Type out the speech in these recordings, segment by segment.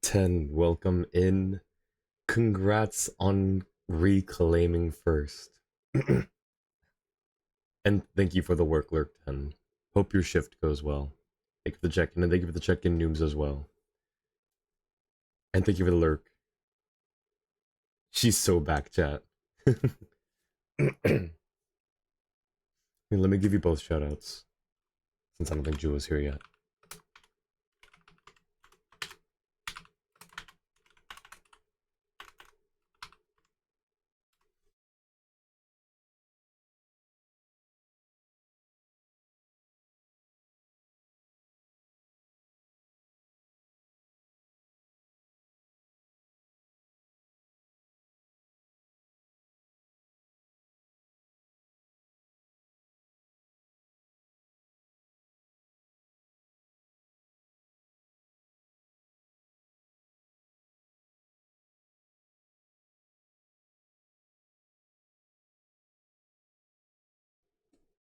10, welcome in. Congrats on reclaiming first. And thank you for the work, Lurk 10. Hope your shift goes well. Thank you for the check-in, and thank you for the check-in noobs as well. And thank you for the lurk. She's so back, chat. Let me give you both shoutouts, since I don't think Jewel is here yet.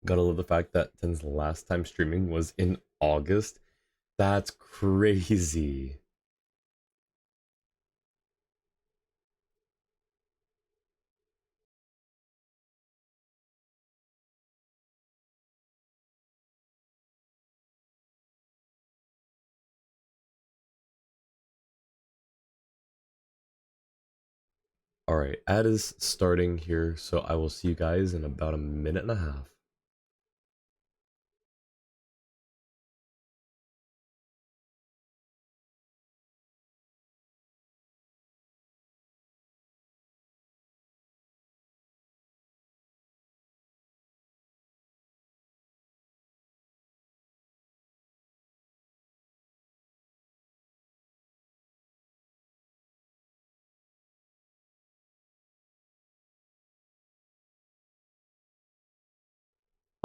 Gotta love the fact that 10's last time streaming was in August. That's crazy. Alright, ad is starting here, so I will see you guys in about a minute and a half.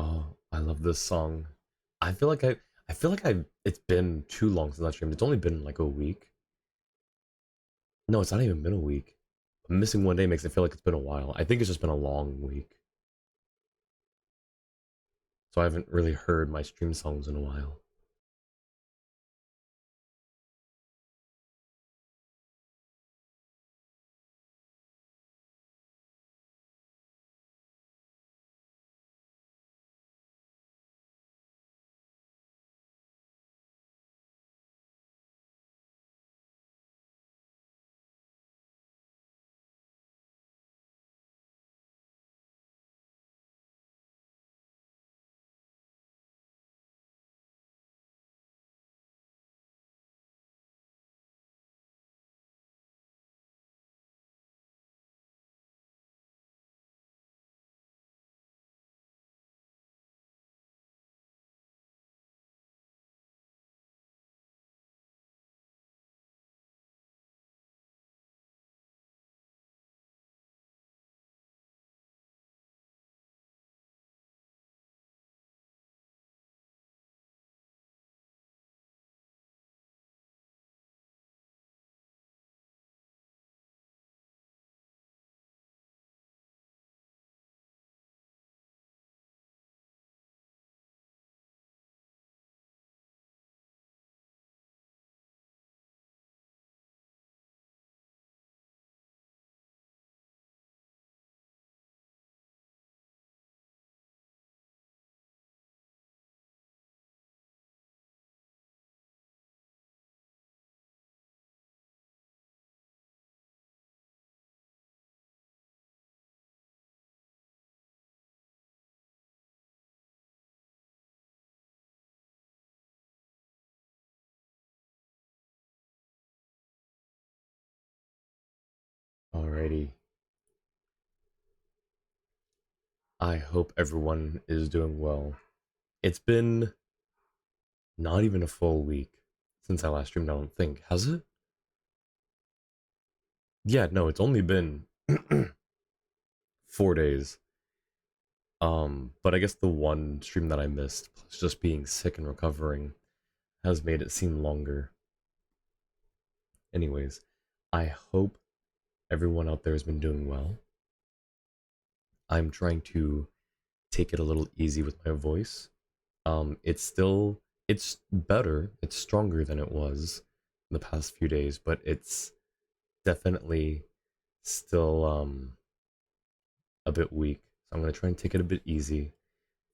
Oh, I love this song. I feel like it's been too long since I streamed. It's only been like a week. No, it's not even been a week. Missing one day makes it feel like it's been a while. I think it's just been a long week. So I haven't really heard my stream songs in a while. Alrighty. I hope everyone is doing well. It's been not even a full week since I last streamed, I don't think. Has it? Yeah, no, it's only been 4 days. But I guess the one stream that I missed, plus just being sick and recovering, has made it seem longer. Anyways, I hope everyone out there has been doing well. I'm trying to take it a little easy with my voice. It's better, it's stronger than it was the past few days, but it's definitely still a bit weak. So I'm gonna try and take it a bit easy.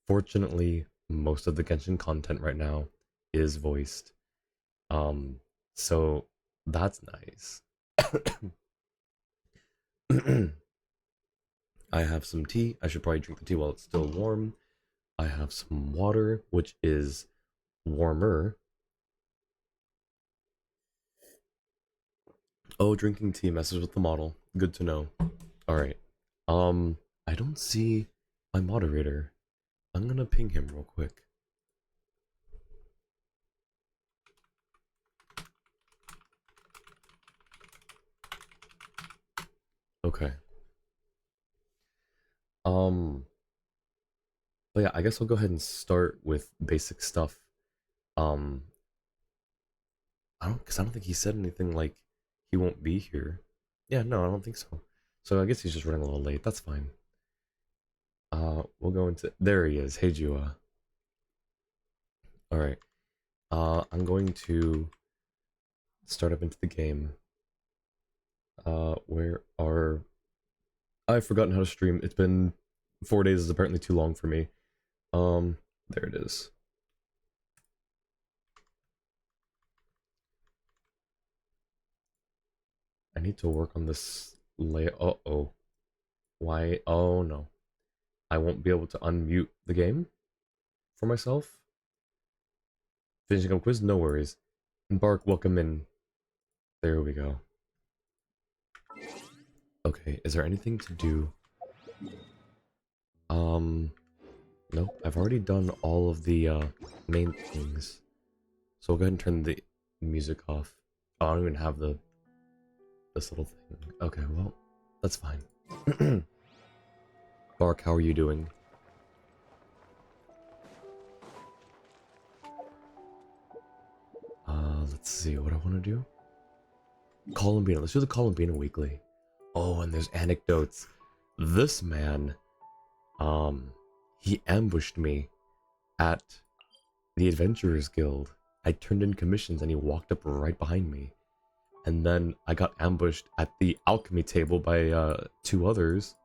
Fortunately, most of the Genshin content right now is voiced. Um, so that's nice. I have some tea. I should probably drink the tea while it's still warm. I have some water, which is warmer. Oh, drinking tea messes with the model. Good to know. Alright. I don't see my moderator. I'm gonna ping him real quick. Okay. But yeah, I guess I'll go ahead and start with basic stuff. Um, because I don't think he said anything like he won't be here. Yeah, no, I don't think so. So I guess he's just running a little late. That's fine. We'll go into there he is. Hey Jua. All right. I'm going to start up into the game. Where are I've forgotten how to stream. It's been 4 days is apparently too long for me. There it is. I need to work on this layout. Uh-oh. Why? Oh no. I won't be able to unmute the game for myself. Finishing up quiz? No worries. Embark, welcome in. There we go. Okay, is there anything to do? No, I've already done all of the main things. So we'll go ahead and turn the music off. Oh, I don't even have this little thing. Okay, well, that's fine. Bark, how are you doing? Let's see what I want to do. Columbina, let's do the Columbina weekly. Oh, and there's anecdotes. This man, he ambushed me at the Adventurers Guild. I turned in commissions and he walked up right behind me. And then I got ambushed at the alchemy table by 2 others.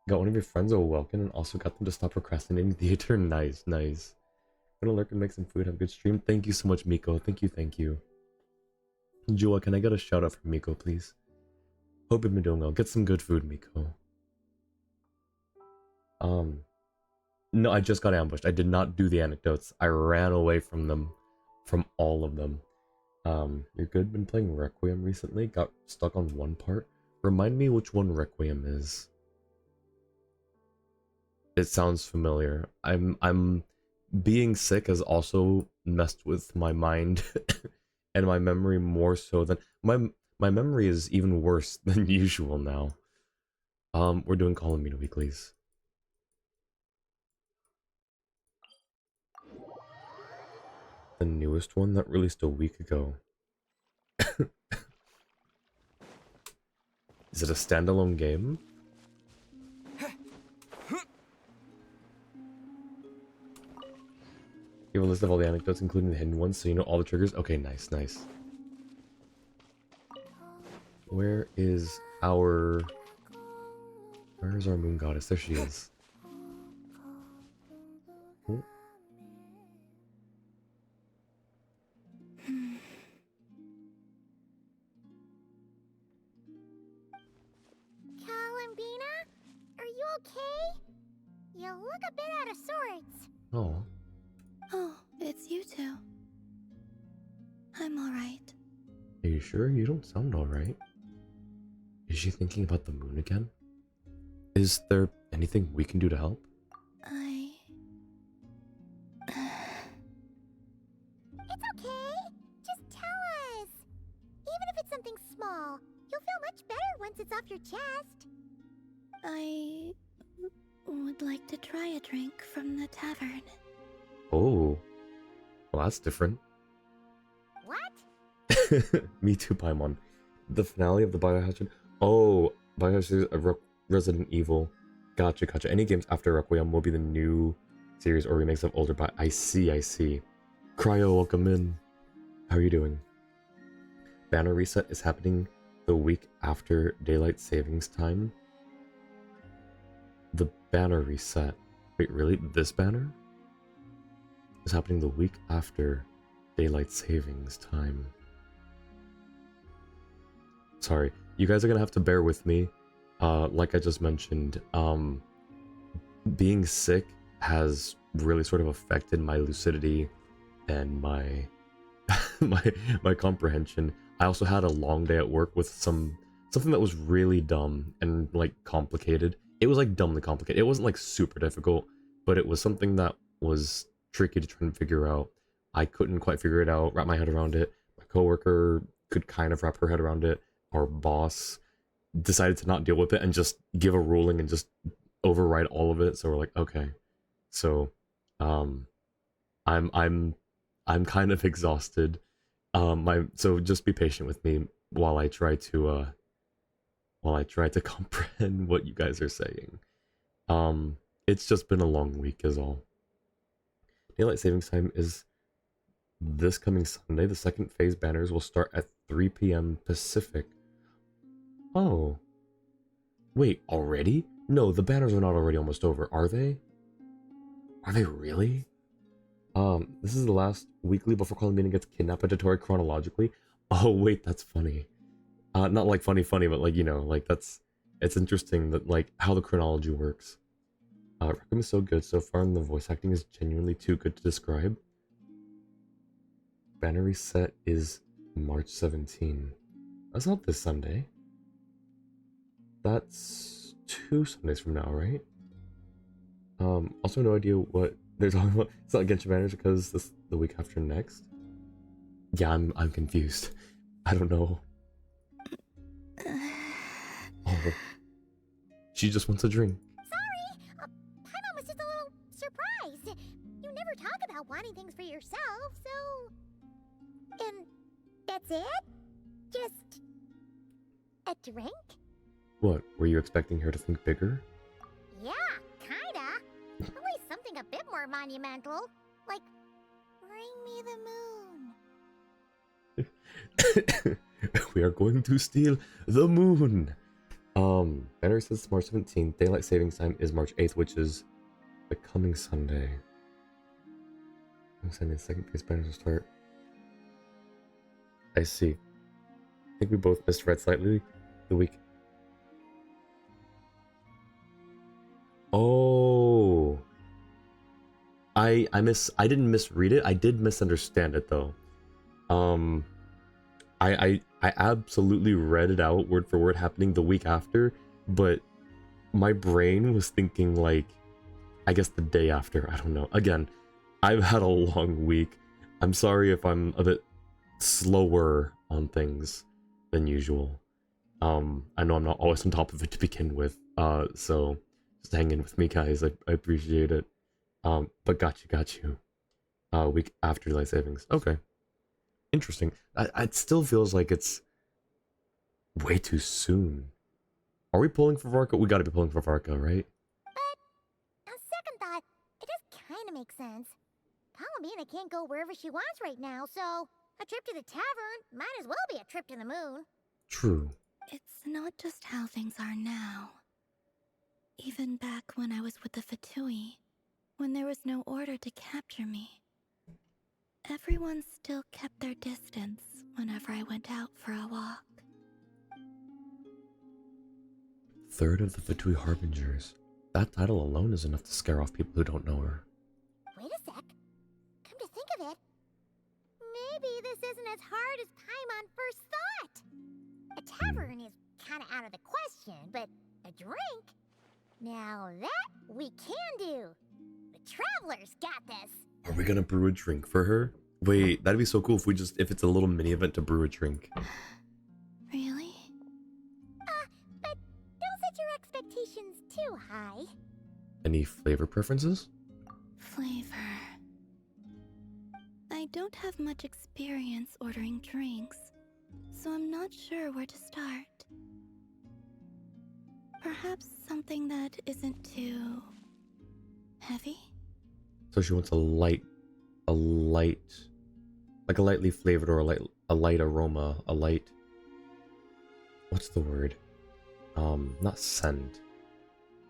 Got one of your friends, oh Welkin, and also got them to stop procrastinating theater. Nice, nice. Gonna lurk and make some food, have a good stream. Thank you so much, Miko. Thank you, thank you. Jua, can I get a shout out from Miko, please? Hope you've been doing well. Get some good food, Miko. No, I just got ambushed. I did not do the anecdotes. I ran away from them. From all of them. You're good? Been playing Requiem recently? Got stuck on one part? Remind me which one Requiem is. It sounds familiar. I'm being sick has also messed with my mind and my memory more so than my memory is even worse than usual now. We're doing Columbina weeklies. The newest one that released a week ago. Is it a standalone game? You have a list of all the anecdotes, including the hidden ones, so you know all the triggers? Okay, nice, nice. Where is our moon goddess? There she is. Hmm? Columbina? Are you okay? You look a bit out of sorts. Oh. Oh, it's you two. I'm alright. Are you sure? You don't sound alright. Is she thinking about the moon again? Is there anything we can do to help? It's okay. Just tell us. Even if it's something small, you'll feel much better once it's off your chest. I would like to try a drink from the tavern. Oh. Well, that's different. What? Me too, Paimon. The finale of the Biohazard. Oh, Biohazard Resident Evil. Gotcha, gotcha. Any games after Requiem will be the new series or remakes of older. I see, I see. Cryo, welcome in. How are you doing? banner reset is happening the week after daylight savings time. The banner reset. Wait, really? This banner is happening the week after daylight savings time. Sorry, you guys are gonna have to bear with me. Like I just mentioned, being sick has really sort of affected my lucidity and my my comprehension. I also had a long day at work with something that was really dumb and like complicated. It was like dumbly complicated. It wasn't like super difficult, but it was something that was tricky to try and figure out. I couldn't quite figure it out, wrap my head around it. My coworker could kind of wrap her head around it. Our boss decided to not deal with it and just give a ruling and just override all of it. So we're like, okay. So I'm kind of exhausted. So just be patient with me while I try to comprehend what you guys are saying. It's just been a long week is all. Daylight savings time is this coming Sunday. The second phase banners will start at 3 p.m. Pacific. Oh. Wait, already? No, the banners are not already almost over, are they? Are they really? This is the last weekly before Calling Meeting gets kidnapped by Dotori chronologically. Oh, wait, that's funny. Not like funny, but like, you know, like it's interesting that like how the chronology works. Requiem is so good so far and the voice acting is genuinely too good to describe. Banner reset is March 17. That's not this Sunday. That's 2 Sundays from now, right? Also no idea what they're talking about. It's not Genshin banners because this the week after next. Yeah, I'm confused. I don't know. Oh, she just wants a drink. Sorry, Paimon was just a little surprised. You never talk about wanting things for yourself, so... And that's it? Just... a drink? What, were you expecting her to think bigger? Yeah, kinda. At least something a bit more monumental. Like, bring me the moon. We are going to steal the moon. Banner says March 17th. Daylight savings time is March 8th, which is the coming Sunday. I'm sending the second phase banners will start. I see. I think we both misread slightly the week. Oh, I didn't misread it. I did misunderstand it though. I absolutely read it out word for word happening the week after, but my brain was thinking like, I guess the day after. I don't know. Again, I've had a long week. I'm sorry if I'm a bit slower on things than usual. I know I'm not always on top of it to begin with. So just hang in with me, guys. I appreciate it. But got you. Week after daylight savings. Okay. Interesting. It still feels like it's way too soon. Are we pulling for Varka? We gotta be pulling for Varka, right? But, on second thought, it does kinda make sense. Palomina can't go wherever she wants right now, so a trip to the tavern might as well be a trip to the moon. True. It's not just how things are now. Even back when I was with the Fatui, when there was no order to capture me, everyone still kept their distance whenever I went out for a walk. Third of the Fatui Harbingers. That title alone is enough to scare off people who don't know her. Wait a sec. Come to think of it, maybe this isn't as hard as Paimon first thought. A tavern is kinda out of the question, but a drink? Now that we can do. The Travelers got this. Are we gonna brew a drink for her? Wait, that'd be so cool if it's a little mini event to brew a drink. Really? But don't set your expectations too high. Any flavor preferences? Flavor. I don't have much experience ordering drinks, so I'm not sure where to start. Perhaps something that isn't too heavy? So she wants a light, like a lightly flavored or a a light aroma, a light... What's the word? Not scent.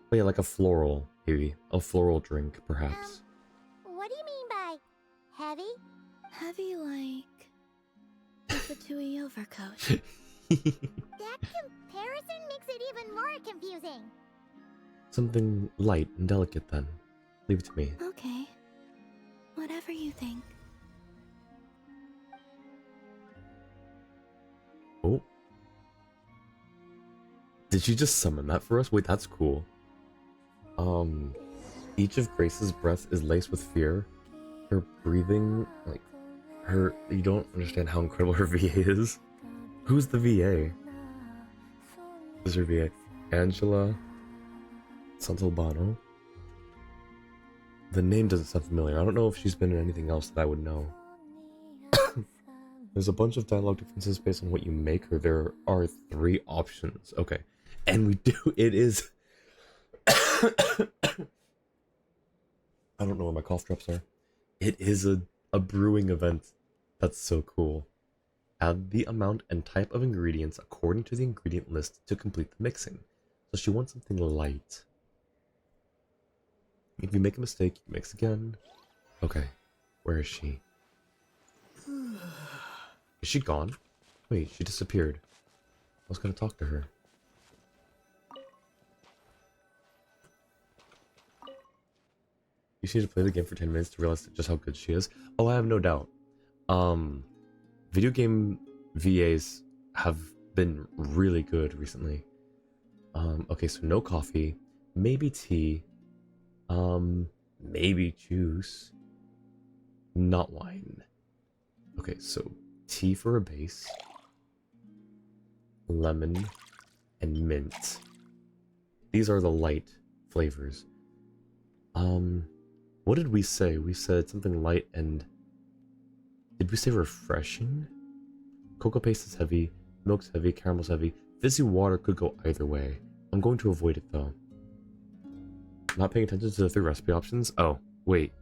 But yeah, like a floral, maybe. A floral drink, perhaps. What do you mean by heavy? Heavy like the Fatui overcoat. That comparison makes it even more confusing. Something light and delicate, then. Leave it to me. Okay. Whatever you think. Oh. Did she just summon that for us? Wait, that's cool. Each of Grace's breaths is laced with fear. Her breathing, like, you don't understand how incredible her VA is. Who's the VA? Who's her VA? Angela Santalbano? The name doesn't sound familiar. I don't know if she's been in anything else that I would know. There's a bunch of dialogue differences based on what you make her. There are 3 options. Okay. And it is... I don't know where my cough drops are. It is a brewing event. That's so cool. Add the amount and type of ingredients according to the ingredient list to complete the mixing. So she wants something light. If you make a mistake, you mix again. Okay. Where is she? Is she gone? Wait, she disappeared. I was gonna talk to her. You just need to play the game for 10 minutes to realize just how good she is. Oh, I have no doubt. Video game VAs have been really good recently. Okay, so no coffee, maybe tea, maybe juice, not wine. Okay, so tea for a base, lemon, and mint. These are the light flavors. What did we say? We said something light and... Did we say refreshing? Cocoa paste is heavy, milk's heavy, caramel's heavy. Fizzy water could go either way. I'm going to avoid it though. Not paying attention to the 3 recipe options? Oh, wait.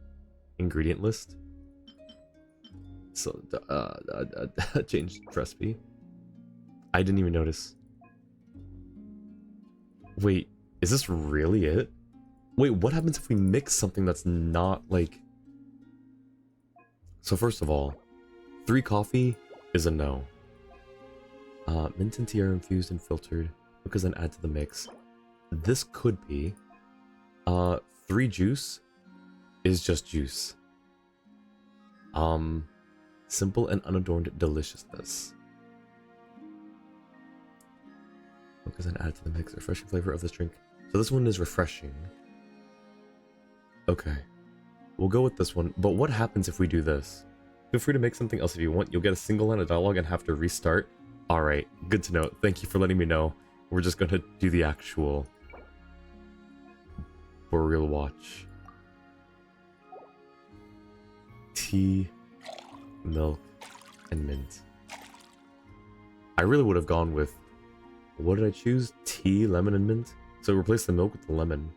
Ingredient list? So, change recipe. I didn't even notice. Wait, is this really it? Wait, what happens if we mix something that's not, like... So first of all, 3 coffee is a no. Mint and tea are infused and filtered, because then add to the mix. This could be... 3 juice is just juice. Simple and unadorned deliciousness. Because then add to the mix. Refreshing flavor of this drink. So this one is refreshing. Okay. We'll go with this one. But what happens if we do this? Feel free to make something else if you want. You'll get a single line of dialogue and have to restart. Alright, good to know. Thank you for letting me know. We're just gonna do the actual Boreal Watch. Tea, milk, and mint. I really would have gone with... What did I choose? Tea, lemon, and mint? So replace the milk with the lemon.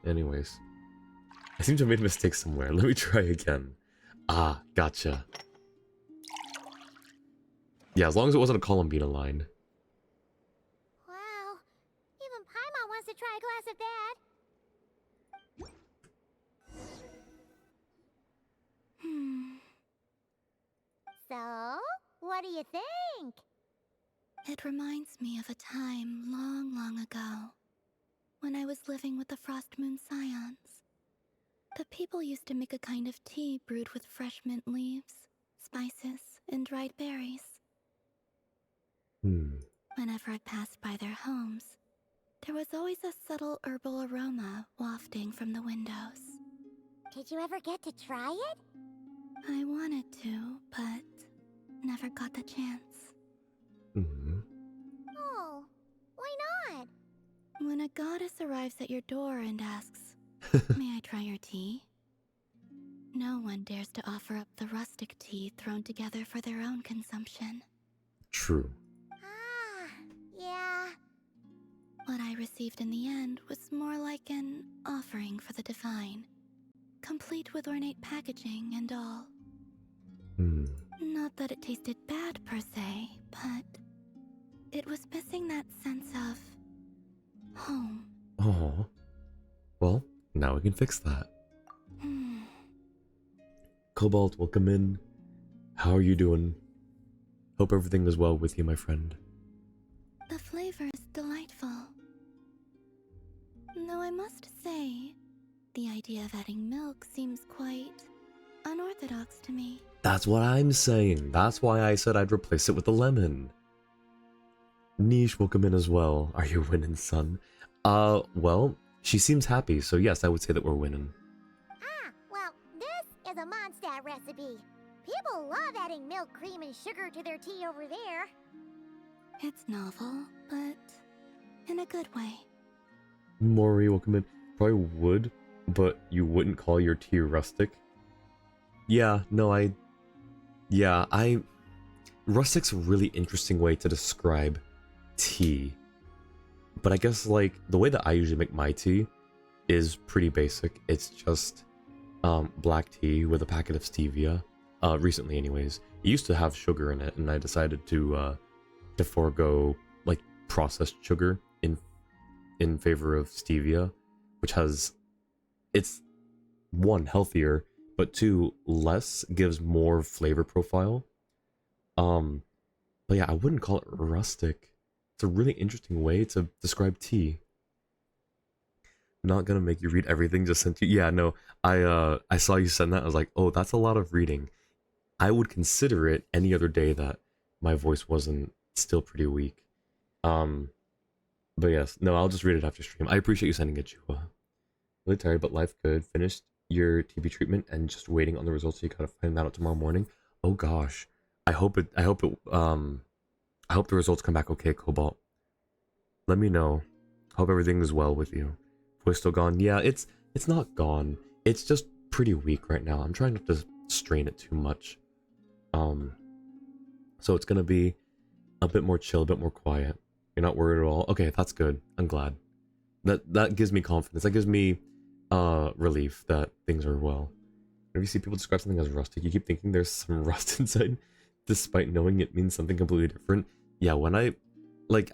Anyways. I seem to have made a mistake somewhere. Let me try again. Ah, gotcha. Yeah, as long as it wasn't a Columbina line. Wow. Even Paimon wants to try a glass of that. So, what do you think? It reminds me of a time long, long ago, when I was living with the Frost Moon Scions. The people used to make a kind of tea brewed with fresh mint leaves, spices, and dried berries. Whenever I passed by their homes, there was always a subtle herbal aroma wafting from the windows. Did you ever get to try it? I wanted to, but never got the chance. Oh, why not? When a goddess arrives at your door and asks, "May I try your tea?" no one dares to offer up the rustic tea thrown together for their own consumption. True. Ah, yeah. What I received in the end was more like an offering for the divine, complete with ornate packaging and all. Not that it tasted bad per se, but it was missing that sense of home. Oh. Well, now we can fix that. Cobalt, welcome in. How are you doing? Hope everything is well with you, my friend. The flavor is delightful. Though I must say, the idea of adding milk seems quite unorthodox to me. That's what I'm saying. That's why I said I'd replace it with a lemon. Niche, welcome in as well. Are you winning, son? Well, she seems happy, so yes, I would say that we're winning. Ah, well, this is a Mondstadt recipe. People love adding milk, cream, and sugar to their tea over there. It's novel, but in a good way. Maury, welcome in. Probably would, but you wouldn't call your tea rustic? Yeah, no, rustic's a really interesting way to describe tea. But I guess, like, the way that I usually make my tea is pretty basic. It's just black tea with a packet of stevia. Recently anyways. It used to have sugar in it, and I decided to forego, like, processed sugar in favor of stevia, which has, it's, one, healthier, but two, less, gives more flavor profile. But yeah, I wouldn't call it rustic. It's a really interesting way to describe tea. Not gonna make you read everything just sent you. Yeah, no, I saw you send that. I was like, oh, that's a lot of reading. I would consider it any other day that my voice wasn't still pretty weak. But yes, no, I'll just read it after stream. I appreciate you sending it, Chua. Really tired, but life good. Finished your TB treatment and just waiting on the results, so you gotta find that out tomorrow morning. Oh gosh, I hope the results come back okay, Cobalt. Let me know. Hope everything is well with you. Voice still gone? Yeah, it's not gone. It's just pretty weak right now. I'm trying not to strain it too much. So it's gonna be a bit more chill, a bit more quiet. You're not worried at all? Okay, that's good. I'm glad. That gives me confidence. That gives me relief that things are well. Whenever you see people describe something as rustic, you keep thinking there's some rust inside, despite knowing it means something completely different. Yeah, when I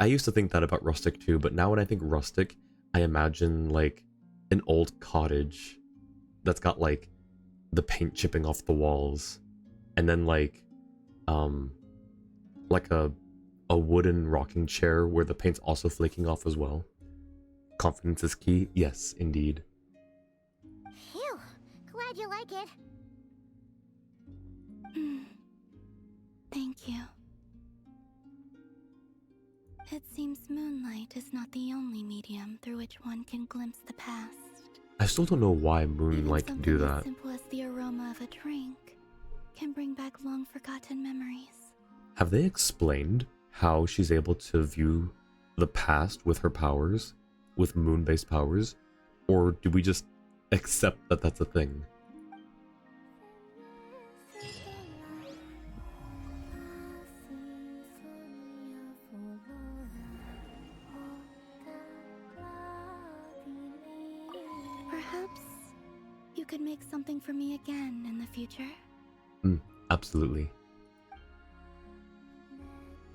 used to think that about rustic too, but now when I think rustic, I imagine like an old cottage that's got like the paint chipping off the walls, and then like a wooden rocking chair where the paint's also flaking off as well. Confidence is key. Yes, indeed. Phew, glad you like it. Thank you. It seems moonlight is not the only medium through which one can glimpse the past. I still don't know why moonlight can do Even that. as simple as the aroma of a drink can bring back long-forgotten memories. Have they explained how she's able to view the past with her powers, with moon-based powers, or do we just accept that that's a thing? Perhaps you could make something for me again in the future? Absolutely.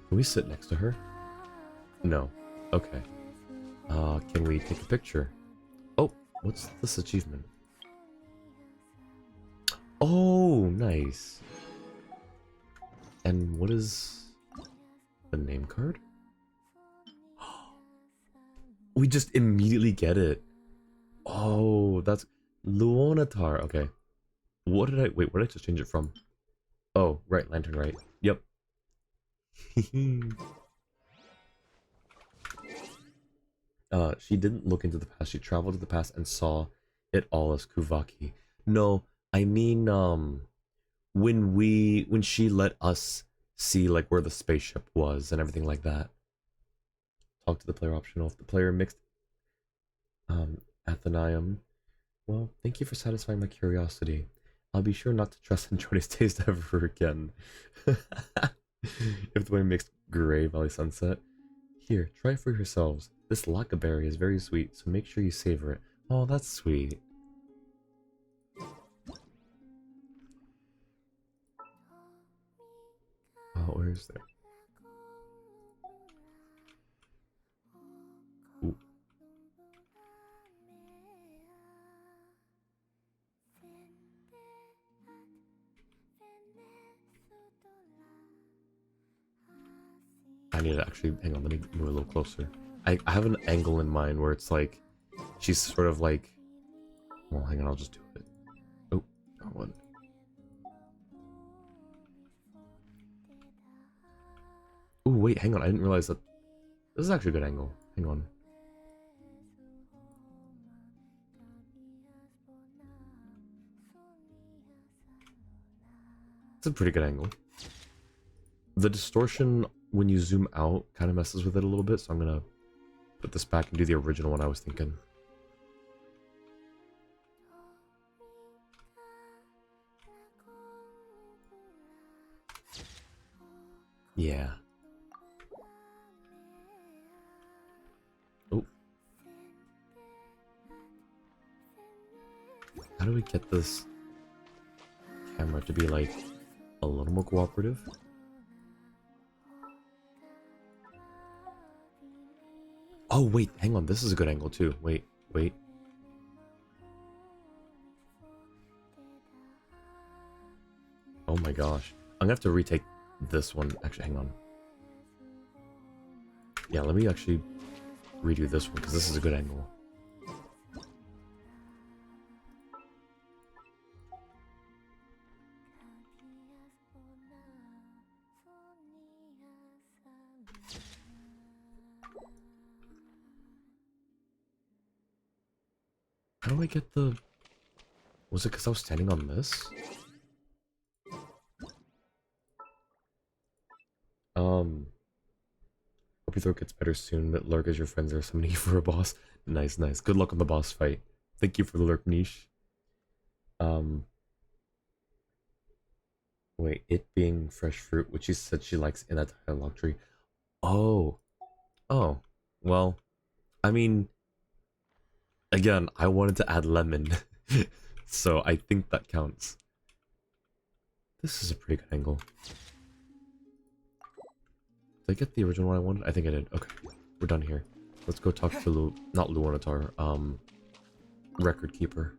Can we sit next to her? No. Okay. Can we take a picture? Oh, what's this achievement? Oh, nice. And what is the name card? We just immediately get it. Oh, that's Luonatar. Okay. What did I just change it from? Oh, right, lantern, right. Yep. She didn't look into the past. She traveled to the past and saw it all as Kuvaki. No, I mean, when she let us see like where the spaceship was and everything like that. Talk to the player optional. If the player mixed Athenium. Well, thank you for satisfying my curiosity. I'll be sure not to trust Anjoni's taste ever again. If the player mixed Gray Valley Sunset. Here, try it for yourselves. This laccaberry is very sweet, so make sure you savor it. Oh, that's sweet. Where's there? Ooh. I need to actually, hang on, let me move a little closer. I have an angle in mind where it's like, she's sort of like, well, hang on, I'll just do it. Oh, wrong one. Oh, wait, hang on, I didn't realize that. This is actually a good angle. Hang on. It's a pretty good angle. The distortion when you zoom out kind of messes with it a little bit, so I'm gonna put this back and do the original one I was thinking. Yeah. Oh. How do we get this camera to be like a little more cooperative? Oh wait, hang on, this is a good angle too. Wait. Oh my gosh. I'm gonna have to retake this one. Actually, hang on. Yeah, let me actually redo this one because this is a good angle. How do I get the... Was it because I was standing on this? Hope your throat gets better soon, but lurk as your friends are summoning you for a boss. Nice. Good luck on the boss fight. Thank you for the lurk niche. Wait, it being fresh fruit, which she said she likes in that dialogue tree. Oh. Well, I mean, again, I wanted to add lemon, so I think that counts. This is a pretty good angle. Did I get the original one I wanted? I think I did. Okay, we're done here. Let's go talk to not Luanatar, record keeper.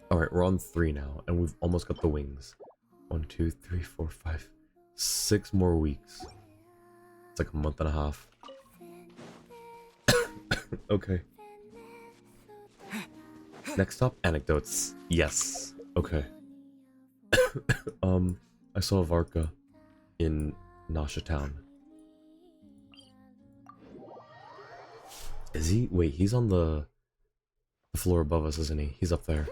Alright, we're on 3 now, and we've almost got the wings. 1, 2, 3, 4, 5, 6 more weeks. It's like a month and a half. Okay. Next up, anecdotes. Yes. Okay. I saw Varka in Nasha Town. Is he? Wait, he's on the floor above us, isn't he? He's up there.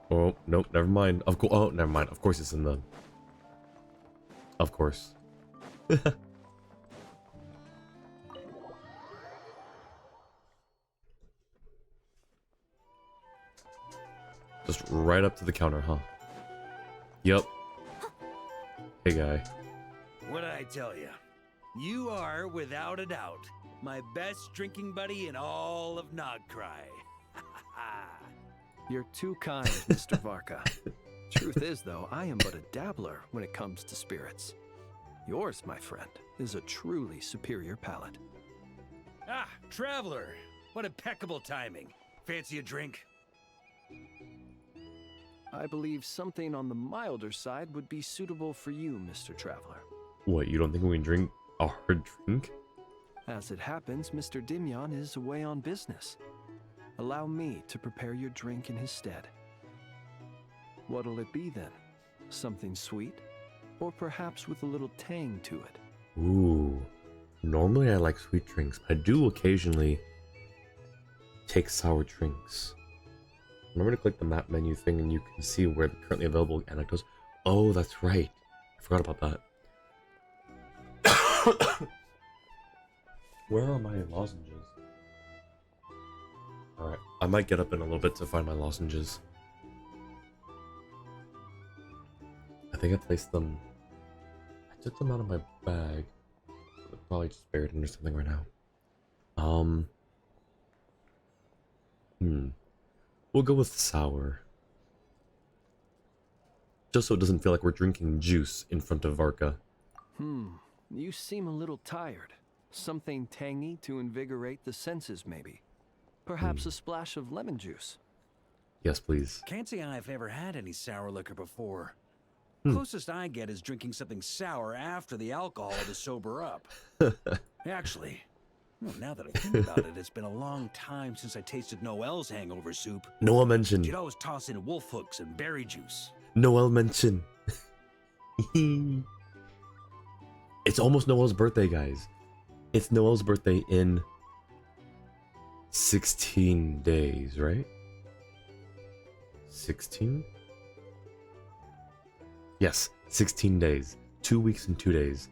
Oh, nope, never mind. Of course. Oh, never mind. Of course it's in the... Of course. Just right up to the counter, huh? Yep. Hey, guy. What'd I tell you? You are, without a doubt, my best drinking buddy in all of Nogcry. You're too kind, Mr. Varka. Truth is, though, I am but a dabbler when it comes to spirits. Yours, my friend, is a truly superior palate. Ah, traveler. What impeccable timing. Fancy a drink? I believe something on the milder side would be suitable for you, Mr. Traveler. What, you don't think we can drink a hard drink? As it happens, Mr. Dimyon is away on business. Allow me to prepare your drink in his stead. What'll it be then? Something sweet? Or perhaps with a little tang to it? Ooh. Normally I like sweet drinks, but I do occasionally take sour drinks. Remember to click the map menu thing and you can see where the currently available anecdotes. Oh, that's right. I forgot about that. Where are my lozenges? Alright, I might get up in a little bit to find my lozenges. I think I placed them... I took them out of my bag. They're probably just buried under something right now. We'll go with sour. Just so it doesn't feel like we're drinking juice in front of Varka. You seem a little tired. Something tangy to invigorate the senses, maybe. Perhaps a splash of lemon juice. Yes, please. Can't say I've ever had any sour liquor before. Hmm. Closest I get is drinking something sour after the alcohol to sober up. Actually, well, now that I think about it, it's been a long time since I tasted Noel's hangover soup. Noel mention. She'd always toss in wolf hooks and berry juice. Noel mention. It's almost Noel's birthday, guys. It's Noel's birthday in 16 days, right? 16? Yes, 16 days. 2 weeks and 2 days.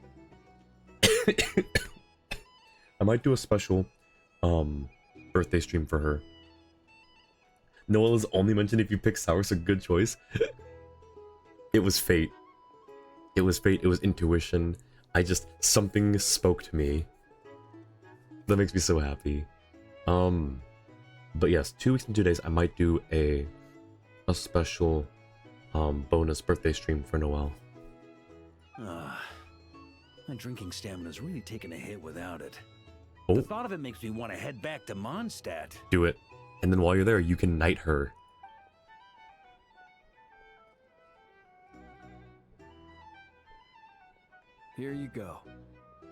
I might do a special birthday stream for her. Noel is only mentioned if you pick sour, so good choice. It was fate. It was fate, it was intuition. Something spoke to me. That makes me so happy. But yes, 2 weeks and 2 days, I might do a special bonus birthday stream for Noel. My drinking stamina's really taken a hit without it. Oh. The thought of it makes me want to head back to Mondstadt. Do it. And then while you're there, you can knight her. Here you go.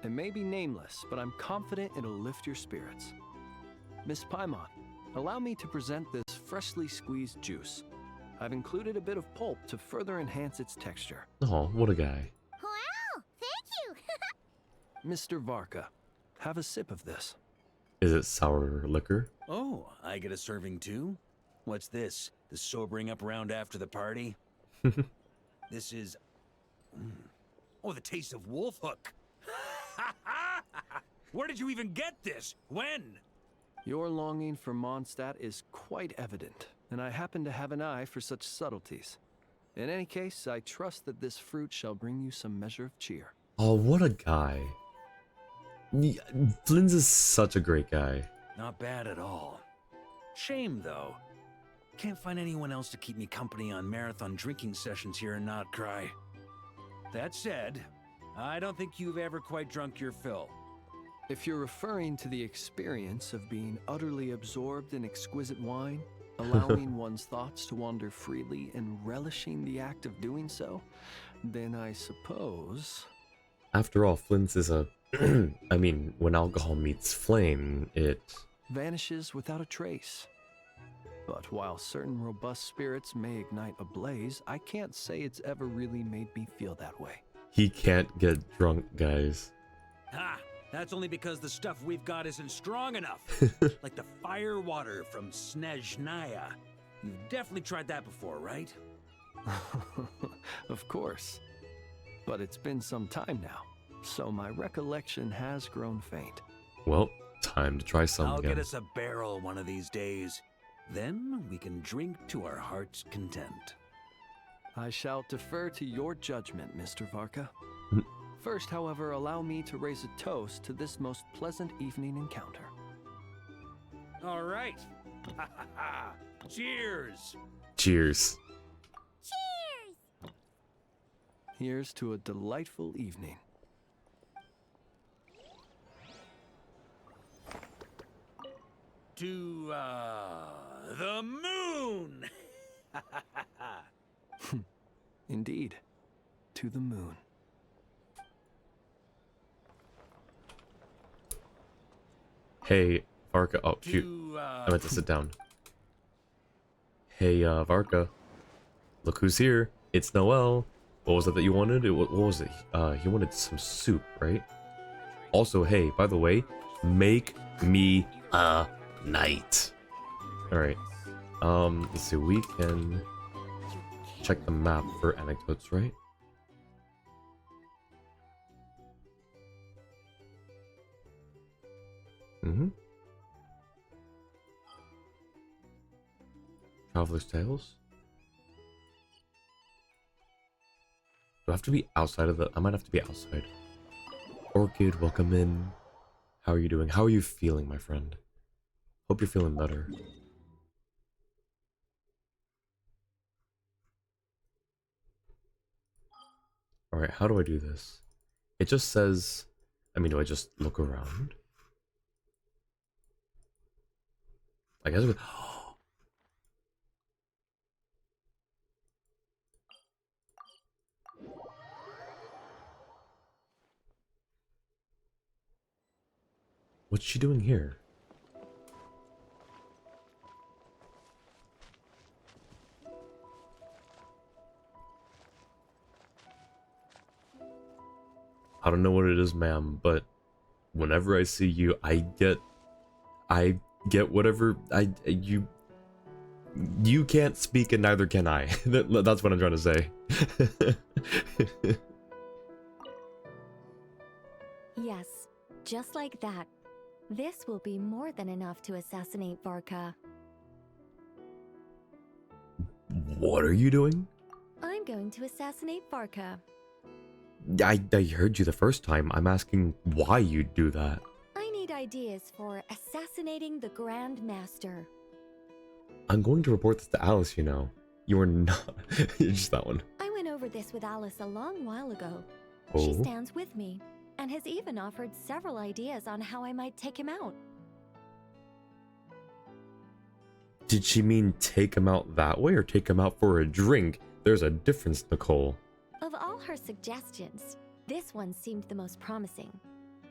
It may be nameless, but I'm confident it'll lift your spirits. Miss Paimon, allow me to present this freshly squeezed juice. I've included a bit of pulp to further enhance its texture. Oh, what a guy. Wow, thank you. Mr. Varka, have a sip of this. Is it sour liquor? Oh, I get a serving too? What's this? The sobering up round after the party? This is... Oh, the taste of wolf hook. Where did you even get this? When? Your longing for Mondstadt is quite evident, and I happen to have an eye for such subtleties. In any case, I trust that this fruit shall bring you some measure of cheer. Oh, what a guy. Flynn's is such a great guy. Not bad at all. Shame, though. Can't find anyone else to keep me company on marathon drinking sessions here in Notcry. That said, I don't think you've ever quite drunk your fill. If you're referring to the experience of being utterly absorbed in exquisite wine, allowing one's thoughts to wander freely and relishing the act of doing so, then I suppose... After all, Flynn's is a... I mean, when alcohol meets flame, it... vanishes without a trace. But while certain robust spirits may ignite a blaze, I can't say it's ever really made me feel that way. He can't get drunk, guys. Ha! That's only because the stuff we've got isn't strong enough. Like the fire water from Snezhnaya. You've definitely tried that before, right? Of course. But it's been some time now, so my recollection has grown faint. Well, time to try some I'll again. get us a barrel one of these days. Then we can drink to our heart's content. I shall defer to your judgment, Mr. Varka. First, however, allow me to raise a toast to this most pleasant evening encounter. All right. Cheers. Cheers. Cheers. Here's to a delightful evening. To, the moon! Indeed, to the moon. Hey, Varka. Oh, shoot. To, I meant to sit down. Hey, Varka. Look who's here. It's Noel. What was it that you wanted? What was it? He wanted some soup, right? Also, hey, by the way, make me a knight. Alright. Let's see. We can check the map for anecdotes, right? Traveler's Tales? Do I have to be outside of the... I might have to be outside. Orchid, welcome in. How are you doing? How are you feeling, my friend? Hope you're feeling better. Alright, how do I do this? It just says... I mean, do I just look around? I guess... What's she doing here? I don't know what it is, ma'am, but whenever I see you, I get whatever you can't speak and neither can I. That's what I'm trying to say. Yes, just like that. This will be more than enough to assassinate Varka. What are you doing? I'm going to assassinate Varka. I heard you the first time. I'm asking why you'd do that. I need ideas for assassinating the Grand Master. I'm going to report this to Alice, you know. You are not... just that one. I went over this with Alice a long while ago. Oh? She stands with me, and has even offered several ideas on how I might take him out. Did she mean take him out that way or take him out for a drink? There's a difference, Nicole. Of all her suggestions, this one seemed the most promising.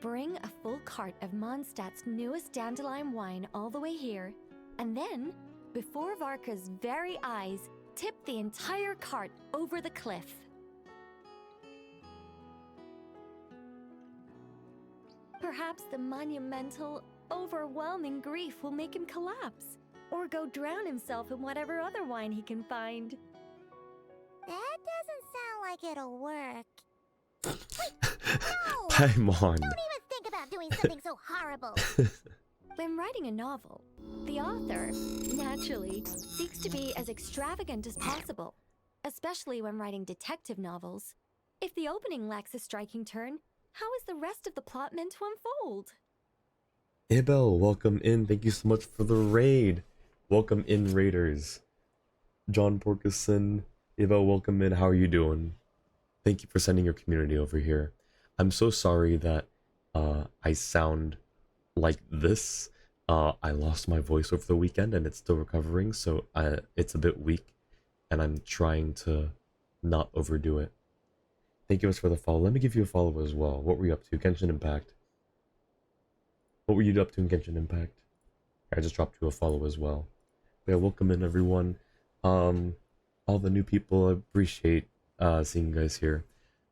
Bring a full cart of Mondstadt's newest dandelion wine all the way here, and then, before Varka's very eyes, tip the entire cart over the cliff. Perhaps the monumental, overwhelming grief will make him collapse, or go drown himself in whatever other wine he can find. That doesn't sound like it'll work. No! Come on. Don't even think about doing something so horrible. When writing a novel, the author, naturally, seeks to be as extravagant as possible, especially when writing detective novels. If the opening lacks a striking turn, how is the rest of the plot meant to unfold? Ibel, welcome in. Thank you so much for the raid. Welcome in, Raiders. John Porkison, Ibel, welcome in. How are you doing? Thank you for sending your community over here. I'm so sorry that I sound like this. I lost my voice over the weekend and it's still recovering, so it's a bit weak, and I'm trying to not overdo it. Thank you much for the follow. Let me give you a follow as well. What were you up to? Genshin Impact. What were you up to in Genshin Impact? I just dropped you a follow as well. Yeah, welcome in everyone. All the new people, I appreciate seeing you guys here.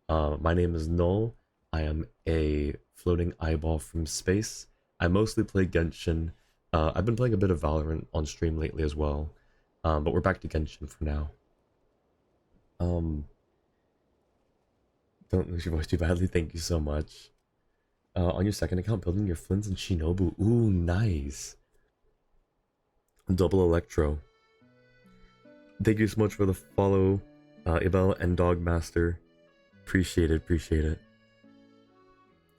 My name is Null. I am a floating eyeball from space. I mostly play Genshin. I've been playing a bit of Valorant on stream lately as well. But we're back to Genshin for now. Don't lose your voice too badly. Thank you so much. On your second account, building your Flins and Shinobu. Ooh, nice. Double Electro. Thank you so much for the follow, Ibel and Dogmaster. Appreciate it, appreciate it.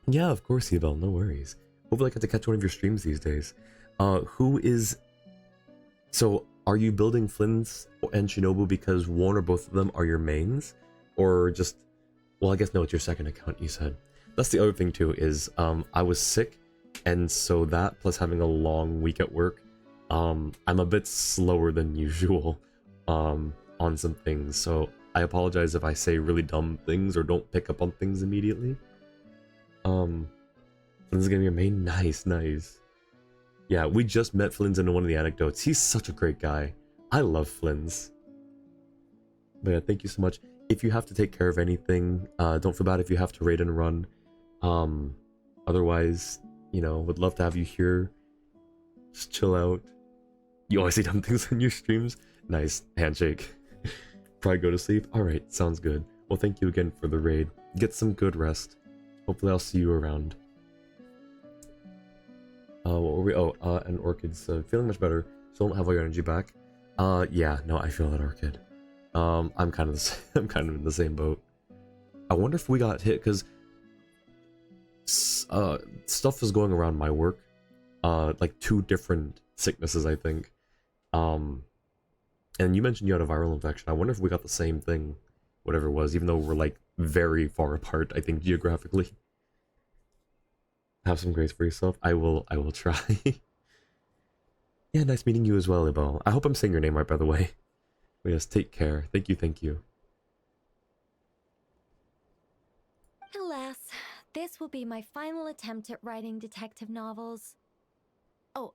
Yeah, of course, Ibel, no worries. Hopefully I get to catch one of your streams these days. Who is... So, are you building Flins and Shinobu because one or both of them are your mains? Or just... Well, I guess no, it's your second account, you said. That's the other thing too, is I was sick, and so that, plus having a long week at work, I'm a bit slower than usual on some things, so I apologize if I say really dumb things or don't pick up on things immediately. Flynn's gonna be your main. Nice, nice. Yeah, we just met Flynn's in one of the anecdotes. He's such a great guy. I love Flynn's. But yeah, thank you so much. If you have to take care of anything, don't feel bad if you have to raid and run. Otherwise, you know, would love to have you here. Just chill out. You always say dumb things on your streams. Nice. Handshake. Probably go to sleep. Alright, sounds good. Well, thank you again for the raid. Get some good rest. Hopefully I'll see you around. What were we? Oh, and Orchid's feeling much better. So don't have all your energy back. Yeah, no, I feel that, Orchid. I'm kind of in the same boat. I wonder if we got hit because stuff is going around my work. Like 2 different sicknesses, I think. And you mentioned you had a viral infection. I wonder if we got the same thing, whatever it was, even though we're like very far apart, I think, geographically. Have some grace for yourself. I will try. Yeah, nice meeting you as well, Ibel. I hope I'm saying your name right, by the way. But yes, take care. Thank you, thank you. Alas, this will be my final attempt at writing detective novels. Oh,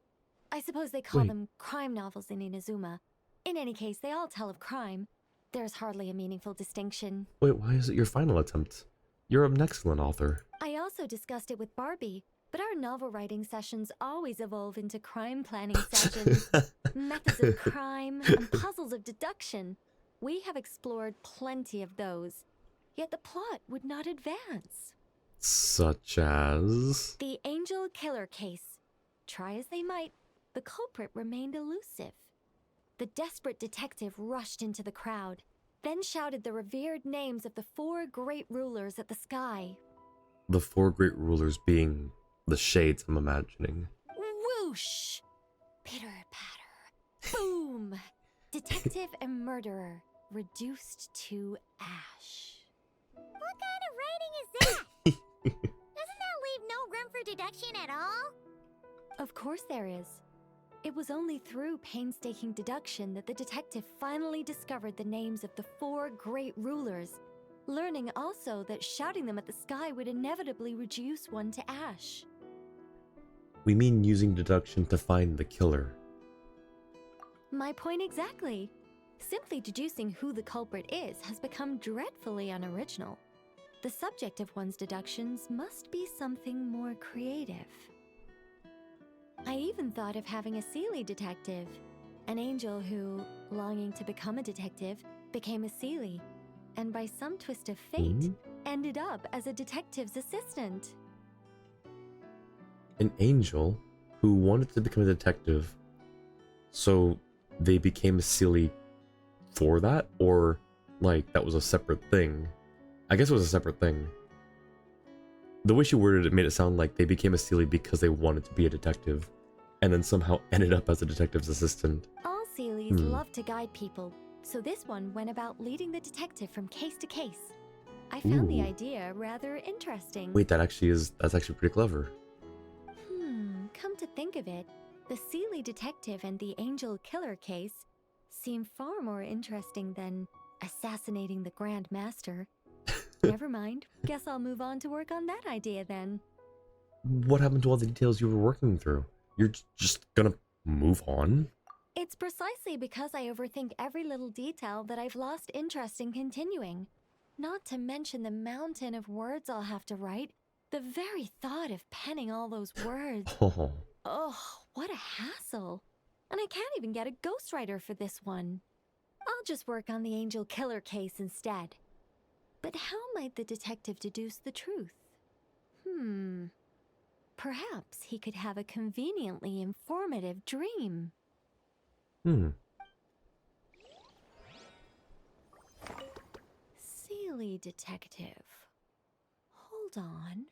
I suppose they call Wait. them crime novels in Inazuma. In any case, they all tell of crime. There's hardly a meaningful distinction. Wait, why is it your final attempt? You're an excellent author. I also discussed it with Barbie, but our novel writing sessions always evolve into crime planning sessions. Methods of crime and puzzles of deduction. We have explored plenty of those, yet the plot would not advance. Such as... The Angel Killer case. Try as they might, the culprit remained elusive. The desperate detective rushed into the crowd, then shouted the revered names of the 4 great rulers at the sky. The 4 great rulers being the shades, I'm imagining. Whoosh! Pitter-patter. Boom! Detective and murderer reduced to ash. What kind of writing is that? Doesn't that leave no room for deduction at all? Of course there is. It was only through painstaking deduction that the detective finally discovered the names of the 4 great rulers, learning also that shouting them at the sky would inevitably reduce one to ash. We mean using deduction to find the killer. My point exactly. Simply deducing who the culprit is has become dreadfully unoriginal. The subject of one's deductions must be something more creative. I even thought of having a Seelie detective, an angel who, longing to become a detective, became a Seelie, and by some twist of fate, ended up as a detective's assistant. An angel who wanted to become a detective, so they became a Seelie for that? Or, like, that was a separate thing? I guess it was a separate thing. The way she worded it made it sound like they became a Seelie because they wanted to be a detective, and then somehow ended up as a detective's assistant. All Seelies love to guide people, so this one went about leading the detective from case to case. I found the idea rather interesting. Wait, that's actually pretty clever. Come to think of it, the Seelie detective and the Angel Killer case seem far more interesting than assassinating the Grand Master. Never mind, guess I'll move on to work on that idea then. What happened to all the details you were working through? You're just gonna move on? It's precisely because I overthink every little detail that I've lost interest in continuing. Not to mention the mountain of words I'll have to write. The very thought of penning all those words. Oh, what a hassle. And I can't even get a ghostwriter for this one. I'll just work on the Angel Killer case instead. But how might the detective deduce the truth? Perhaps he could have a conveniently informative dream. Seelie detective. Hold on.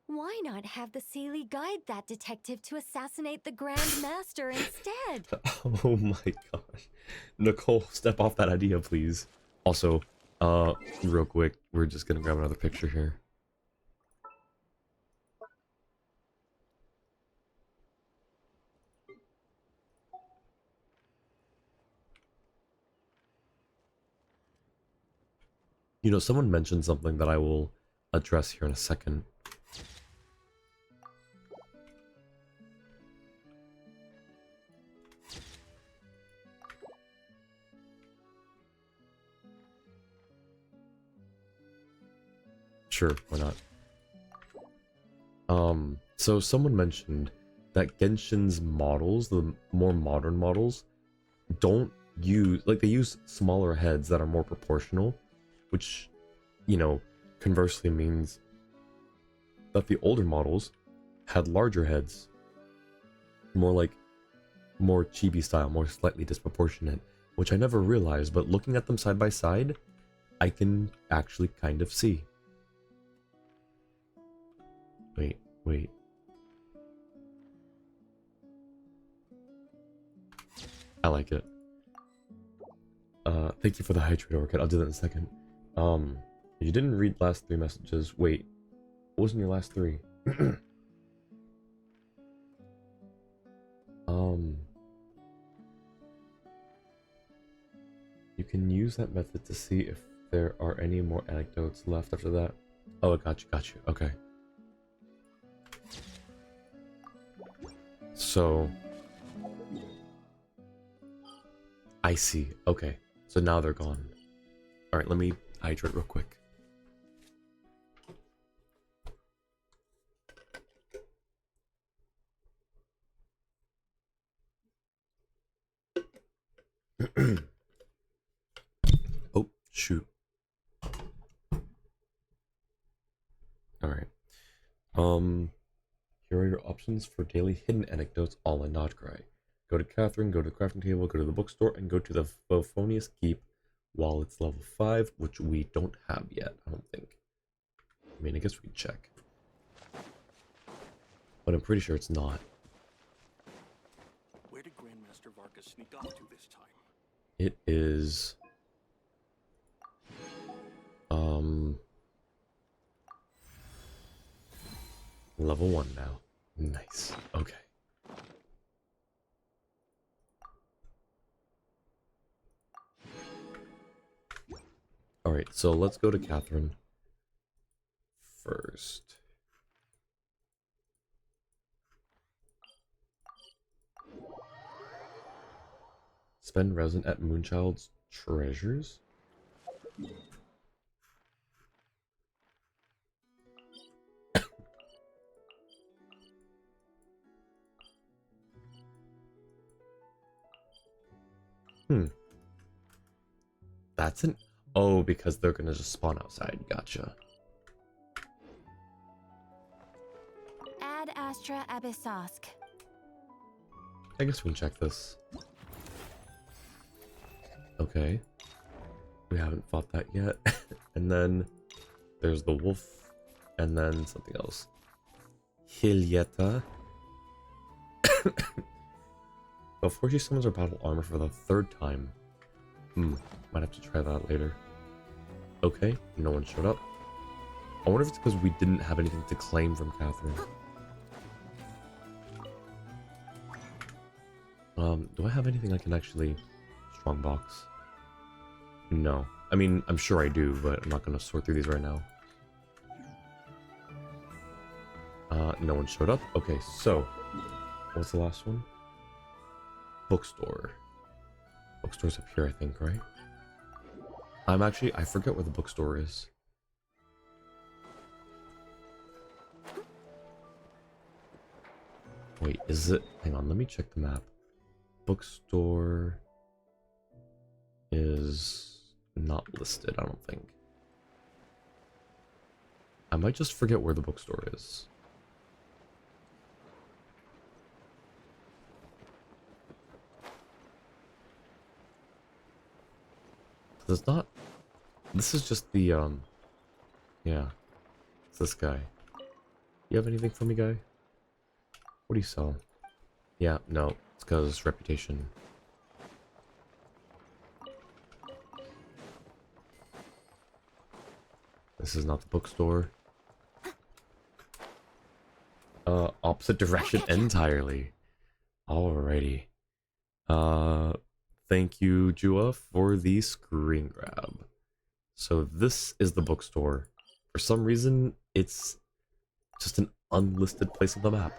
Why not have the Seelie guide that detective to assassinate the Grand Master instead? Oh my gosh. Nicole, step off that idea, please. Also, real quick, we're just gonna grab another picture here. You know, someone mentioned something that I will address here in a second. Sure, why not? So someone mentioned that Genshin's models, the more modern models, don't use, like, they use smaller heads that are more proportional, which, you know, conversely means that the older models had larger heads, more chibi style, more slightly disproportionate, which I never realized, but looking at them side by side, I can actually kind of see. Wait. I like it. Thank you for the hydrate orchid. I'll do that in a second. You didn't read last 3 messages. Wait, what was in your last 3? You can use that method to see if there are any more anecdotes left after that. Oh, I got you. Okay. So, I see. Okay. So now they're gone. Alright, let me hydrate real quick. Oh, shoot. Alright. Here are your options for daily hidden anecdotes all in Notcry. Go to Catherine, go to the crafting table, go to the bookstore, and go to the Phophonius Keep while it's level 5, which we don't have yet, I don't think. I mean, I guess we can check. But I'm pretty sure it's not. Where did Grandmaster Varka sneak off to this time? It is... level 1 now. Nice. Okay. Alright, so let's go to Catherine first. Spend resin at Moonchild's treasures? That's an... Oh, because they're gonna just spawn outside. Gotcha. Ad Astra Abyssosk. I guess we can check this. Okay. We haven't fought that yet. And then there's the wolf. And then something else. Hilyeta. Before she summons her battle armor for the 3rd time. Might have to try that later. Okay, no one showed up. I wonder if it's because we didn't have anything to claim from Catherine. Do I have anything I can actually strongbox? No. I mean, I'm sure I do, but I'm not going to sort through these right now. No one showed up. Okay, so what's the last one? Bookstore. Bookstore's up here, I think, right? I forget where the bookstore is. Wait, is it? Hang on, let me check the map. Bookstore is not listed, I don't think. I might just forget where the bookstore is. It's not... This is just the, yeah. It's this guy. You have anything for me, guy? What do you sell? Yeah, no. It's because reputation. This is not the bookstore. Opposite direction entirely. Alrighty. Thank you, Jua, for the screen grab. So this is the bookstore. For some reason, it's just an unlisted place on the map.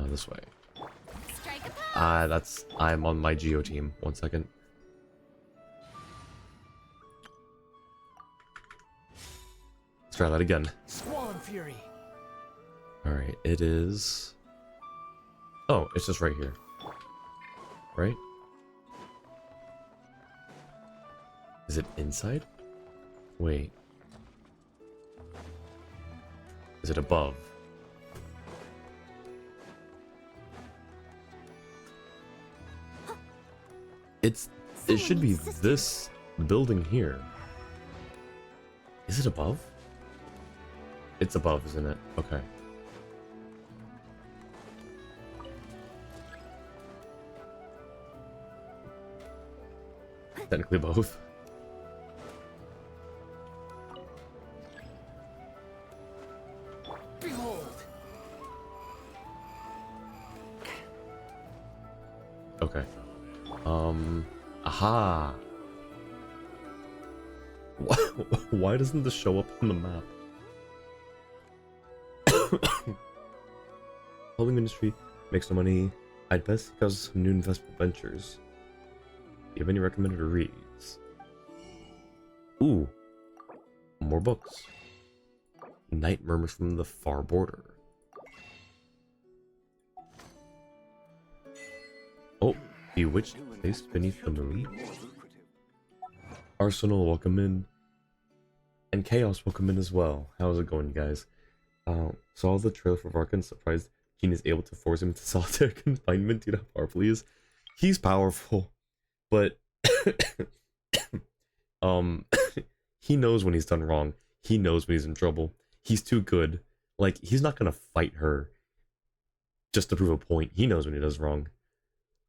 This way. I'm on my Geo team. 1 second. Let's try that again. Squall and Fury. Alright, it is... Oh, it's just right here. Right? Is it inside? Wait. Is it above? It should be this building here. Is it above? It's above, isn't it? Okay. Technically both. Why doesn't this show up on the map? Publishing industry makes no money. I'd best seek out some new investment ventures. Do you have any recommended reads? Ooh, more books. Night Murmurs from the Far Border. Oh, Bewitched Place Beneath the Moon. Arsenal, welcome in. And Chaos, welcome in as well. How's it going, you guys? Saw the trailer for Varka and surprised Keen is able to force him into solitary confinement. Dude, how powerful he is. He's powerful, but he knows when he's done wrong. He knows when he's in trouble. He's too good. Like, he's not gonna fight her just to prove a point. He knows when he does wrong.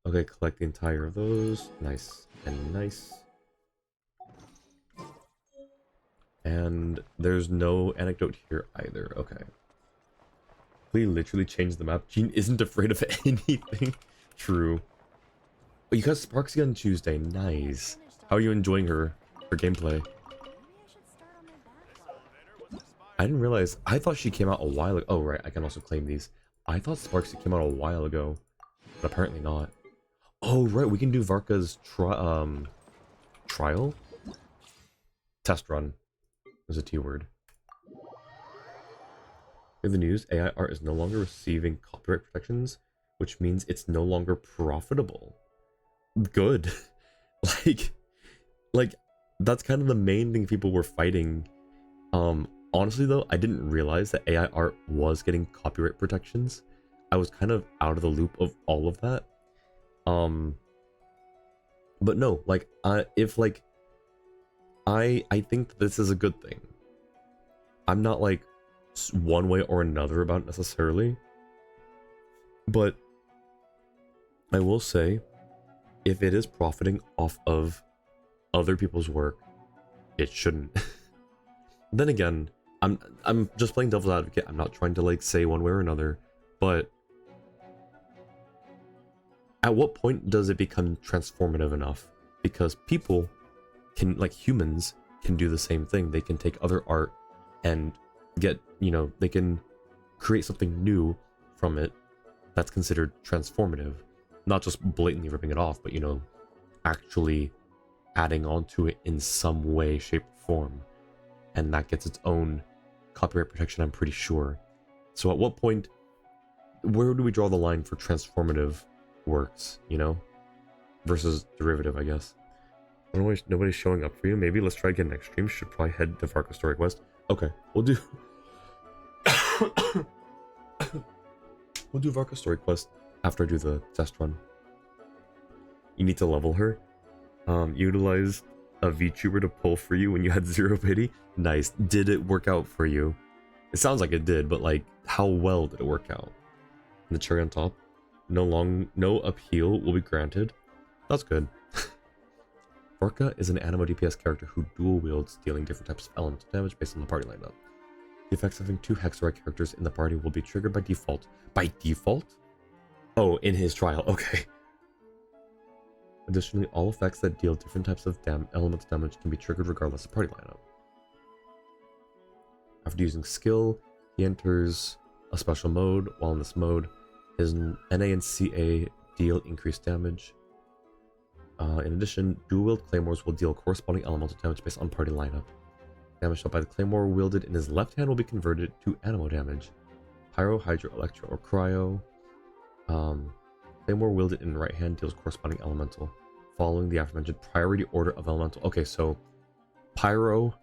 Okay, collect the entire of those. Nice and nice. And there's no anecdote here either. Okay. We literally changed the map. Jean isn't afraid of anything. True. Oh, you got Sparksy on Tuesday. Nice. How are you enjoying her gameplay? I didn't realize. I thought she came out a while ago. Oh, right. I can also claim these. I thought Sparksy came out a while ago. But apparently not. Oh, right. We can do Varka's trial? Test run. There's a T word. In the news, AI art is no longer receiving copyright protections, which means it's no longer profitable. Good. like that's kind of the main thing people were fighting. Honestly though, I didn't realize that AI art was getting copyright protections. I was kind of out of the loop of all of that. But no, like I think that this is a good thing. I'm not like one way or another about it necessarily, but I will say, if it is profiting off of other people's work, it shouldn't. Then again, I'm just playing devil's advocate. I'm not trying to like say one way or another, but at what point does it become transformative enough? Because people can, like humans, can do the same thing. They can take other art and get, you know, they can create something new from it that's considered transformative. Not just blatantly ripping it off, but, you know, actually adding on to it in some way, shape, or form. And that gets its own copyright protection, I'm pretty sure. So at what point, where do we draw the line for transformative works, you know? Versus derivative, I guess. Nobody's showing up for you. Maybe let's try again next stream. Should probably head to Varka Story Quest. Okay, we'll do... we'll do Varka Story Quest after I do the test run. You need to level her. Utilize a VTuber to pull for you when you had 0 pity. Nice. Did it work out for you? It sounds like it did, but like, how well did it work out? And the cherry on top. No appeal will be granted. That's good. Varka is an animo DPS character who dual wields, dealing different types of elemental damage based on the party lineup. The effects of having 2 Hexorite characters in the party will be triggered by default. By default? Oh, in his trial. Okay. Additionally, all effects that deal different types of elemental damage can be triggered regardless of party lineup. After using skill, he enters a special mode. While in this mode, his NA and CA deal increased damage. In addition, dual-wield claymores will deal corresponding elemental damage based on party lineup. Damage dealt by the claymore wielded in his left hand will be converted to animo damage. Pyro, Hydro, Electro, or Cryo. Claymore wielded in the right hand deals corresponding elemental, following the aforementioned priority order of elemental. Okay, so Pyro...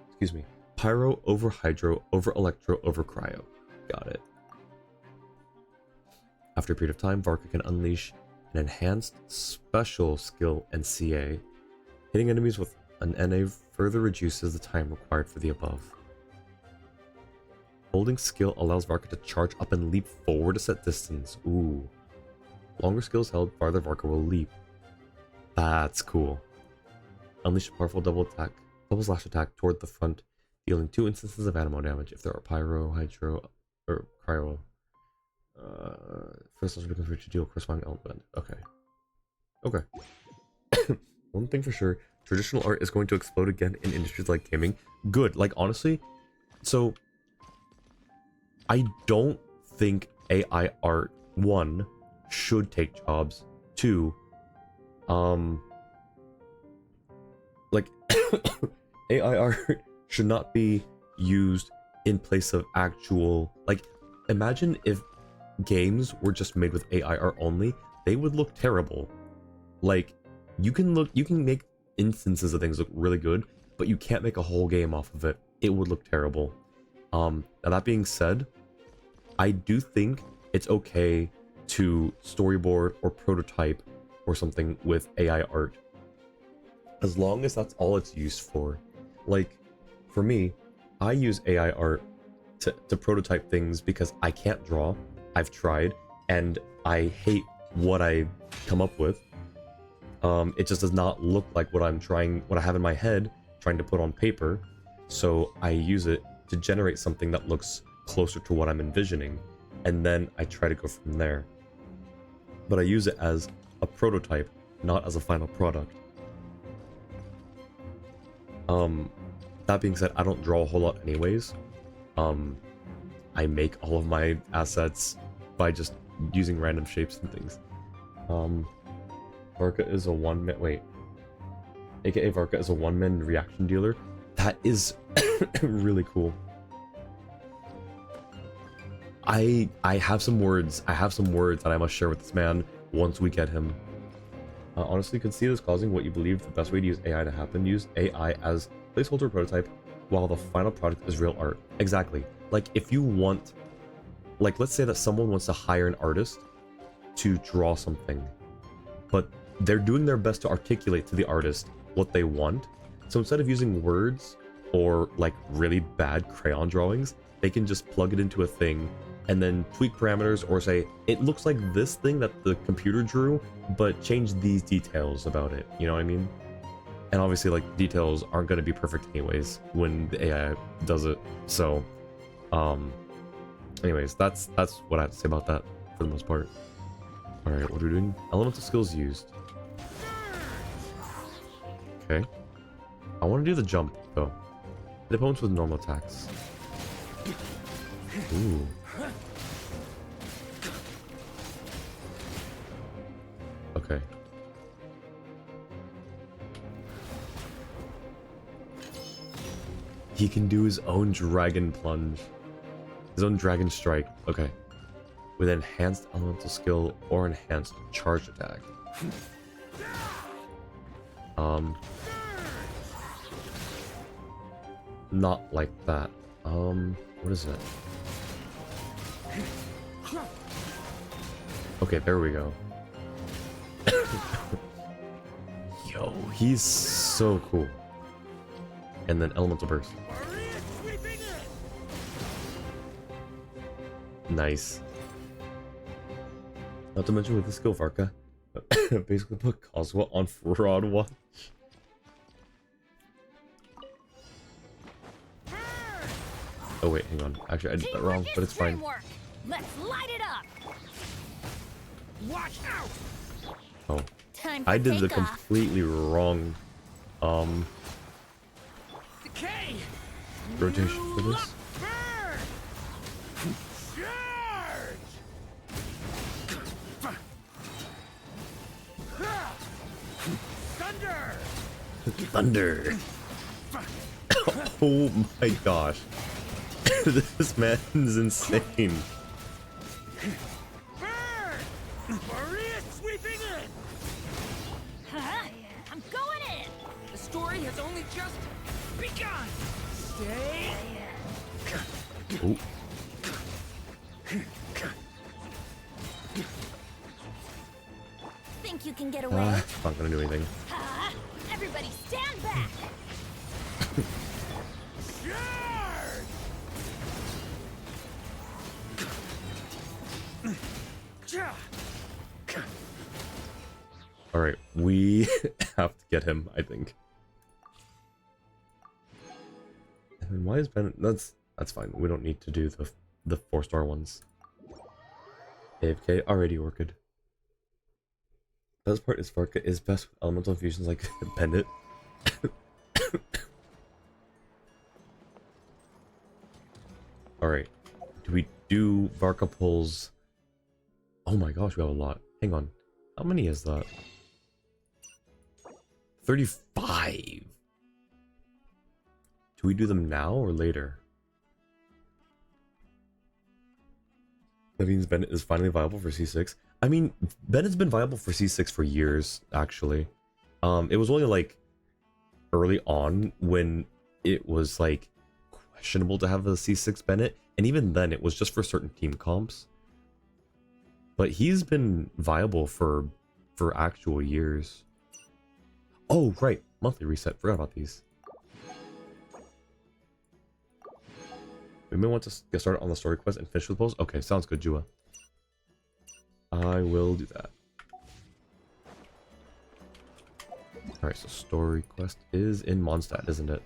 excuse me. Pyro over Hydro over Electro over Cryo. Got it. After a period of time, Varka can unleash an enhanced special skill and CA. Hitting enemies with an NA further reduces the time required for the above. Holding skill allows Varka to charge up and leap forward a set distance. Ooh. Longer skills held, farther Varka will leap. That's cool. Unleash a powerful double slash attack toward the front, dealing 2 instances of animo damage if there are Pyro, Hydro, or Cryo. First will be converted to deal corresponding element. Okay. Okay. One thing for sure, traditional art is going to explode again in industries like gaming. Good. Like, honestly, so I don't think AI art, one, should take jobs. Two, like AI art should not be used in place of actual, like, imagine if games were just made with AI art only, they would look terrible. Like, you can make instances of things look really good, but you can't make a whole game off of it. It would look terrible. Now that being said, I do think it's okay to storyboard or prototype or something with AI art, as long as that's all it's used for. Like, for me, I use AI art to prototype things because I can't draw. I've tried, and I hate what I come up with. It just does not look like what I have in my head, trying to put on paper. So I use it to generate something that looks closer to what I'm envisioning, and then I try to go from there. But I use it as a prototype, not as a final product. That being said, I don't draw a whole lot anyways. I make all of my assets by just using random shapes and things. Varka is a one-man... Wait. AKA Varka is a one-man reaction dealer. That is really cool. I have some words. I have some words that I must share with this man once we get him. Honestly, could see this causing what you believe the best way to use AI to happen. Use AI as placeholder prototype while the final product is real art. Exactly. Like, if you want... Like, let's say that someone wants to hire an artist to draw something, but they're doing their best to articulate to the artist what they want. So instead of using words or, like, really bad crayon drawings, they can just plug it into a thing and then tweak parameters, or say, it looks like this thing that the computer drew, but change these details about it. You know what I mean? And obviously, like, details aren't going to be perfect anyways when the AI does it. So, anyways, that's what I have to say about that for the most part. Alright, what are we doing? Elemental skills used. Okay. I want to do the jump, though. Hit opponents with normal attacks. Ooh. Okay. He can do his own dragon plunge. His own dragon strike. Okay. With enhanced elemental skill or enhanced charge attack. Not like that. What is it? Okay, there we go. Yo, he's so cool. And then elemental burst. Nice. Not to mention with the skill Varka, basically put Cosmo on fraud watch. Oh wait, hang on. Actually, I did that wrong, but it's fine. Let's light it up. Watch out. Oh, Time for I did the takeoff. completely wrong Decay! rotation for this. Thunder! Thunder. Oh my gosh. This man is insane. Maria sweeping in! Huh? I'm going in. The story has only just begun! Stay... Ooh. Think you can get away? Not gonna do anything. Huh? Everybody stand back. Alright, we have to get him, I think. And then why is Ben... That's fine. We don't need to do the 4-star ones. AFK, already Orchid. Best part is Varka is best with elemental infusions like Bennett. Alright. Do we do Varka pulls? Oh my gosh, we have a lot. Hang on. How many is that? 35! Do we do them now or later? That means Bennett is finally viable for C6. I mean, Bennett's been viable for C6 for years, actually. It was only like early on when it was like questionable to have a C6 Bennett, and even then it was just for certain team comps. But he's been viable for actual years. Oh, right. Monthly reset. Forgot about these. We may want to get started on the story quest and finish with those. Okay, sounds good, Jua. I will do that. Alright, so story quest is in Mondstadt, isn't it?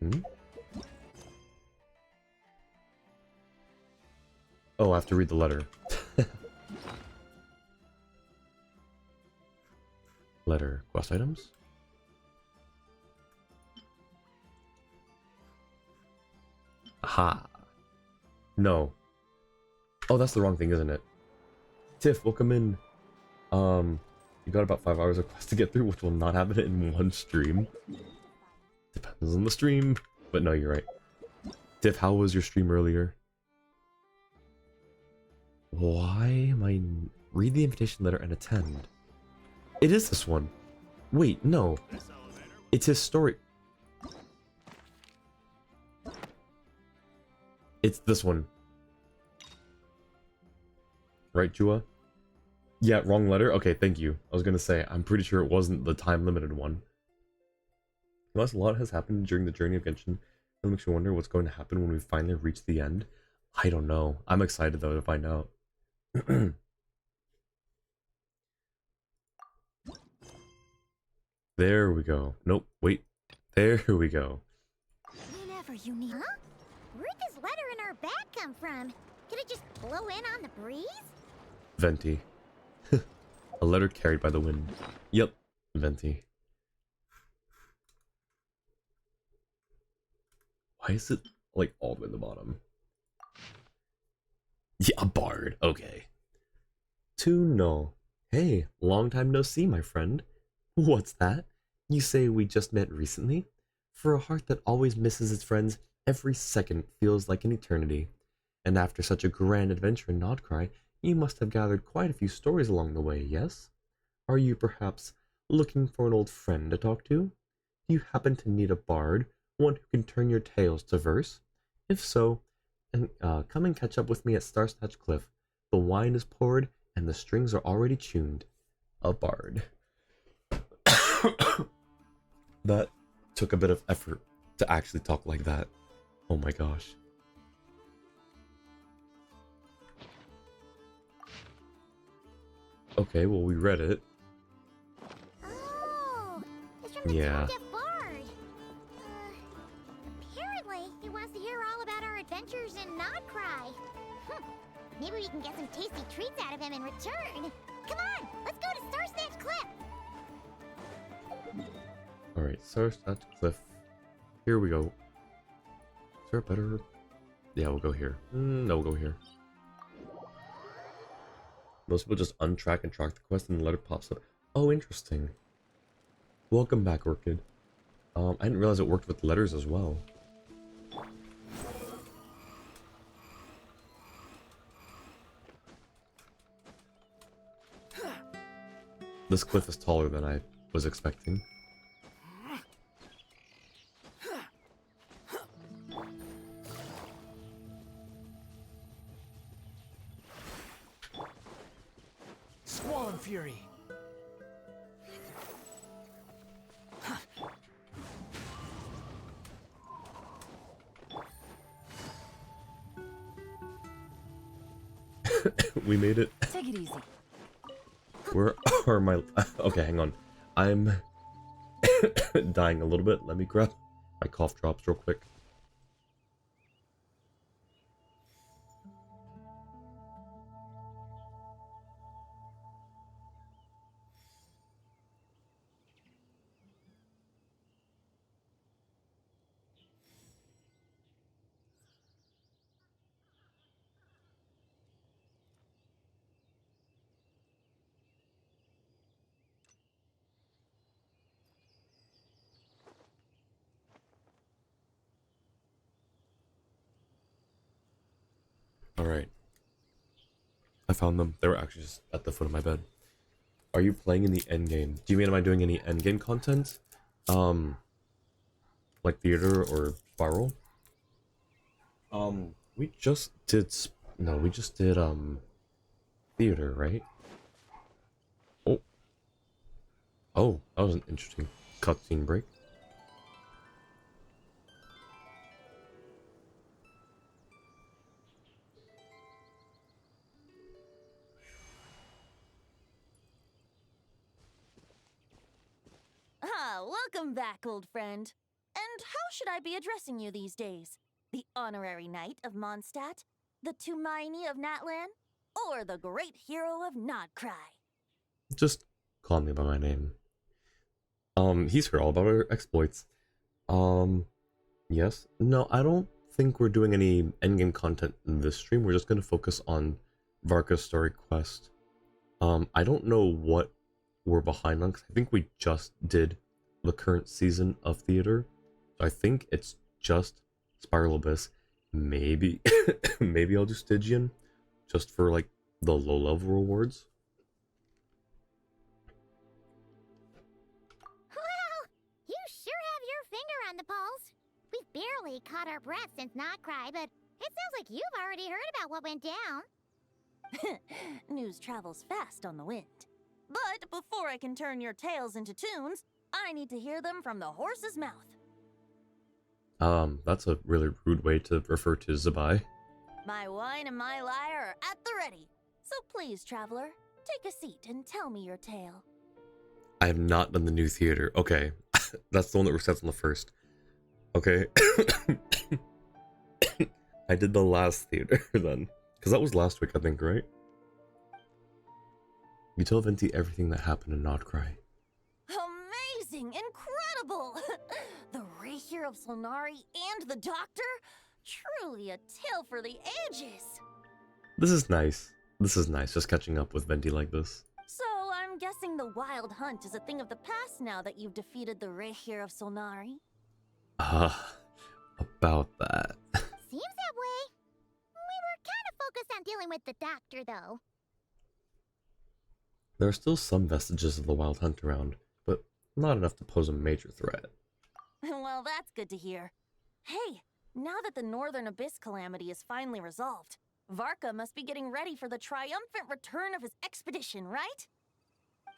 Hmm? Oh, I have to read the letter. Letter. Quest items? Aha. No. Oh, that's the wrong thing, isn't it? Tiff, welcome in. You got about 5 hours of quest to get through, which will not happen in one stream. Depends on the stream. But no, you're right. Tiff, how was your stream earlier? Why am I... Read the invitation letter and attend. It is this one. Wait, no. It's his story. It's this one. Right, Jua? Yeah, wrong letter? Okay, thank you. I was gonna say, I'm pretty sure it wasn't the time-limited one. Unless a lot has happened during the journey of Genshin, it makes you wonder what's going to happen when we finally reach the end. I don't know. I'm excited, though, to find out. There we go. Nope, wait. There we go. Whenever you need. Huh? Where'd this letter in our bag come from? Could it just blow in on the breeze? Venti. A letter carried by the wind. Yep, Venti. Why is it, like, all the way at the bottom? Yeah, a bard. Okay. To no. Hey, long time no see, my friend. What's that? You say we just met recently? For a heart that always misses its friends, every second feels like an eternity. And after such a grand adventure in Nodcry, you must have gathered quite a few stories along the way, yes? Are you perhaps looking for an old friend to talk to? Do you happen to need a bard, one who can turn your tales to verse? If so, come and catch up with me at Starsnatch Cliff. The wine is poured and the strings are already tuned. A bard. That took a bit of effort to actually talk like that. Oh my gosh. Okay, well, we read it. Oh, it's from the Yeah. Tone Deaf Bard. Apparently, he wants to hear all about our adventures in Nodcry. Maybe we can get some tasty treats out of him in return. Come on, let's go to Starsnatch Cliff. Alright, Starsnatch Cliff. Here we go. Is there a better... Yeah, we'll go here. No, we'll go here. Most people just untrack and track the quest and the letter pops up. Oh, interesting. Welcome back, Orchid. I didn't realize it worked with letters as well. This cliff is taller than I was expecting. Squall Fury. We made it. Take it easy. Where are my... Okay, hang on. I'm dying a little bit. Let me grab my cough drops real quick. Alright. I found them. They were actually just at the foot of my bed. Are you playing in the endgame? Do you mean am I doing any endgame content? Like theater or spiral? We just did theater, right? Oh. Oh, that was an interesting cutscene break. Ah, welcome back, old friend. And how should I be addressing you these days? The honorary knight of Mondstadt? The Tumaini of Natlan? Or the great hero of Nodcry? Just call me by my name. He's heard all about our exploits. Yes. No, I don't think we're doing any endgame content in this stream. We're just gonna focus on Varka's story quest. I don't know what we're behind on, because I think we just did the current season of theater. So I think it's just Spiral Abyss. Maybe, maybe I'll do Stygian, just for like the low level rewards. Well, you sure have your finger on the pulse. We've barely caught our breath since Notcry, but it sounds like you've already heard about what went down. News travels fast on the wind. But before I can turn your tales into tunes, I need to hear them from the horse's mouth. That's a really rude way to refer to Zabai. My wine and my lyre are at the ready. So please, traveler, take a seat and tell me your tale. I have not done the new theater. Okay, that's the one that resets on the first. Okay. I did the last theater then. Because that was last week, I think, right? You tell Venti everything that happened in Nodcry. Amazing! Incredible! The Rahier of Solnari and the Doctor? Truly a tale for the ages! This is nice. This is nice, just catching up with Venti like this. So I'm guessing the Wild Hunt is a thing of the past now that you've defeated the Rahier of Solnari? About that. Seems that way. We were kind of focused on dealing with the doctor, though. There are still some vestiges of the Wild Hunt around, but not enough to pose a major threat. Well, that's good to hear. Hey, now that the Northern Abyss calamity is finally resolved, Varka must be getting ready for the triumphant return of his expedition, right?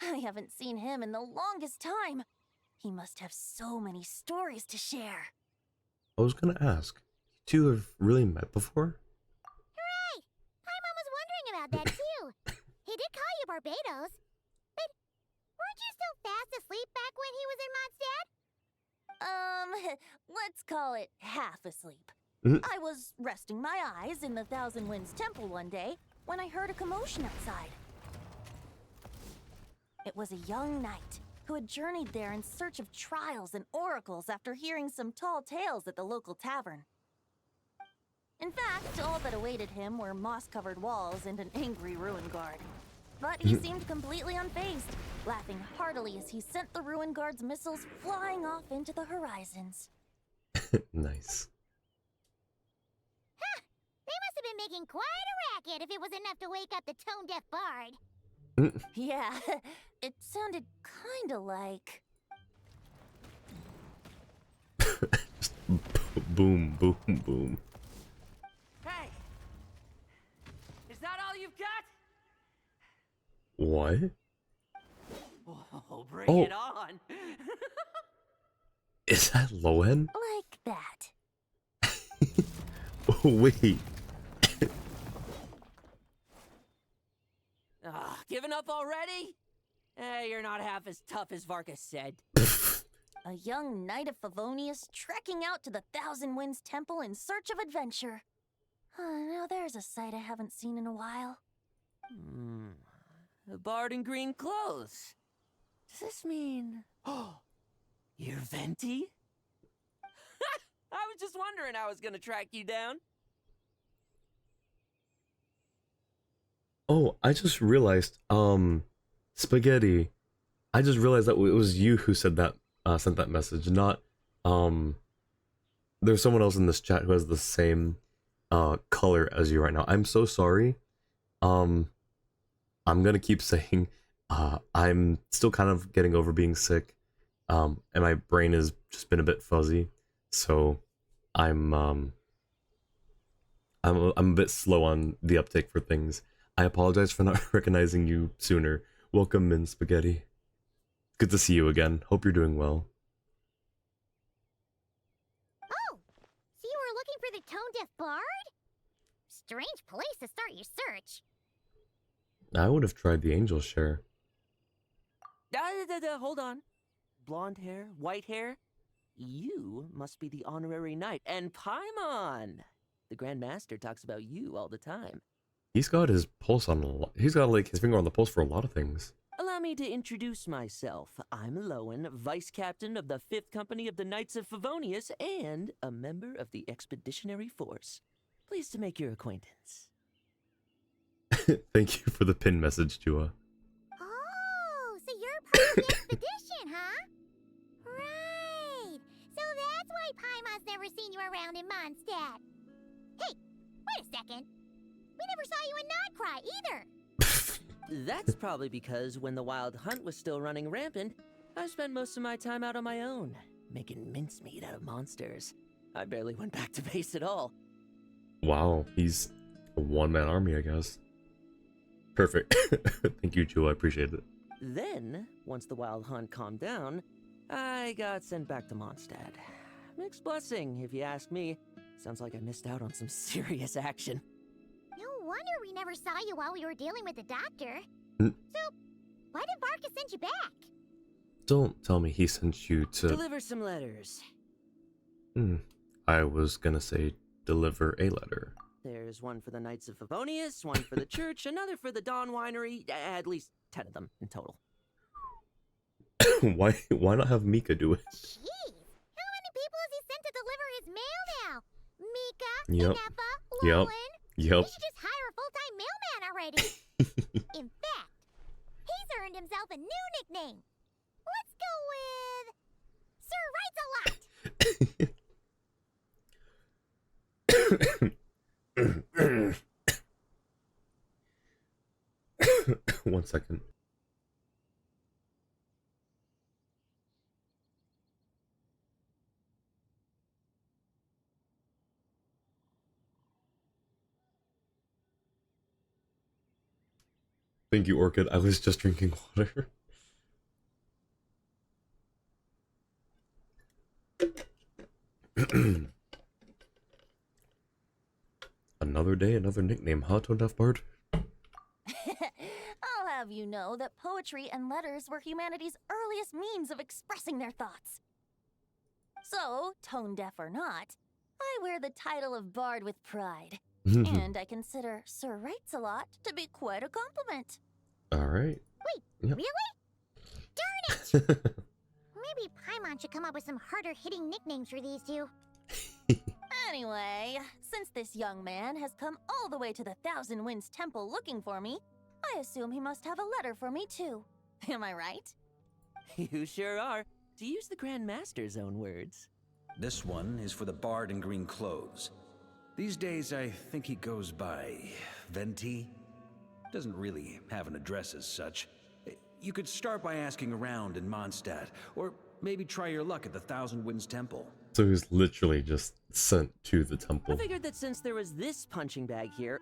I haven't seen him in the longest time. He must have so many stories to share. I was gonna ask, you two have really met before? Hooray! Paimon was wondering about that, too. He did call you Barbados. But weren't you still fast asleep back when he was in Mondstadt? Let's call it half asleep. I was resting my eyes in the Thousand Winds Temple one day when I heard a commotion outside. It was a young knight who had journeyed there in search of trials and oracles after hearing some tall tales at the local tavern. In fact, all that awaited him were moss-covered walls and an angry ruin guard. But he seemed completely unfazed, laughing heartily as he sent the ruin guard's missiles flying off into the horizons. Nice. Huh! They must have been making quite a racket if it was enough to wake up the tone-deaf bard. Yeah, it sounded kinda like... Just boom, boom, boom. Hey! Is that all you've got? What? Oh, bring Oh. it on! Is that Loen? like that. Oh, wait. Giving up already? You're not half as tough as Varka said. A young knight of Favonius trekking out to the Thousand Winds Temple in search of adventure. Now there's a sight I haven't seen in a while. A bard in green clothes. Does this mean... Oh, you're Venti? I was just wondering how I was gonna track you down. Oh, I just realized, Spaghetti. I just realized that it was you who said that, sent that message, not, there's someone else in this chat who has the same color as you right now. I'm so sorry. I'm gonna keep saying I'm still kind of getting over being sick. And my brain has just been a bit fuzzy. So I'm I'm a bit slow on the uptake for things. I apologize for not recognizing you sooner. Welcome in, Spaghetti. Good to see you again. Hope you're doing well. Oh, so you were looking for the tone-deaf bard? Strange place to start your search. I would have tried the angel share. Hold on. Blonde hair, white hair? You must be the honorary knight. And Paimon! The Grand Master talks about you all the time. He's got his pulse on a lot. He's got like his finger on the pulse for a lot of things. Allow me to introduce myself. I'm Lowen, Vice Captain of the 5th Company of the Knights of Favonius and a member of the Expeditionary Force. Pleased to make your acquaintance. Thank you for the pin message, Jua. Oh, so you're part of the expedition, huh? Right. So that's why Paimon's never seen you around in Mondstadt. Hey, wait a second. We never saw you in Nodcry either. That's probably because when the Wild Hunt was still running rampant, I spent most of my time out on my own, making mincemeat out of monsters. I barely went back to base at all. Wow, he's a one-man army, I guess. Perfect. Thank you, Jua. I appreciate it. Then, once the Wild Hunt calmed down, I got sent back to Mondstadt. Mixed blessing, if you ask me. Sounds like I missed out on some serious action. No wonder we never saw you while we were dealing with the doctor. Hmm. So, why did Varka send you back? Don't tell me he sent you to... Deliver some letters. I was gonna say deliver a letter. There's one for the Knights of Favonius, one for the church, another for the Dawn Winery, at least 10 of them in total. Why not have Mika do it? Jeez, how many people has he sent to deliver his mail now? Mika, Yep. Inepa, Yep. Lowen. Yep. We should just hire a full-time mailman already. In fact, he's earned himself a new nickname. Let's go with Sir Writes-A-Lot. 1 second. Thank you, Orchid. I was just drinking water. Another day, another nickname, huh, Tone Deaf Bard? I'll have you know that poetry and letters were humanity's earliest means of expressing their thoughts. So, tone deaf or not, I wear the title of Bard with pride. And I consider Sir Writes-A-Lot to be quite a compliment. Alright. Wait, Yep. really? Darn it! Maybe Paimon should come up with some harder-hitting nicknames for these two. Anyway, since this young man has come all the way to the Thousand Winds Temple looking for me, I assume he must have a letter for me too. Am I right? You sure are, to use the Grand Master's own words. This one is for the bard in green clothes. These days, I think he goes by Venti. Doesn't really have an address as such. You could start by asking around in Mondstadt, or maybe try your luck at the Thousand Winds Temple. So he was literally just sent to the I temple. figured that since there was this punching bag here,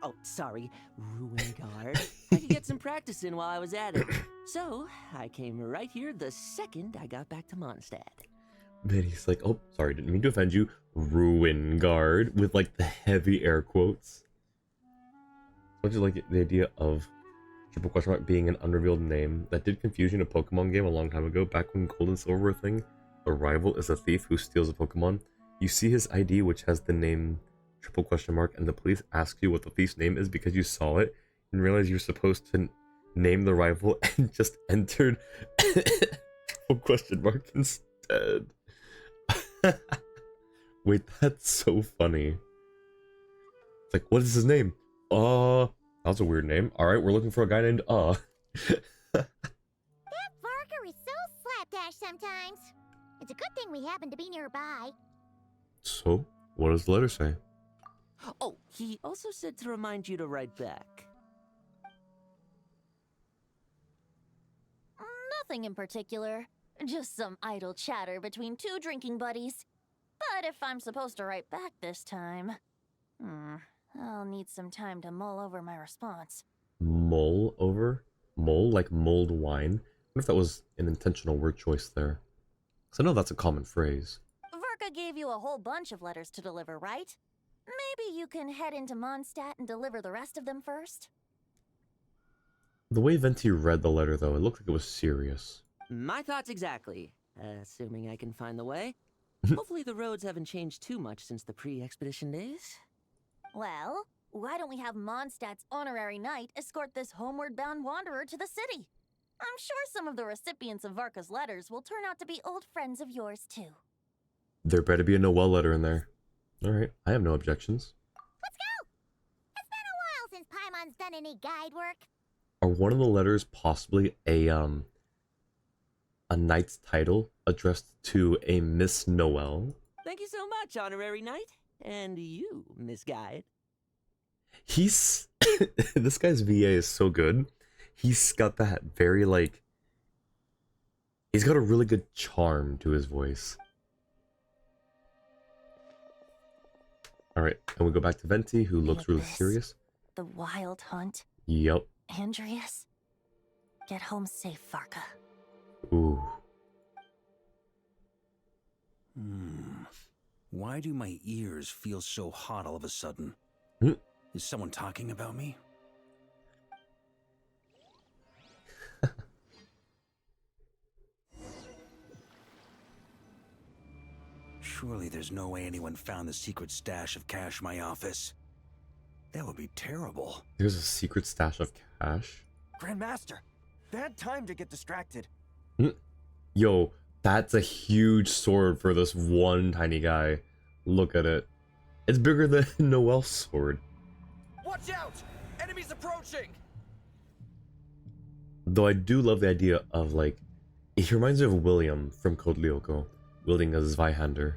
Ruin Guard, I could get some practice in while I was at it. So, I came right here the second I got back to Mondstadt. Then he's like, oh, sorry, didn't mean to offend you. Ruin Guard, with like the heavy air quotes. Don't you like the idea of triple question mark being an unrevealed name? That did confuse you in a Pokemon game a long time ago, back when Gold and Silver were a thing. The rival is a thief who steals a Pokemon. You see his ID, which has the name triple question mark, and the police ask you what the thief's name is because you saw it and realize you're supposed to name the rival and just entered triple question mark instead. Wait, that's so funny. It's like, what is his name? That's a weird name. Alright, we're looking for a guy named That Varka is so slapdash sometimes. It's a good thing we happen to be nearby. So, what does the letter say? Oh, he also said to remind you to write back. Nothing in particular. Just some idle chatter between two drinking buddies. But if I'm supposed to write back this time, I'll need some time to mull over my response. Mull over? Mull, like mulled wine? What if that was an intentional word choice there? Because I know that's a common phrase. Varka gave you a whole bunch of letters to deliver, right? Maybe you can head into Mondstadt and deliver the rest of them first? The way Venti read the letter, though, it looked like it was serious. My thoughts exactly. Assuming I can find the way. Hopefully the roads haven't changed too much since the pre-expedition days. Well, why don't we have Mondstadt's honorary knight escort this homeward-bound wanderer to the city? I'm sure some of the recipients of Varka's letters will turn out to be old friends of yours, too. There better be a Noel letter in there. Alright, I have no objections. Let's go! It's been a while since Paimon's done any guide work. Are one of the letters possibly a knight's title addressed to a Miss Noel? Thank you so much, honorary knight. And you, Miss Guide. He's... this guy's VA is so good. He's got that very, like... He's got a really good charm to his voice. Alright, and we go back to Venti, who looks really serious. The wild hunt. Yep. Andreas, get home safe, Varka. Ooh. Why do my ears feel so hot all of a sudden? Is someone talking about me? Surely there's no way anyone found the secret stash of cash in my office. That would be terrible. There's a secret stash of cash? Grandmaster, bad time to get distracted. Yo, that's a huge sword for this one tiny guy. Look at it. It's bigger than Noel's sword. Watch out! Enemies approaching! Though I do love the idea of, like, he reminds me of William from Code Lyoko, wielding a Zweihander.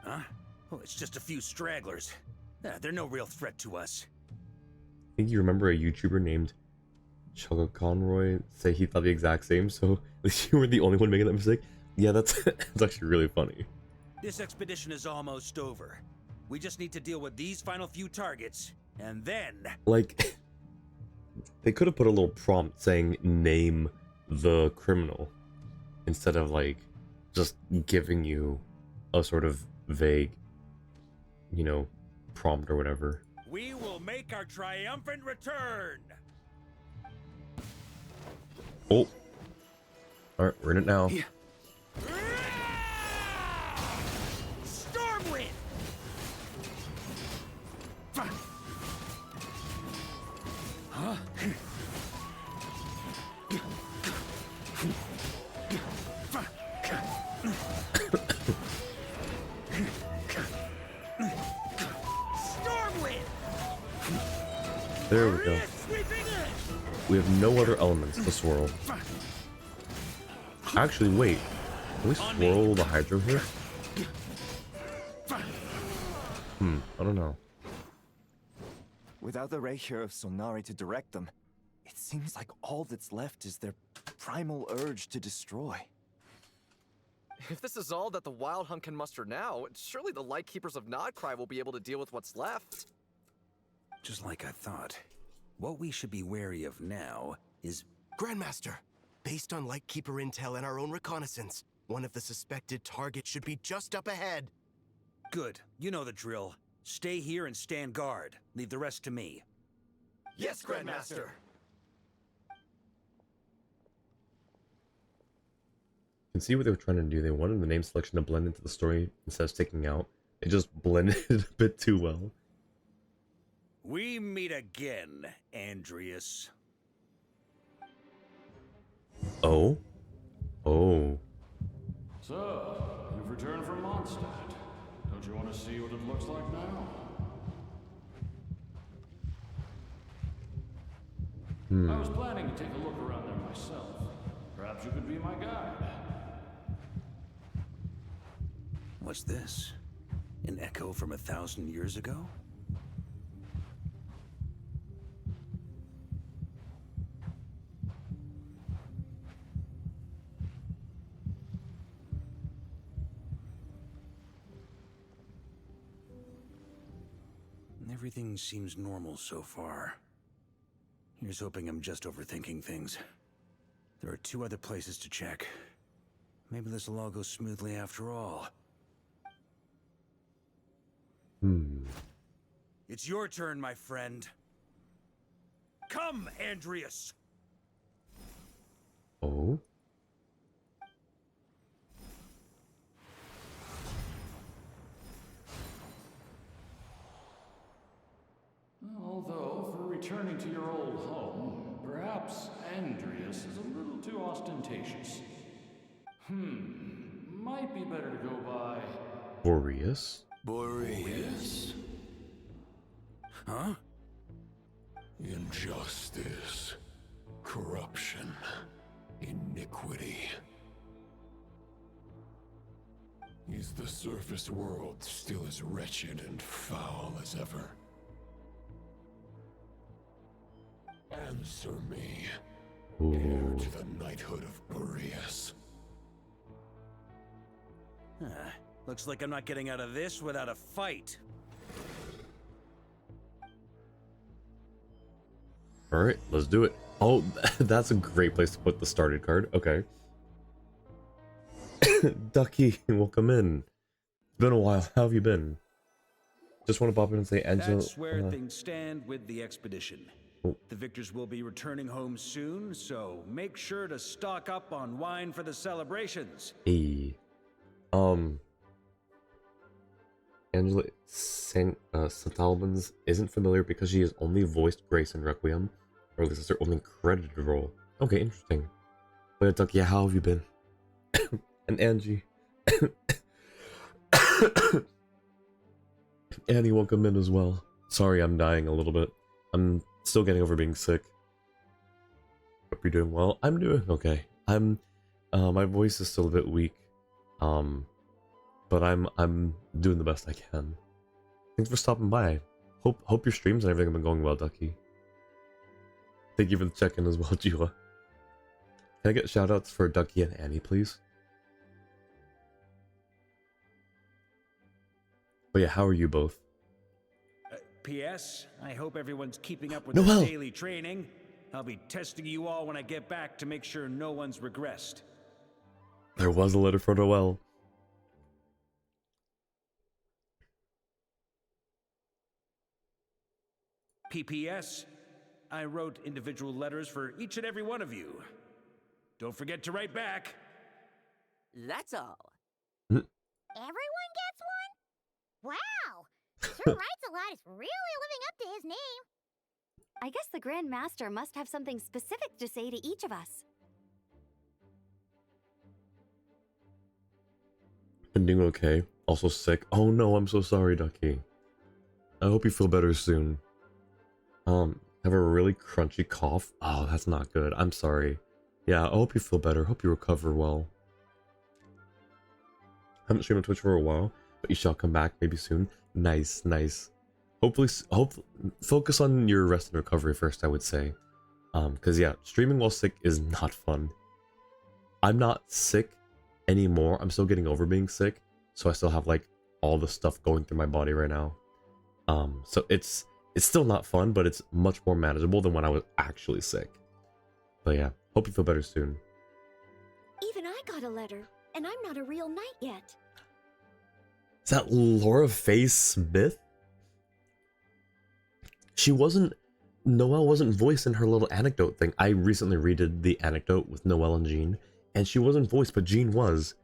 Huh? Well, it's just a few stragglers. They're no real threat to us. I think you remember a YouTuber named Chugga Conroy say he thought the exact same, so you were the only one making that mistake? Yeah, that's actually really funny. This expedition is almost over. We just need to deal with these final few targets, and then... Like, they could have put a little prompt saying, name the criminal, instead of, like, just giving you a sort of vague, you know, prompt or whatever. We will make our triumphant return! Oh. Alright, we're in it now. Stormwind! Huh? Stormwind! There we go. We have no other elements to swirl. Actually, wait. Can we swirl the hydro here? I don't know. Without the Reikir of Sonari to direct them, it seems like all that's left is their primal urge to destroy. If this is all that the Wild Hunt can muster now, surely the Lightkeepers of Nodcry will be able to deal with what's left. Just like I thought. What we should be wary of now is... Grandmaster, based on Lightkeeper intel and our own reconnaissance, one of the suspected targets should be just up ahead. Good. You know the drill. Stay here and stand guard. Leave the rest to me. Yes, Grandmaster! You can see what they were trying to do. They wanted the name selection to blend into the story instead of sticking out. It just blended a bit too well. We meet again, Andreas. Oh? Oh. So, you've returned from Mondstadt. Don't you want to see what it looks like now? I was planning to take a look around there myself. Perhaps you could be my guide. What's this? An echo from 1,000 years ago? Everything seems normal so far. Here's hoping I'm just overthinking things. There are 2 other places to check. Maybe this will all go smoothly after all. It's your turn, my friend. Come, Andreas! Oh? Although, for returning to your old home, perhaps Andreas is a little too ostentatious. Might be better to go by... Boreas? Boreas. Huh? Injustice. Corruption. Iniquity. Is the surface world still as wretched and foul as ever? Answer me, heir to the knighthood of Boreas. Looks like I'm not getting out of this without a fight. Alright, let's do it. Oh, that's a great place to put the started card. Okay. Ducky, welcome in. It's been a while. How have you been? Just want to pop in and say, Angela. That's where things stand with the expedition. Oh. The victors will be returning home soon, so make sure to stock up on wine for the celebrations. Hey. Angela St. Albans isn't familiar because she has only voiced Grace in Requiem, or at least it's her only credited role. Okay, interesting. But yeah, Ducky, how have you been? And Angie. Annie, welcome in as well. Sorry, I'm dying a little bit. I'm still getting over being sick. Hope you're doing well. I'm doing okay. My voice is still a bit weak. But I'm doing the best I can. Thanks for stopping by. Hope your streams and everything have been going well, Ducky. Thank you for the check-in as well, Jula. Can I get shoutouts for Ducky and Annie, please? But yeah, how are you both? P.S. I hope everyone's keeping up with Noel! their daily training. I'll be testing you all when I get back to make sure no one's regressed. There was a letter for Noel. P.P.S. I wrote individual letters for each and every one of you. Don't forget to write back. That's all. Everyone gets one? Wow! Sure writes a lot is really living up to his name. I guess the Grand Master must have something specific to say to each of us. I'm doing okay. Also sick. Oh no, I'm so sorry, Ducky. I hope you feel better soon. Have a really crunchy cough. Oh, that's not good. I'm sorry. Yeah, I hope you feel better. Hope you recover well. Haven't streamed on Twitch for a while, but you shall come back maybe soon. Nice, nice. Hopefully, focus on your rest and recovery first, I would say. Because yeah, streaming while sick is not fun. I'm not sick anymore. I'm still getting over being sick, so I still have like all the stuff going through my body right now. So it's still not fun, but it's much more manageable than when I was actually sick. But yeah, hope you feel better soon. Even I got a letter, and I'm not a real knight yet. Is that Laura Faye Smith? Noelle wasn't voiced in her little anecdote thing. I recently redid the anecdote with Noelle and Jean, and she wasn't voiced, but Jean was.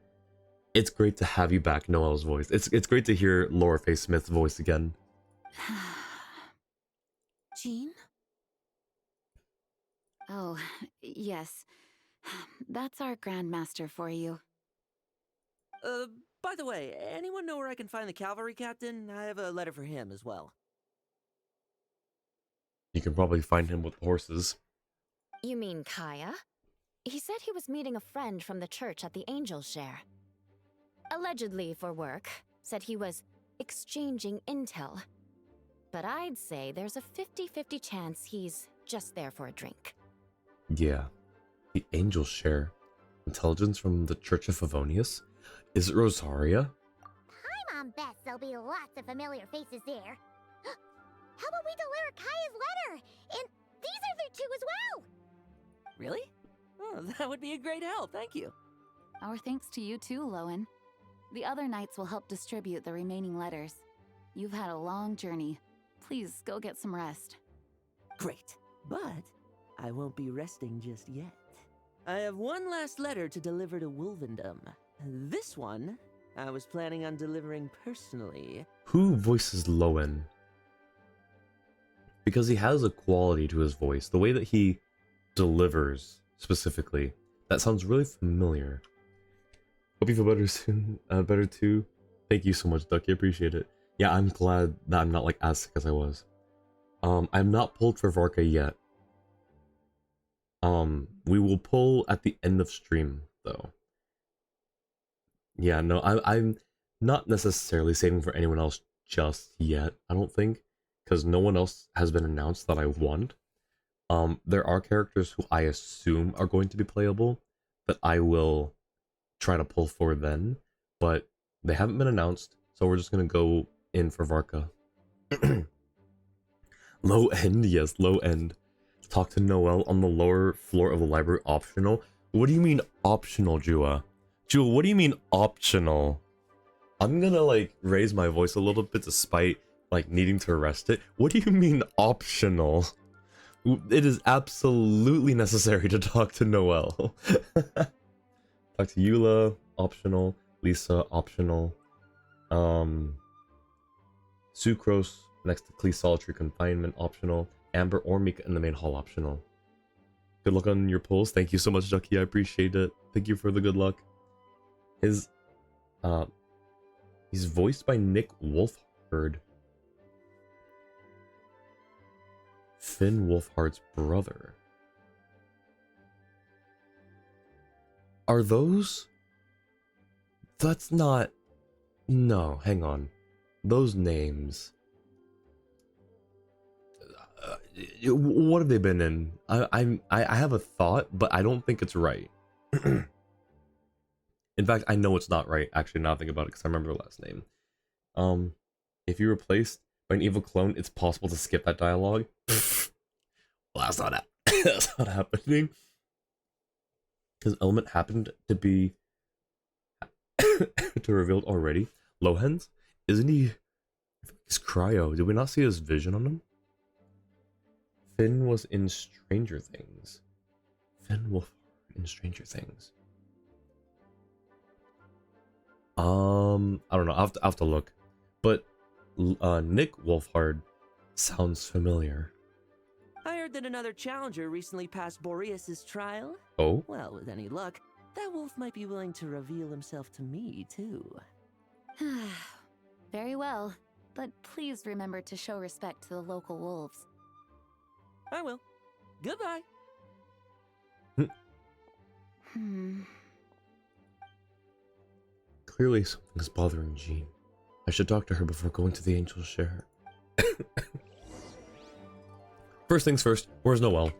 It's great to have you back, Noelle's voice. It's great to hear Laura Faye Smith's voice again. Jean? Oh, yes. That's our Grandmaster for you. By the way, anyone know where I can find the cavalry captain? I have a letter for him as well. You can probably find him with horses. You mean Kaya? He said he was meeting a friend from the church at the Angel Share. Allegedly for work. Said he was exchanging intel. But I'd say there's a 50-50 chance he's just there for a drink. Yeah. The Angels Share. Intelligence from the Church of Favonius? Is it Rosaria? Paimon bets there'll be lots of familiar faces there. How about we deliver Kaya's letter? And these are their two as well! Really? Oh, that would be a great help, thank you. Our thanks to you too, Lowen. The other knights will help distribute the remaining letters. You've had a long journey. Please go get some rest. Great, but I won't be resting just yet. I have one last letter to deliver to Wolvendom. This one, I was planning on delivering personally. Who voices Lowen? Because he has a quality to his voice, the way that he delivers specifically. That sounds really familiar. Hope you feel better soon. Better too. Thank you so much, Ducky. I appreciate it. Yeah, I'm glad that I'm not like as sick as I was. I'm not pulled for Varka yet. We will pull at the end of stream though. Yeah, no, I'm not necessarily saving for anyone else just yet. I don't think, because no one else has been announced that I want. There are characters who I assume are going to be playable that I will try to pull for then, but they haven't been announced, so we're just gonna go in for Varka. Low end, yes, low end. Talk to Noelle on the lower floor of the library, optional. What do you mean optional, Jua? Jua, what do you mean optional? I'm gonna like raise my voice a little bit despite like needing to arrest it. What do you mean optional? It is absolutely necessary to talk to Noelle. Talk to Eula, optional. Lisa, optional. Sucrose next to Klee solitary confinement, optional. Amber or Mika in the main hall, optional. Good luck on your pulls. Thank you so much, Ducky. I appreciate it. Thank you for the good luck. He's voiced by Nick Wolfhard. Finn Wolfhard's brother. Are those? That's not... No, hang on. Those names... what have they been in? I have a thought, but I don't think it's right. In fact, I know it's not right, actually, now I think about it, because I remember the last name. If you're replaced by an evil clone, it's possible to skip that dialogue. Well, that's not that's not happening. His element happened to be revealed already. Lohens? Isn't he? He's cryo. Did we not see his vision on him? Finn was in Stranger Things. Finn Wolfhard in Stranger Things. I don't know. I'll have to look. But Nick Wolfhard sounds familiar. I heard that another challenger recently passed Boreas's trial. Oh? Well, with any luck, that wolf might be willing to reveal himself to me, too. Very well, but please remember to show respect to the local wolves. I will. Goodbye. Clearly something's bothering Jean. I should talk to her before going to the Angel Share. First things first, where's Noelle?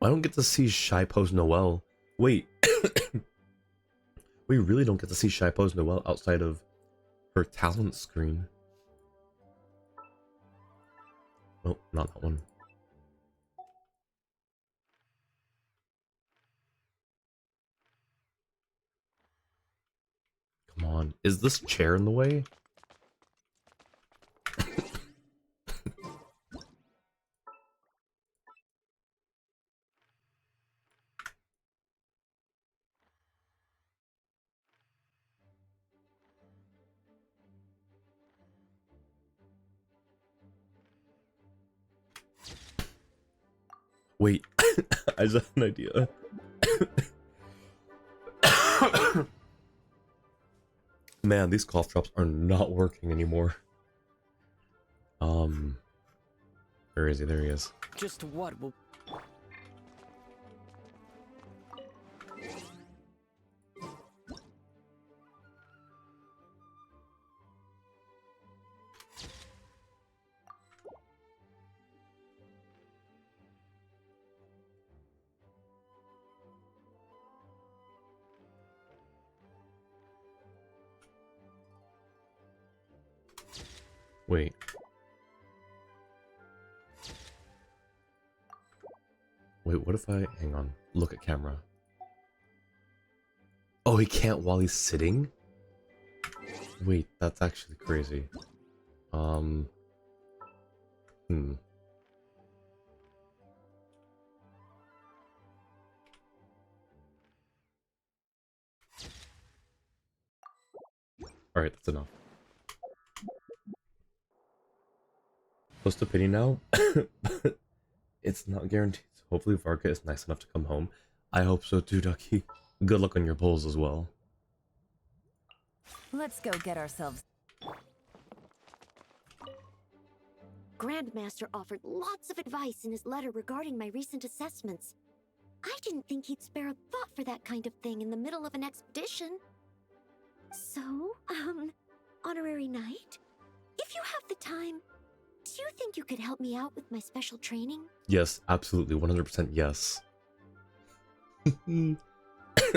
I don't get to see Shy Pose Noelle. Wait. We really don't get to see Shy Pose Noelle outside of her talent screen. Nope, not that one. Come on, is this chair in the way? Wait, I just had an idea. Man, these cough drops are not working anymore. Where is he? There he is. Just what will... Wait. Wait, what if I... Hang on. Look at camera. Oh, he can't while he's sitting? Wait, that's actually crazy. Alright, that's enough. Close to pity now? But it's not guaranteed. Hopefully Varka is nice enough to come home. I hope so too, Ducky. Good luck on your polls as well. Let's go get ourselves... Grandmaster offered lots of advice in his letter regarding my recent assessments. I didn't think he'd spare a thought for that kind of thing in the middle of an expedition. So, Honorary Knight, if you have the time, do you think you could help me out with my special training? Yes, absolutely, 100% yes.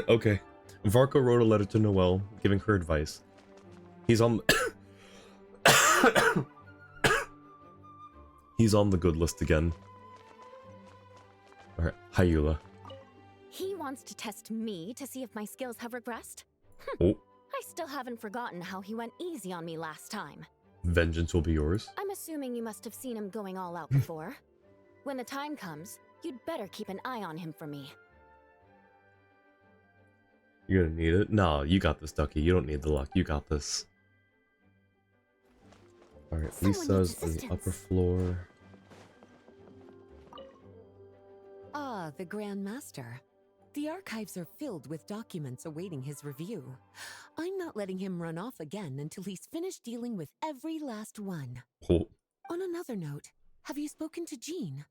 Okay. Varka wrote a letter to Noelle, giving her advice. He's on... He's on the good list again. Alright, hi Eula. He wants to test me to see if my skills have regressed? Oh, I still haven't forgotten how he went easy on me last time. vengeance will be yours. I'm assuming you must have seen him going all out before. When the time comes, you'd better keep an eye on him for me. You're gonna need it? No, you got this, Ducky. You don't need the luck. You got this. Alright, Lisa's on the upper floor. Ah, the Grand Master. The archives are filled with documents awaiting his review. I'm not letting him run off again until he's finished dealing with every last one. Oh. On another note, have you spoken to Jean?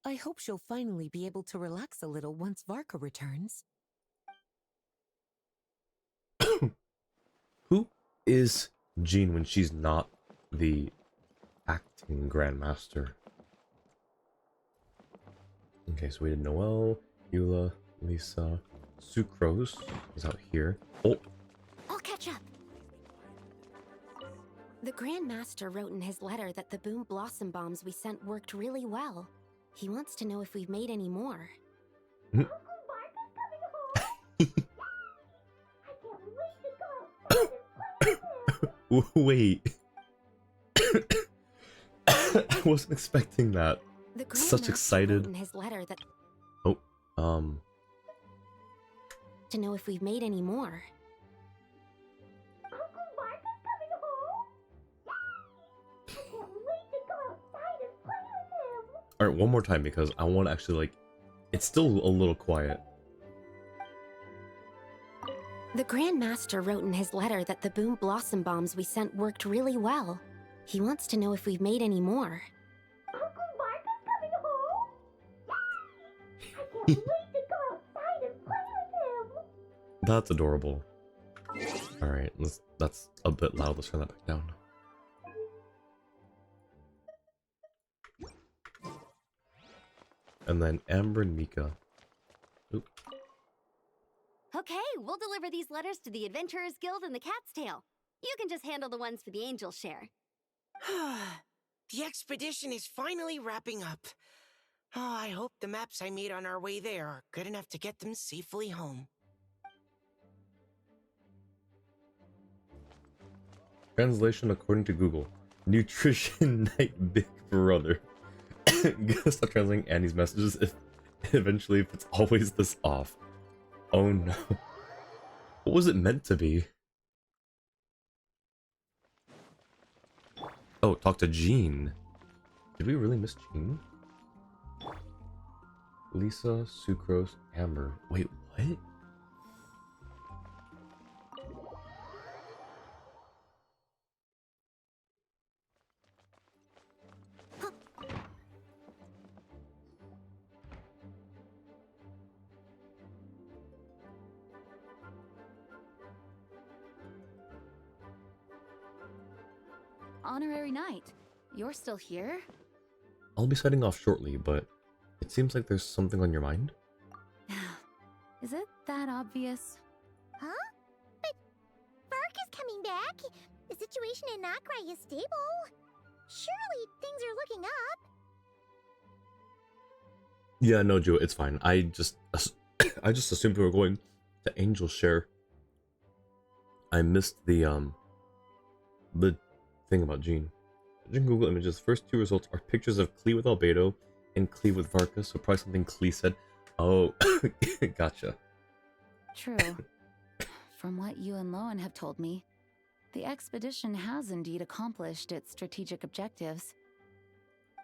I hope she'll finally be able to relax a little once Varka returns. Who is Jean when she's not the acting Grandmaster? Okay, so we did Noelle, Eula, Lisa, Sucrose is out here. Oh, I'll catch up. The Grand Master wrote in his letter that the Boom Blossom bombs we sent worked really well. He wants to know if we've made any more. wait. I wasn't expecting that. The Grand Such Master excited. wrote in his letter that Oh, to know if we've made any more. Alright, one more time because I want to actually, like, it's still a little quiet. The Grand Master wrote in his letter that the Boom Blossom bombs we sent worked really well. He wants to know if we've made any more. That's adorable. Alright, that's a bit loud. Let's turn that back down. And then Amber and Mika. Oop. Okay, we'll deliver these letters to the Adventurers Guild and the Cat's Tail. You can just handle the ones for the Angel share. The expedition is finally wrapping up. Oh, I hope the maps I made on our way there are good enough to get them safely home. Translation according to Google. Nutrition Night Big Brother. Gotta stop translating Annie's messages if it's always this off. Oh no. What was it meant to be? Oh, talk to Jean. Did we really miss Jean? Lisa, Sucrose, Amber. Wait, what? Honorary Knight, you're still here? I'll be setting off shortly, but it seems like there's something on your mind. Is it that obvious? Huh? But Varka's coming back. The situation in Nakrai is stable. Yeah, no, Joe, it's fine. I just I just assumed we were going to Angel Share. I missed the thing about Jean. In Google Images, first two results are pictures of Klee with Albedo and Klee with Varka, so probably something Klee said. Oh, gotcha. True. From what you and Lowen have told me, the expedition has indeed accomplished its strategic objectives.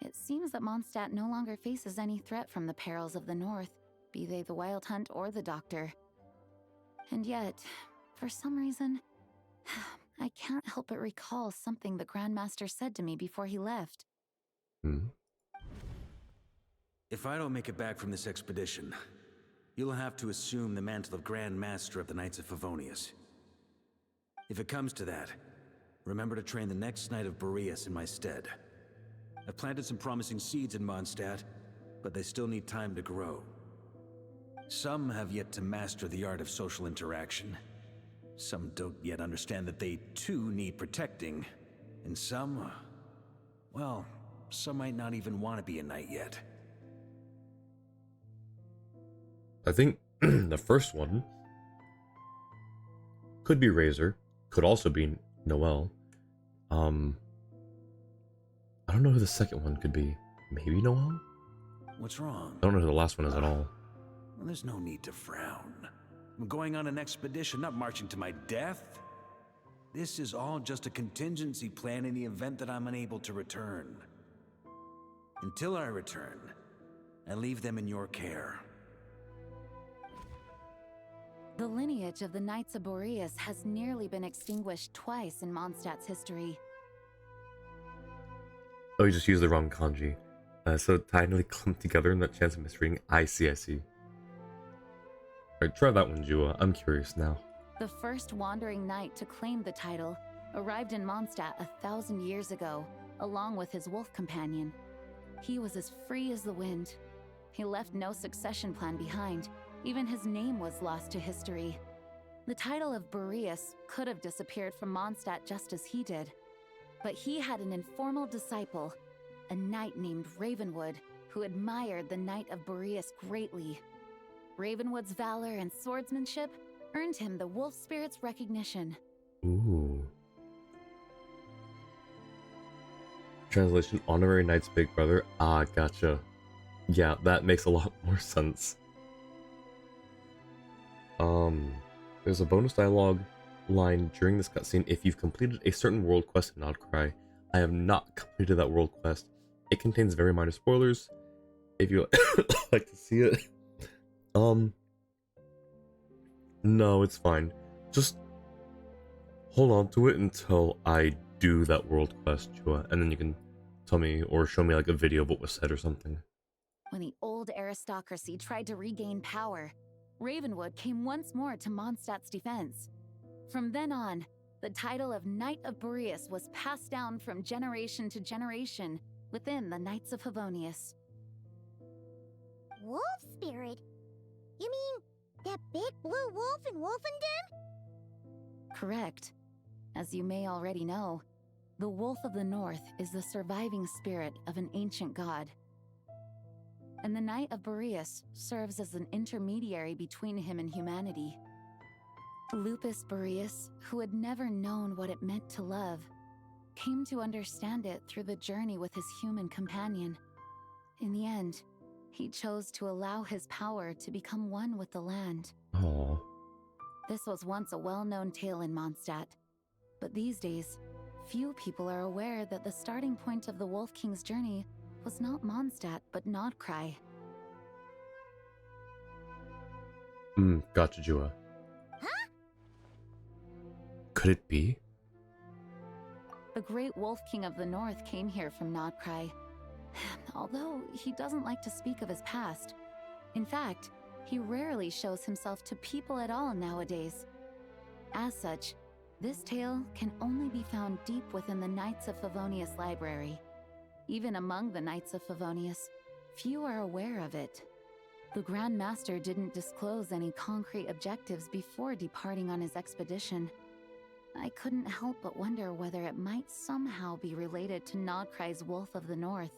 It seems that Mondstadt no longer faces any threat from the perils of the North, be they the Wild Hunt or the Doctor. And yet, for some reason, I can't help but recall something the Grandmaster said to me before he left. If I don't make it back from this expedition, you'll have to assume the mantle of Grand Master of the Knights of Favonius. If it comes to that, remember to train the next Knight of Boreas in my stead. I've planted some promising seeds in Mondstadt, but they still need time to grow. Some have yet to master the art of social interaction. Some don't yet understand that they too need protecting. And some, well, some might not even want to be a knight yet. I think the first one could be Razor, could also be Noelle. I don't know who the second one could be. Maybe Noelle? What's wrong? I don't know who the last one is at all. Well, there's no need to frown. I'm going on an expedition, not marching to my death. This is all just a contingency plan in the event that I'm unable to return. Until I return, I leave them in your care. The lineage of the Knights of Boreas has nearly been extinguished twice in Mondstadt's history. Oh, you just used the wrong kanji. So tightly clumped together in that chance of misreading. I see. Alright, try that one, Jua. I'm curious now. The first wandering knight to claim the title arrived in Mondstadt 1,000 years ago, along with his wolf companion. He was as free as the wind. He left no succession plan behind. Even his name was lost to history. The title of Boreas could have disappeared from Mondstadt just as he did. But he had an informal disciple, a knight named Ravenwood, who admired the Knight of Boreas greatly. Ravenwood's valor and swordsmanship earned him the wolf spirit's recognition. Ooh. Translation: Honorary Knight's big brother. Ah, gotcha. Yeah, that makes a lot more sense. There's a bonus dialogue line during this cutscene. If you've completed a certain world quest in Nodcry, I have not completed that world quest. It contains very minor spoilers. If you like to see it, no, it's fine. Just hold on to it until I do that world quest, Chua, and then you can tell me or show me like a video of what was said or something. When the old aristocracy tried to regain power, Ravenwood came once more to Mondstadt's defense. From then on, the title of Knight of Boreas was passed down from generation to generation within the Knights of Favonius. Wolf spirit? You mean that big blue wolf in Wolfendom? Correct. As you may already know, the Wolf of the North is the surviving spirit of an ancient god. And the Knight of Boreas serves as an intermediary between him and humanity. Lupus Boreas, who had never known what it meant to love, came to understand it through the journey with his human companion. In the end, he chose to allow his power to become one with the land. Aww. This was once a well-known tale in Mondstadt, but these days, few people are aware that the starting point of the Wolf King's journey was not Mondstadt, but Nodcry. Gotcha, Jua. Huh? Could it be? The great Wolf King of the North came here from Nodcry. Although he doesn't like to speak of his past. In fact, he rarely shows himself to people at all nowadays. As such, this tale can only be found deep within the Knights of Favonius library. Even among the Knights of Favonius, few are aware of it. The Grand Master didn't disclose any concrete objectives before departing on his expedition. I couldn't help but wonder whether it might somehow be related to Nodcry's Wolf of the North.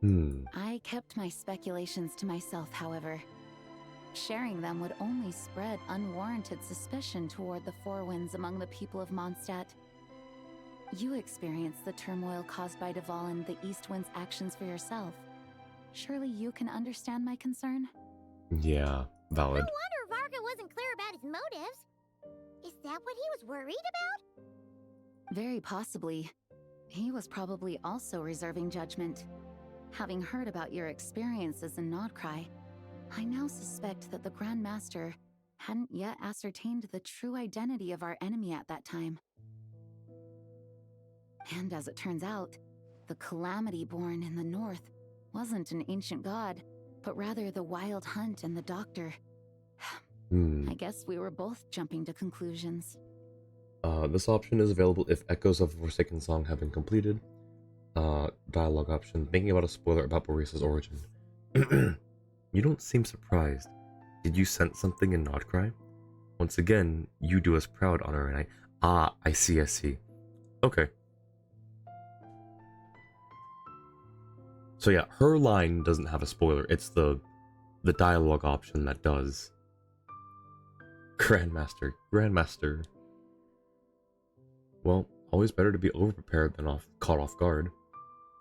I kept my speculations to myself, however. Sharing them would only spread unwarranted suspicion toward the Four Winds among the people of Mondstadt. You experienced the turmoil caused by Duval and the East Wind's actions for yourself. Surely you can understand my concern? Yeah, valid. No wonder Varka wasn't clear about his motives. Is that what he was worried about? Very possibly. He was probably also reserving judgment. Having heard about your experiences in Nodcry, I now suspect that the Grand Master hadn't yet ascertained the true identity of our enemy at that time. And as it turns out, the Calamity born in the north wasn't an ancient god, but rather the Wild Hunt and the Doctor. I guess we were both jumping to conclusions. This option is available if Echoes of a Forsaken Song have been completed. Dialogue option, thinking about a spoiler about Boris's origin. You don't seem surprised. Did you sense something in Nodcry? Once again, you do us proud, Honorary Knight. Ah, I see. Okay. So yeah, her line doesn't have a spoiler. It's the dialogue option that does. Grandmaster. Well, always better to be overprepared than caught off guard.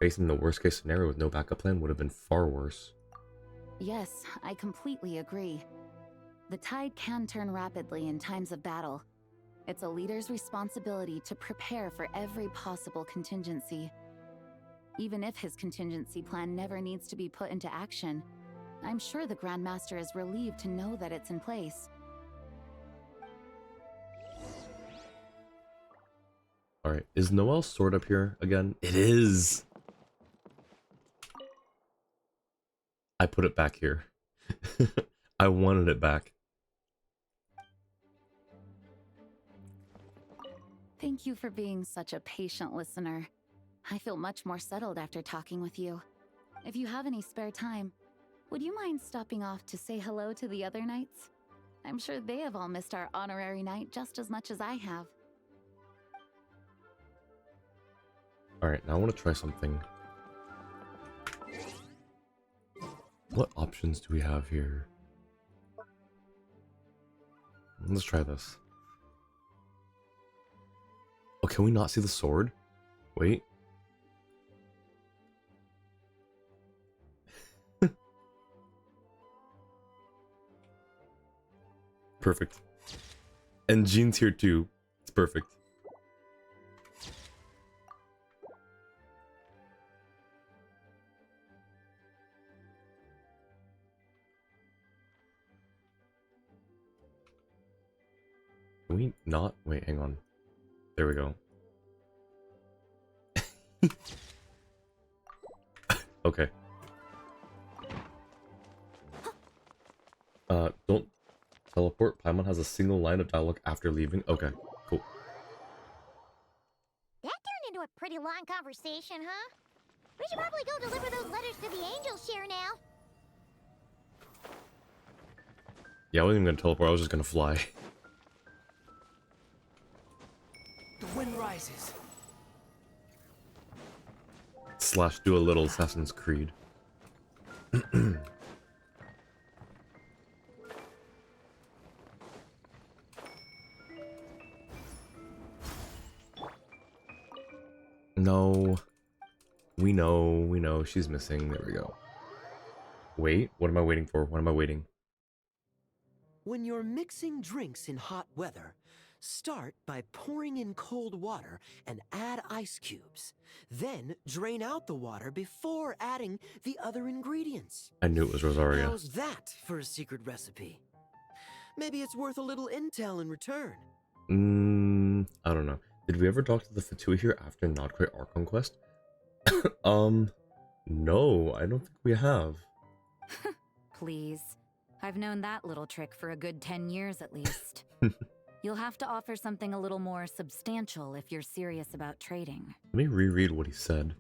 Facing the worst case scenario with no backup plan would have been far worse. Yes, I completely agree. The tide can turn rapidly in times of battle. It's a leader's responsibility to prepare for every possible contingency. Even if his contingency plan never needs to be put into action, I'm sure the Grandmaster is relieved to know that it's in place. Alright, is Noel's sword up here again? It is! I put it back here. I wanted it back. Thank you for being such a patient listener. I feel much more settled after talking with you. If you have any spare time, would you mind stopping off to say hello to the other knights? I'm sure they have all missed our honorary knight just as much as I have. Alright, now I want to try something. What options do we have here? Let's try this. Oh, can we not see the sword? Wait. Perfect. And Jean's here too. It's perfect. Can we not? Wait, hang on. There we go. Okay. Don't teleport. Paimon has a single line of dialogue after leaving. Okay, cool. That turned into a pretty long conversation, huh? We should probably go deliver those letters to the Angel Share now. Yeah, I wasn't even gonna teleport, I was just gonna fly. The wind rises. Slash do a little Assassin's Creed. No. We know, she's missing. There we go. Wait, what am I waiting for? What am I waiting? When you're mixing drinks in hot weather, start by pouring in cold water and add ice cubes. Then drain out the water before adding the other ingredients. I knew it was Rosaria. How's that for a secret recipe? Maybe it's worth a little intel in return. I don't know. Did we ever talk to the Fatui here after Nodcry Archon Quest? No, I don't think we have. Please. I've known that little trick for a good 10 years at least. You'll have to offer something a little more substantial if you're serious about trading. Let me reread what he said.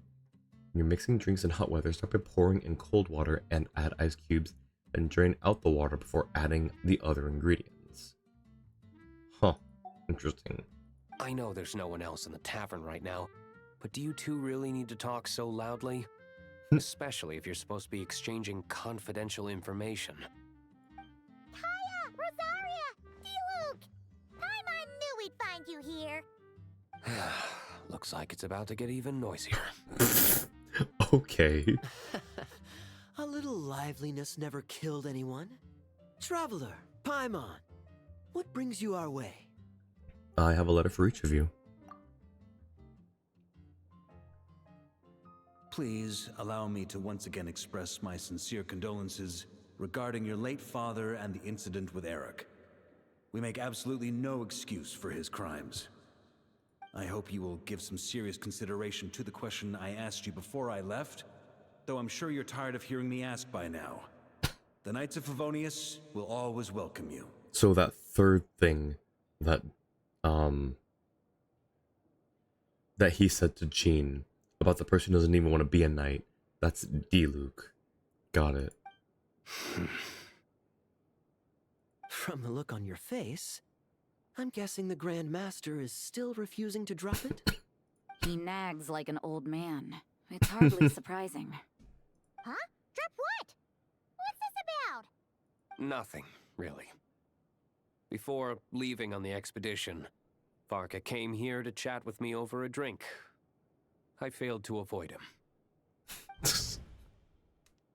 When you're mixing drinks in hot weather, start by pouring in cold water and add ice cubes, then drain out the water before adding the other ingredients. Huh. Interesting. I know there's no one else in the tavern right now, but do you two really need to talk so loudly? especially if you're supposed to be exchanging confidential information. Kaya! Rosaria! D-Luke! Paimon knew we'd find you here. Looks like it's about to get even noisier. Okay. A little liveliness never killed anyone. Traveler, Paimon, what brings you our way? I have a letter for each of you. Please allow me to once again express my sincere condolences regarding your late father and the incident with Eric. We make absolutely no excuse for his crimes. I hope you will give some serious consideration to the question I asked you before I left, though I'm sure you're tired of hearing me ask by now. The Knights of Favonius will always welcome you. So that third thing that that he said to Jean about the person who doesn't even want to be a knight, that's D-Luke. Got it. From the look on your face, I'm guessing the Grand Master is still refusing to drop it? He nags like an old man. It's hardly surprising. Huh? Drop what? What's this about? Nothing, really. Before leaving on the expedition, Varka came here to chat with me over a drink. I failed to avoid him.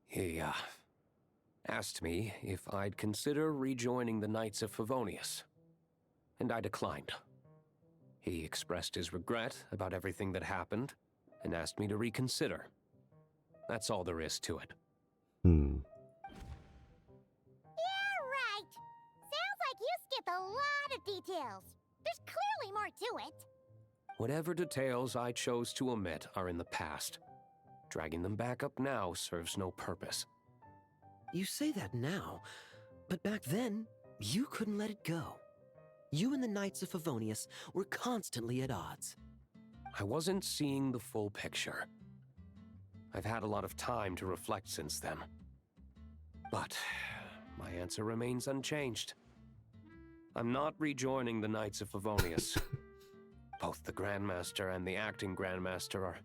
He, asked me if I'd consider rejoining the Knights of Favonius, and I declined. He expressed his regret about everything that happened, and asked me to reconsider. That's all there is to it. Yeah, right. Sounds like you skipped a lot of details. There's clearly more to it. Whatever details I chose to omit are in the past. Dragging them back up now serves no purpose. You say that now, but back then, you couldn't let it go. You and the Knights of Favonius were constantly at odds. I wasn't seeing the full picture. I've had a lot of time to reflect since then. But my answer remains unchanged. I'm not rejoining the Knights of Favonius. Both the Grandmaster and the acting Grandmaster are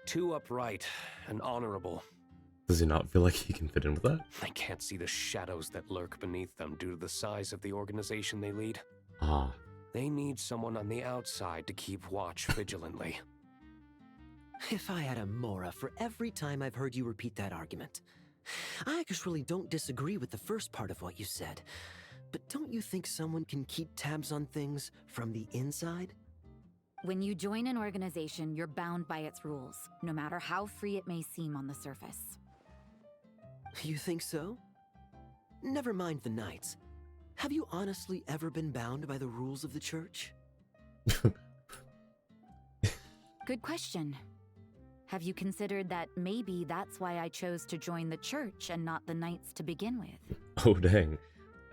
too upright and honorable. Does he not feel like he can fit in with that? I can't see the shadows that lurk beneath them due to the size of the organization they lead. Ah. They need someone on the outside to keep watch vigilantly. If I had a Mora for every time I've heard you repeat that argument. I actually don't disagree with the first part of what you said, but don't you think someone can keep tabs on things from the inside? When you join an organization, you're bound by its rules, no matter how free it may seem on the surface. You think so? Never mind the Knights. Have you honestly ever been bound by the rules of the Church? Good question. Have you considered that maybe that's why I chose to join the Church and not the Knights to begin with? Oh, dang.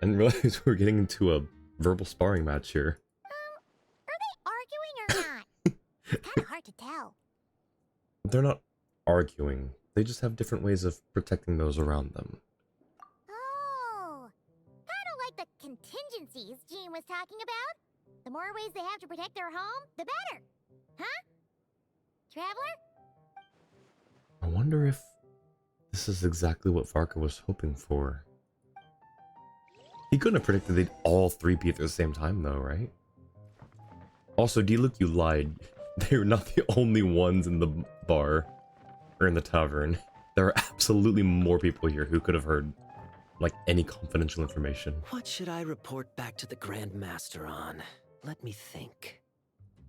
I didn't realize we're getting into a verbal sparring match here. Are they arguing or not? It's kind of hard to tell. They're not arguing. They just have different ways of protecting those around them. Oh, kind of like the contingencies Jean was talking about. The more ways they have to protect their home, the better. Huh? Traveler? I wonder if this is exactly what Varka was hoping for. He couldn't have predicted they'd all three be at the same time, though, right? Also, D-Luke, you lied. They were not the only ones in the bar, or in the tavern. There are absolutely more people here who could have heard, like, any confidential information. What should I report back to the Grand Master on? Let me think.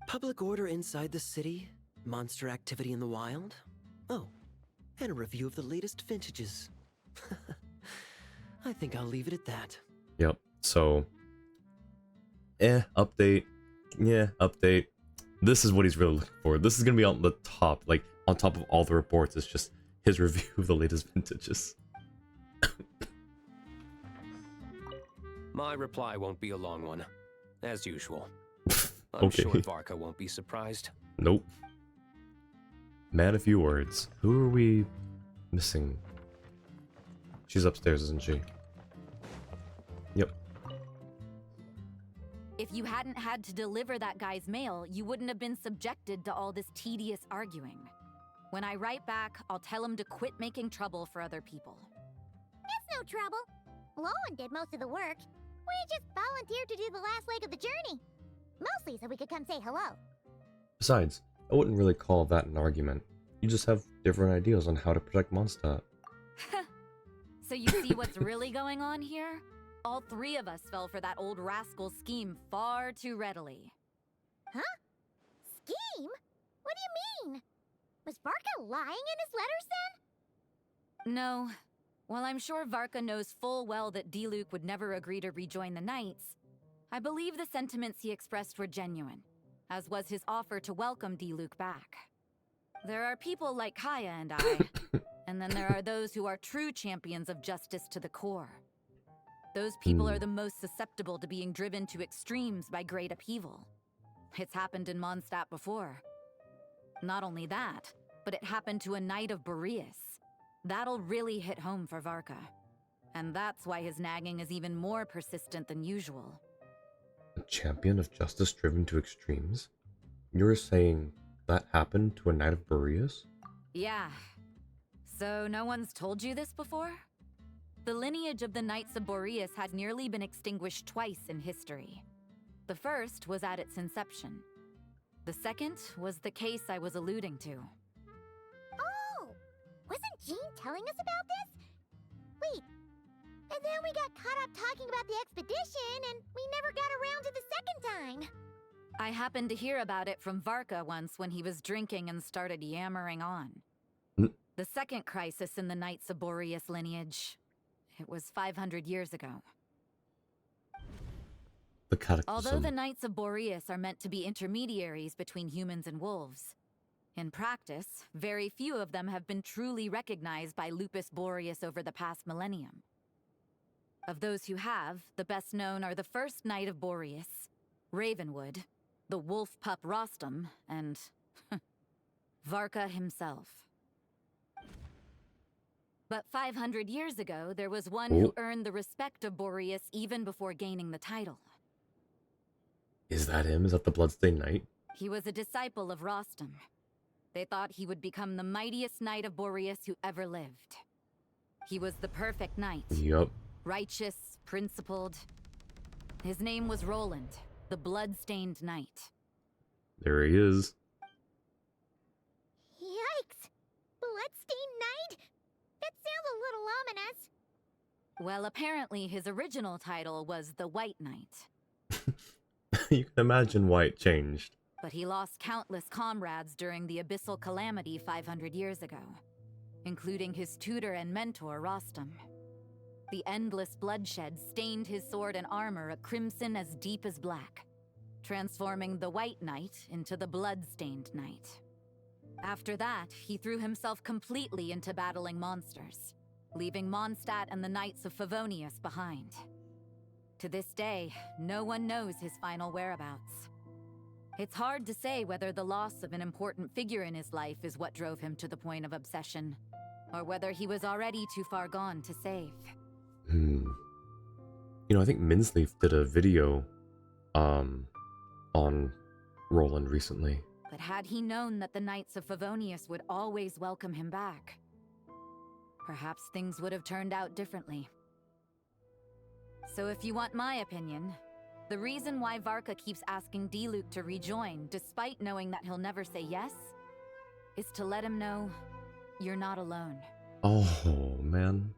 Public order inside the city? Monster activity in the wild? Oh, and a review of the latest vintages. I think I'll leave it at that. Yep, so... update. Yeah, update. This is what he's really looking for. This is gonna be on the top, like, on top of all the reports. It's just his review of the latest vintages. My reply won't be a long one, as usual. I'm Okay. sure Varka won't be surprised. Nope. Man, a few words. Who are we missing? She's upstairs, isn't she? Yep. If you hadn't had to deliver that guy's mail, you wouldn't have been subjected to all this tedious arguing. When I write back, I'll tell him to quit making trouble for other people. It's no trouble. Lowen did most of the work. We just volunteered to do the last leg of the journey. Mostly so we could come say hello. Besides, I wouldn't really call that an argument. You just have different ideas on how to protect Mondstadt. So you see what's really going on here? All three of us fell for that old rascal's scheme far too readily. Huh? Scheme? What do you mean? Was Varka lying in his letters then? No. While I'm sure Varka knows full well that Diluc would never agree to rejoin the Knights, I believe the sentiments he expressed were genuine, as was his offer to welcome Diluc back. There are people like Kaya and I, and then there are those who are true champions of justice to the core. Those people are the most susceptible to being driven to extremes by great upheaval. It's happened in Mondstadt before. Not only that, but it happened to a Knight of Boreas. That'll really hit home for Varka. And that's why his nagging is even more persistent than usual. A champion of justice driven to extremes? You're saying that happened to a Knight of Boreas? Yeah. So no one's told you this before? The lineage of the Knights of Boreas had nearly been extinguished twice in history. The first was at its inception. The second was the case I was alluding to. Oh! Wasn't Jean telling us about this? Wait, and then we got caught up talking about the expedition, and we never got around to the second time. I happened to hear about it from Varka once when he was drinking and started yammering on. The second crisis in the Knights of Boreas lineage. It was 500 years ago. The cataclysm. Although the Knights of Boreas are meant to be intermediaries between humans and wolves, in practice, very few of them have been truly recognized by Lupus Boreas over the past millennium. Of those who have, the best known are the first Knight of Boreas, Ravenwood, the wolf pup Rostam, and Varka himself. But 500 years ago, there was one who earned the respect of Boreas even before gaining the title. Is that him? Is that the Bloodstained Knight? He was a disciple of Rostam. They thought he would become the mightiest Knight of Boreas who ever lived. He was the perfect knight. Yup. Righteous, principled. His name was Roland, the Bloodstained Knight. There he is. Yikes! Bloodstained Knight? That sounds a little ominous. Well, apparently his original title was the White Knight. You can imagine why it changed. But he lost countless comrades during the Abyssal Calamity 500 years ago, including his tutor and mentor, Rostam. The endless bloodshed stained his sword and armor a crimson as deep as black, transforming the White Knight into the Bloodstained Knight. After that, he threw himself completely into battling monsters, leaving Mondstadt and the Knights of Favonius behind. To this day, no one knows his final whereabouts. It's hard to say whether the loss of an important figure in his life is what drove him to the point of obsession, or whether he was already too far gone to save. You know, I think Minsleaf did a video on Roland recently. But had he known that the Knights of Favonius would always welcome him back, perhaps things would have turned out differently. So if you want my opinion, the reason why Varka keeps asking Diluc to rejoin, despite knowing that he'll never say yes, is to let him know you're not alone. Oh, man.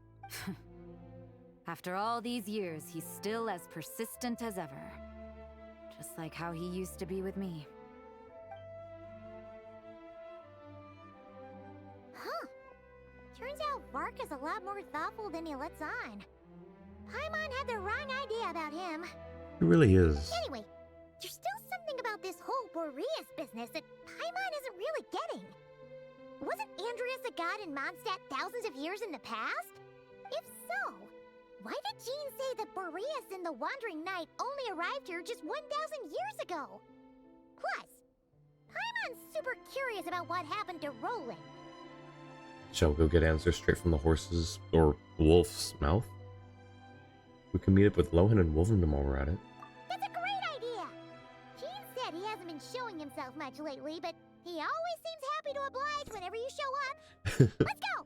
After all these years, he's still as persistent as ever. Just like how he used to be with me. Huh. Turns out Varka's a lot more thoughtful than he lets on. Paimon had the wrong idea about him. It really is. Anyway, there's still something about this whole Boreas business that Paimon isn't really getting. Wasn't Andreas a god in Mondstadt thousands of years in the past? If so, why did Jean say that Boreas and the Wandering Knight only arrived here just 1,000 years ago? Plus, Paimon's super curious about what happened to Roland. Shall we go get answers straight from the horse's or wolf's mouth? We can meet up with Lohan and Wolvendom while we're at it. That's a great idea! Jean said he hasn't been showing himself much lately, but He always seems happy to oblige whenever you show up. Let's go!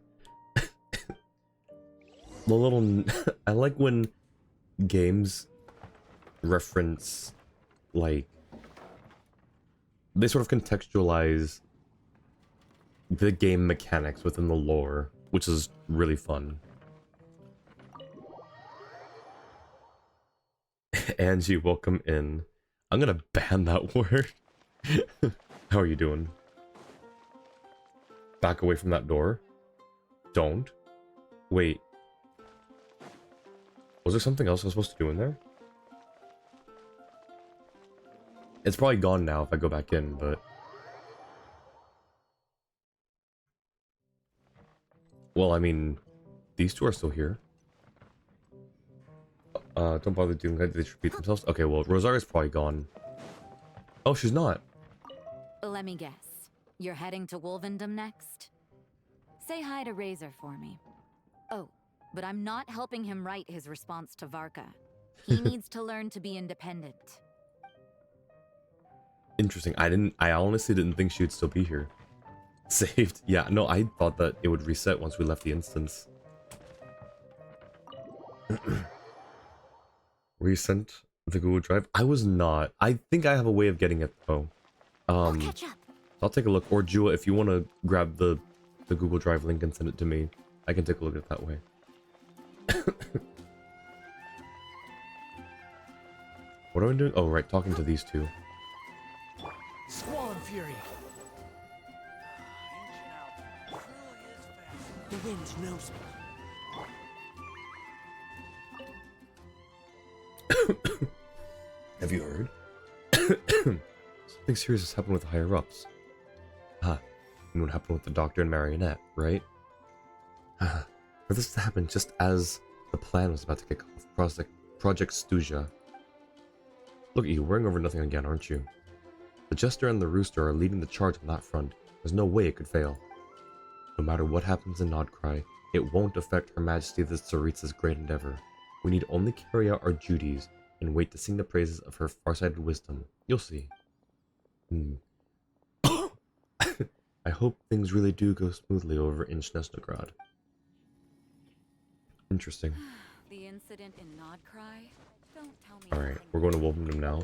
The little... I like when games reference, like... They sort of contextualize the game mechanics within the lore, which is really fun. Angie, welcome in. I'm gonna ban that word. How are you doing? Back away from that door. Don't. Wait. Was there something else I was supposed to do in there? It's probably gone now if I go back in, but... Well, I mean, these two are still here. Don't bother doing that. They should repeat themselves. Okay, well, Rosaria's probably gone. Oh, she's not. Let me guess. You're heading to Wolvendom next? Say hi to Razor for me. Oh, but I'm not helping him write his response to Varka. He needs to learn to be independent. Interesting. I honestly didn't think she would still be here. Saved. Yeah, no, I thought that it would reset once we left the instance. Resent the Google Drive? I was not. I think I have a way of getting it though. I'll catch up. I'll take a look. Or Jewel, if you want to grab the Google Drive link and send it to me, I can take a look at it that way. What are we doing? Oh, right, talking to these two. Squall and Fury. The wind knows me. Have you heard? Something serious has happened with the higher-ups. Ah, and what happened with the Doctor and Marionette, right? For this to happen just as the plan was about to kick off Project Stuja. Look at you, worrying over nothing again, aren't you? The Jester and the Rooster are leading the charge on that front. There's no way it could fail. No matter what happens in Nodcry, it won't affect Her Majesty the Tsaritsa's great endeavor. We need only carry out our duties and wait to sing the praises of her far-sighted wisdom. You'll see. I hope things really do go smoothly over in Snezhnograd. Interesting. The incident in Nodcry? Don't tell me. Alright, we're going to Wolvendom now.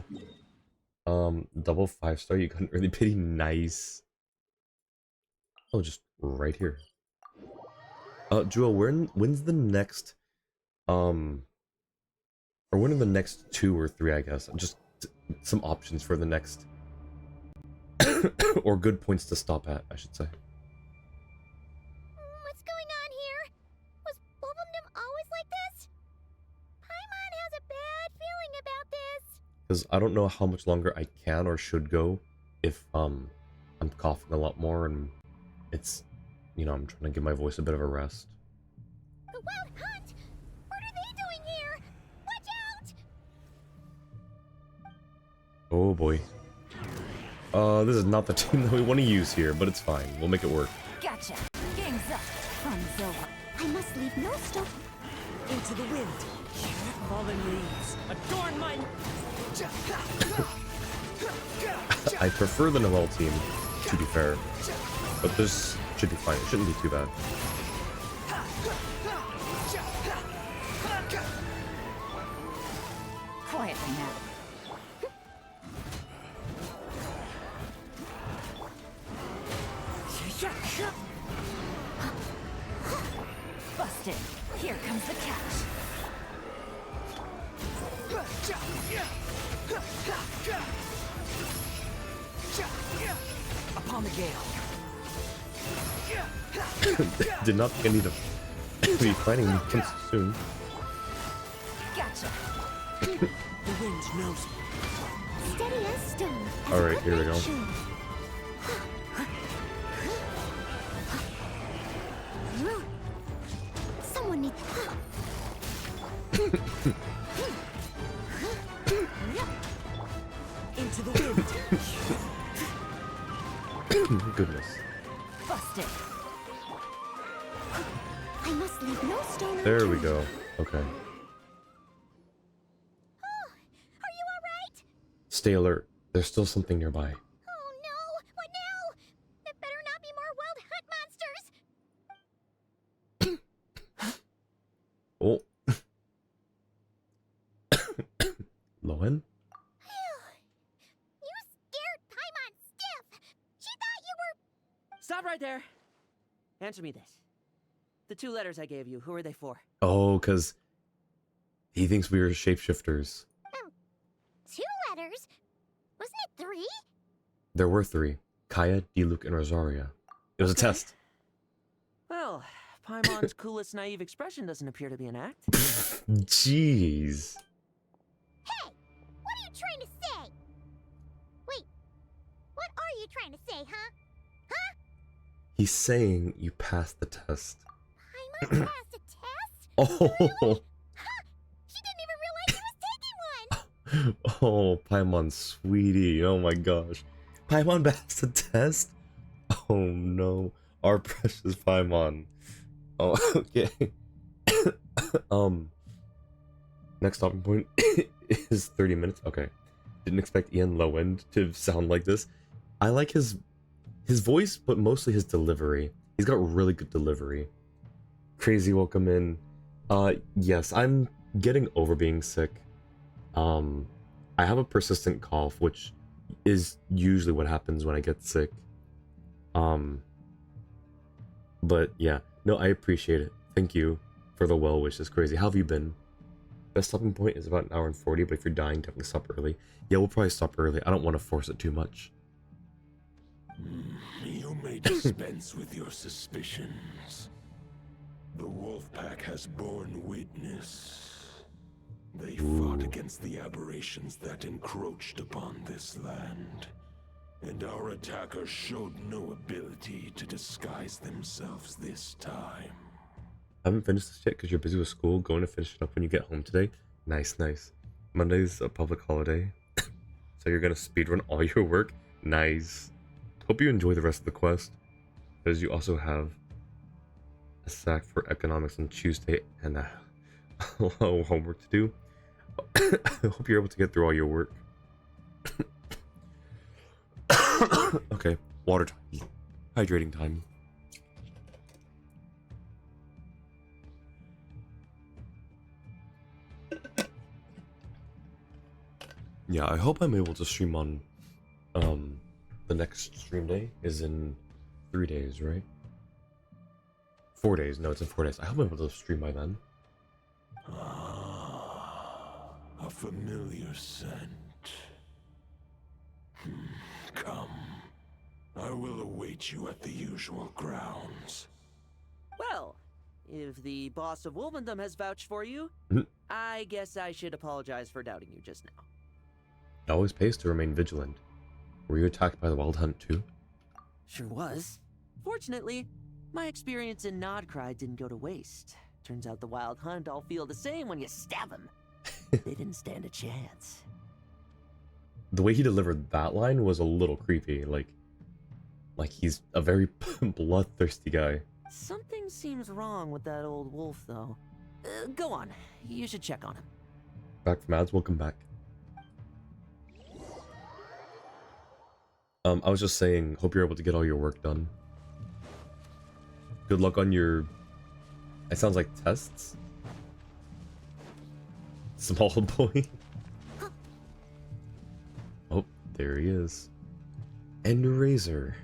Double 5-star, you got an early pity, nice. Oh, just right here. Jewel, when's the next, or when are the next 2 or 3, I guess? Just some options for the next, or good points to stop at, I should say. What's going on here? Was Wolvendom always like this? Paimon has a bad feeling about this. Because I don't know how much longer I can or should go if, I'm coughing a lot more and it's, you know, I'm trying to give my voice a bit of a rest. The Wild Hunt? What are they doing here? Watch out! Oh boy. This is not the team that we want to use here, but it's fine. We'll make it work. Gotcha. Game's up. Fun's over. I must leave no stone. Into the wind. Fallen leaves. Adorn my... I prefer the Noel team, to be fair. But this should be fine. It shouldn't be too bad. Quietly now. Busted. Here comes the catch. Upon the gale. Did not think I need to be fighting him soon. Gotcha. The wind knows me. Steady as stone. Alright, here we go. Someone needs... Into the wind. Goodness. Busted. I must leave no stone There we unturned. go. Okay. Oh, are you alright? Stay alert. There's still something nearby. Oh no! What now? Answer me this. The 2 letters I gave you, who are they for? Oh, because he thinks we are shapeshifters. 2 letters? Wasn't it 3? There were 3. Kaya, Diluc, and Rosaria. It was a test. Well, Paimon's coolest naive expression doesn't appear to be an act. Jeez. Hey! What are you trying to say? Wait, what are you trying to say, huh? Huh? He's saying you passed the test. Paimon passed a test? Oh. Really? Huh! She didn't even realize he was taking one! Oh, Paimon, sweetie. Oh my gosh. Paimon passed the test? Oh no. Our precious Paimon. Oh, okay. Next stopping point is 30 minutes. Okay. Didn't expect Ian Lowend to sound like this. I like his voice, but mostly his delivery. He's got really good delivery. Crazy, welcome in. Yes, I'm getting over being sick. I have a persistent cough, which is usually what happens when I get sick. But yeah, no, I appreciate it. Thank you for the well wishes. Crazy. How have you been? Best stopping point is about 1 hour and 40, but if you're dying, definitely stop early. Yeah, we'll probably stop early. I don't want to force it too much. You may dispense with your suspicions. The Wolfpack has borne witness. They fought against the aberrations that encroached upon this land. And our attackers showed no ability to disguise themselves this time. I haven't finished this yet because you're busy with school. Going to finish it up when you get home today. Nice, nice. Monday's a public holiday. So you're going to speedrun all your work? Nice. Hope you enjoy the rest of the quest. Because you also have a sack for economics on Tuesday and a lot of homework to do. I hope you're able to get through all your work. Okay, water time. Hydrating time. Yeah, I hope I'm able to stream on the next stream day is in 3 days, right? 4 days. No, it's in 4 days. I hope I'm able to stream by then. A familiar scent. Come. I will await you at the usual grounds. Well, if the boss of Wolvendom has vouched for you, I guess I should apologize for doubting you just now. It always pays to remain vigilant. Were you attacked by the Wild Hunt too? Sure was. Fortunately, my experience in Nodcry didn't go to waste. Turns out the Wild Hunt all feel the same when you stab them. They didn't stand a chance. The way he delivered that line was a little creepy. Like he's a very bloodthirsty guy. Something seems wrong with that old wolf, though. Go on. You should check on him. Back from ads, welcome back. I was just saying, hope you're able to get all your work done. Good luck on your... It sounds like tests? Small boy. Oh, there he is. And Razor.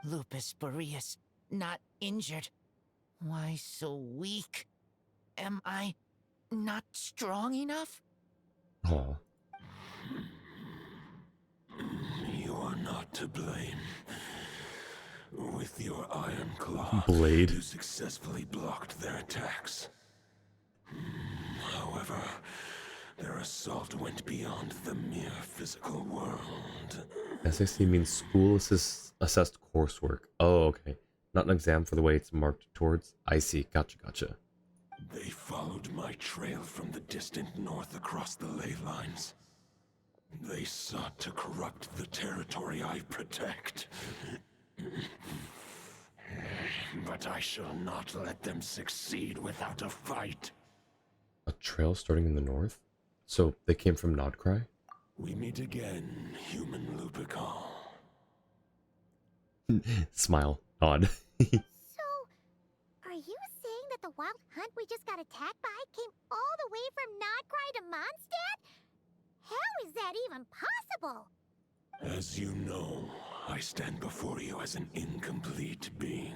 Lupus Majoris, not injured. Why so weak? Am I not strong enough? Aw. You are not to blame. With your iron claw, Blade. you successfully blocked their attacks. However, their assault went beyond the mere physical world. SAC means school assessed coursework. Oh, okay. Not an exam for the way it's marked towards. I see. Gotcha, gotcha. They followed my trail from the distant north across the ley lines. They sought to corrupt the territory I protect. But I shall not let them succeed without a fight. A trail starting in the north? So they came from Nodcry? We meet again, human Lupical. Smile. Odd. So, are you saying that the wild hunt we just got attacked by came all the way from Nodcry to Mondstadt? How is that even possible? As you know, I stand before you as an incomplete being.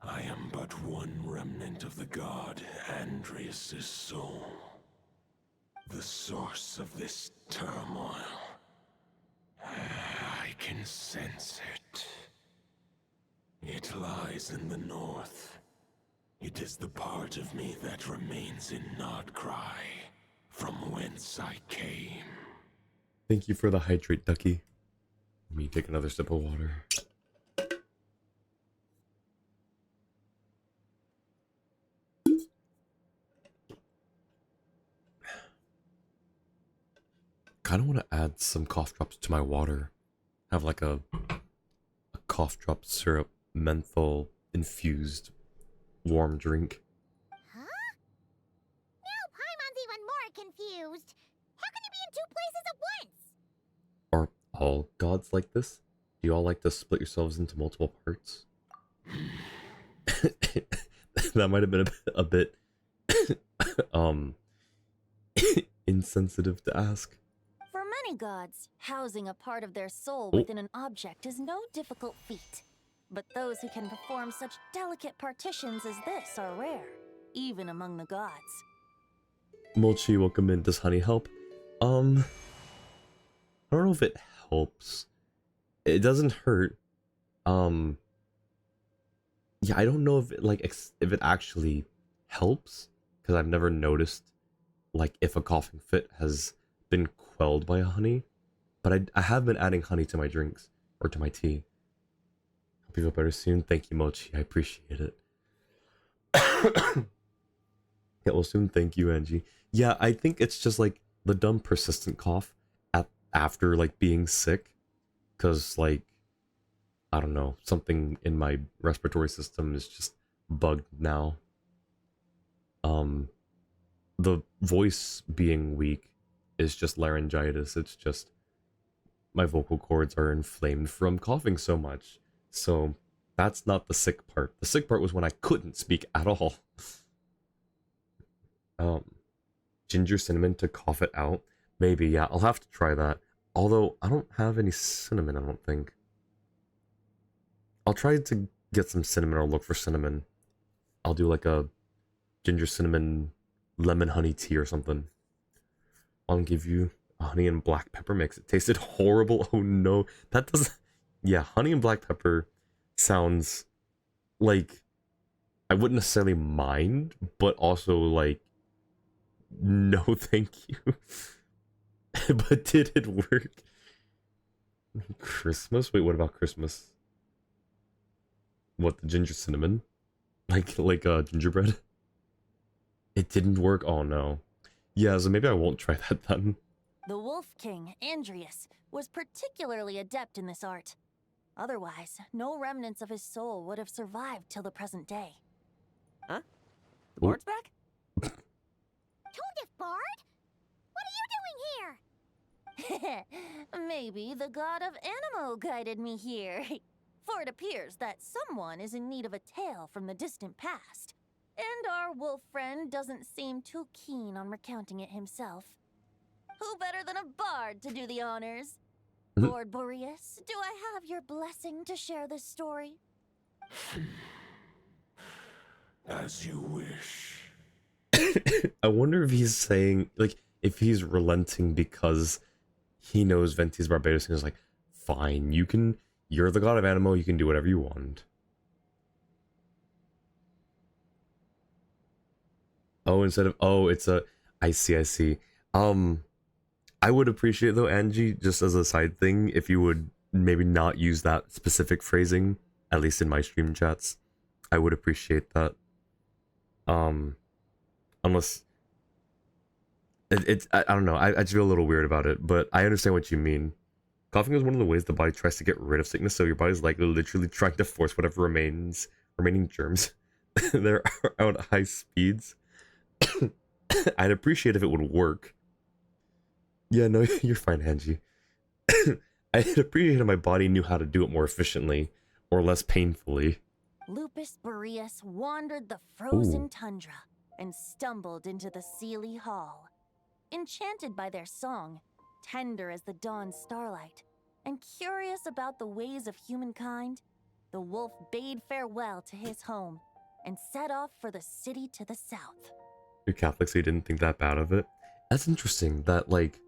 I am but one remnant of the god Andreas' soul. The source of this turmoil. I can sense it. It lies in the north. It is the part of me that remains in Nodcry, from whence I came. Thank you for the hydrate, Ducky. Let me take another sip of water. Kind of want to add some cough drops to my water. Have like a cough drop syrup menthol infused warm drink. Huh? Now Paimon's even more confused. How can you be in two places at once? Are all gods like this? Do you all like to split yourselves into multiple parts? That might have been a bit insensitive to ask. For many gods, housing a part of their soul within an object is no difficult feat. But those who can perform such delicate partitions as this are rare, even among the gods. Mochi, welcome in. Does honey help? I don't know if it helps. It doesn't hurt. Yeah, I don't know if it, like if it actually helps, because I've never noticed like if a coughing fit has been quelled by honey. But I have been adding honey to my drinks or to my tea. Hope you feel better soon. Thank you, Mochi. I appreciate it. Yeah, well, soon. Thank you, Angie. Yeah, I think it's just like the dumb persistent cough after like being sick, because like I don't know, something in my respiratory system is just bugged now. The voice being weak is just laryngitis. It's just my vocal cords are inflamed from coughing so much. So that's not the sick part. The sick part was when I couldn't speak at all. Ginger cinnamon to cough it out. Maybe, yeah, I'll have to try that. Although I don't have any cinnamon, I don't think. I'll try to get some cinnamon or look for cinnamon. I'll do like a ginger cinnamon lemon honey tea or something. I'll give you a honey and black pepper mix. It tasted horrible. Oh no. That doesn't... Yeah, honey and black pepper sounds like I wouldn't necessarily mind, but also like no thank you. But did it work? Christmas? Wait, what about Christmas? What, the ginger cinnamon? Like gingerbread? It didn't work? Oh no. Yeah, so maybe I won't try that then. The Wolf King, Andreas, was particularly adept in this art. Otherwise, no remnants of his soul would have survived till the present day. Huh? The Bard's back? Toadif Bard? What are you doing here? Maybe the god of Animo guided me here. For it appears that someone is in need of a tale from the distant past. And our wolf friend doesn't seem too keen on recounting it himself. Who better than a bard to do the honors? Lord Boreas, do I have your blessing to share this story? As you wish. I wonder if he's saying, like, if he's relenting because he knows Venti's Barbados and is like, fine, you're the god of Animo, you can do whatever you want. Oh, instead of, oh, it's a, I see. I would appreciate though, Angie, just as a side thing, if you would maybe not use that specific phrasing, at least in my stream chats. I would appreciate that. Unless I don't know, I just feel a little weird about it, but I understand what you mean. Coughing is one of the ways the body tries to get rid of sickness, so your body's like literally trying to force whatever remaining germs there are out at high speeds. I'd appreciate if it would work. Yeah, no, you're fine, Angie. I'd appreciate if my body knew how to do it more efficiently or less painfully. Lupus Majoris wandered the frozen tundra and stumbled into the Seelie Hall. Enchanted by their song, tender as the dawn starlight, and curious about the ways of humankind, the wolf bade farewell to his home and set off for the city to the south. You're Catholic, so you didn't think that bad of it? That's interesting that, like,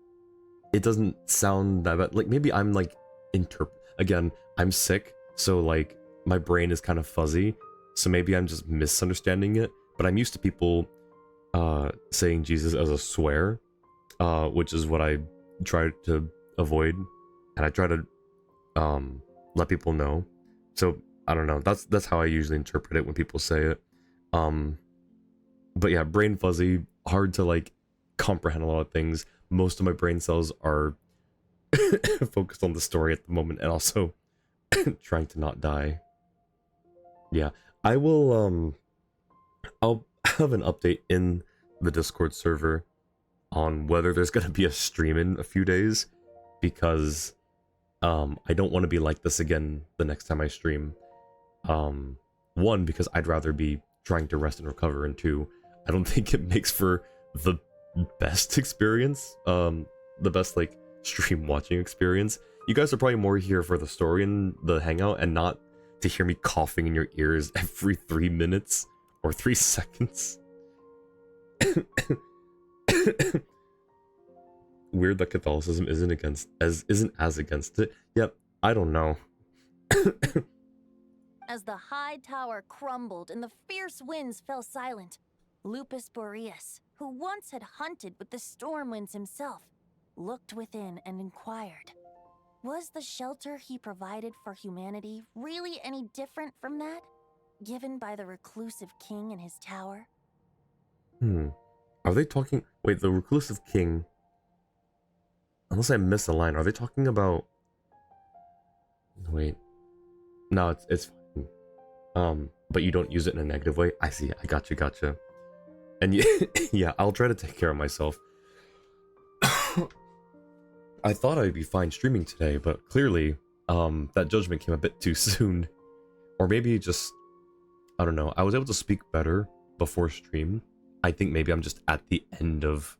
it doesn't sound that bad. Like, maybe I'm, like, again, I'm sick, so, like, my brain is kind of fuzzy, so maybe I'm just misunderstanding it, but I'm used to people saying Jesus as a swear, which is what I try to avoid, and I try to let people know. So I don't know, that's how I usually interpret it when people say it. But yeah, brain fuzzy, hard to like comprehend a lot of things. Most of my brain cells are focused on the story at the moment, and also trying to not die. Yeah, I will I'll have an update in the Discord server on whether there's gonna be a stream in a few days, because I don't want to be like this again the next time I stream. One, because I'd rather be trying to rest and recover, and two, I don't think it makes for the best experience, the best like stream watching experience. You guys are probably more here for the story and the hangout, and not to hear me coughing in your ears every 3 minutes or 3 seconds. Weird that Catholicism isn't as against it. Yep, I don't know. As the high tower crumbled and the fierce winds fell silent, Lupus Majoris, who once had hunted with the storm winds himself, looked within and inquired, was the shelter he provided for humanity really any different from that given by the reclusive king in his tower? Are they talking... Wait, the reclusive king... Unless I missed a line, are they talking about... Wait. No, it's fine. But you don't use it in a negative way? I see, I gotcha. And yeah, yeah, I'll try to take care of myself. I thought I'd be fine streaming today, but clearly, that judgment came a bit too soon. Or maybe just... I don't know, I was able to speak better before stream. I think maybe I'm just at the end of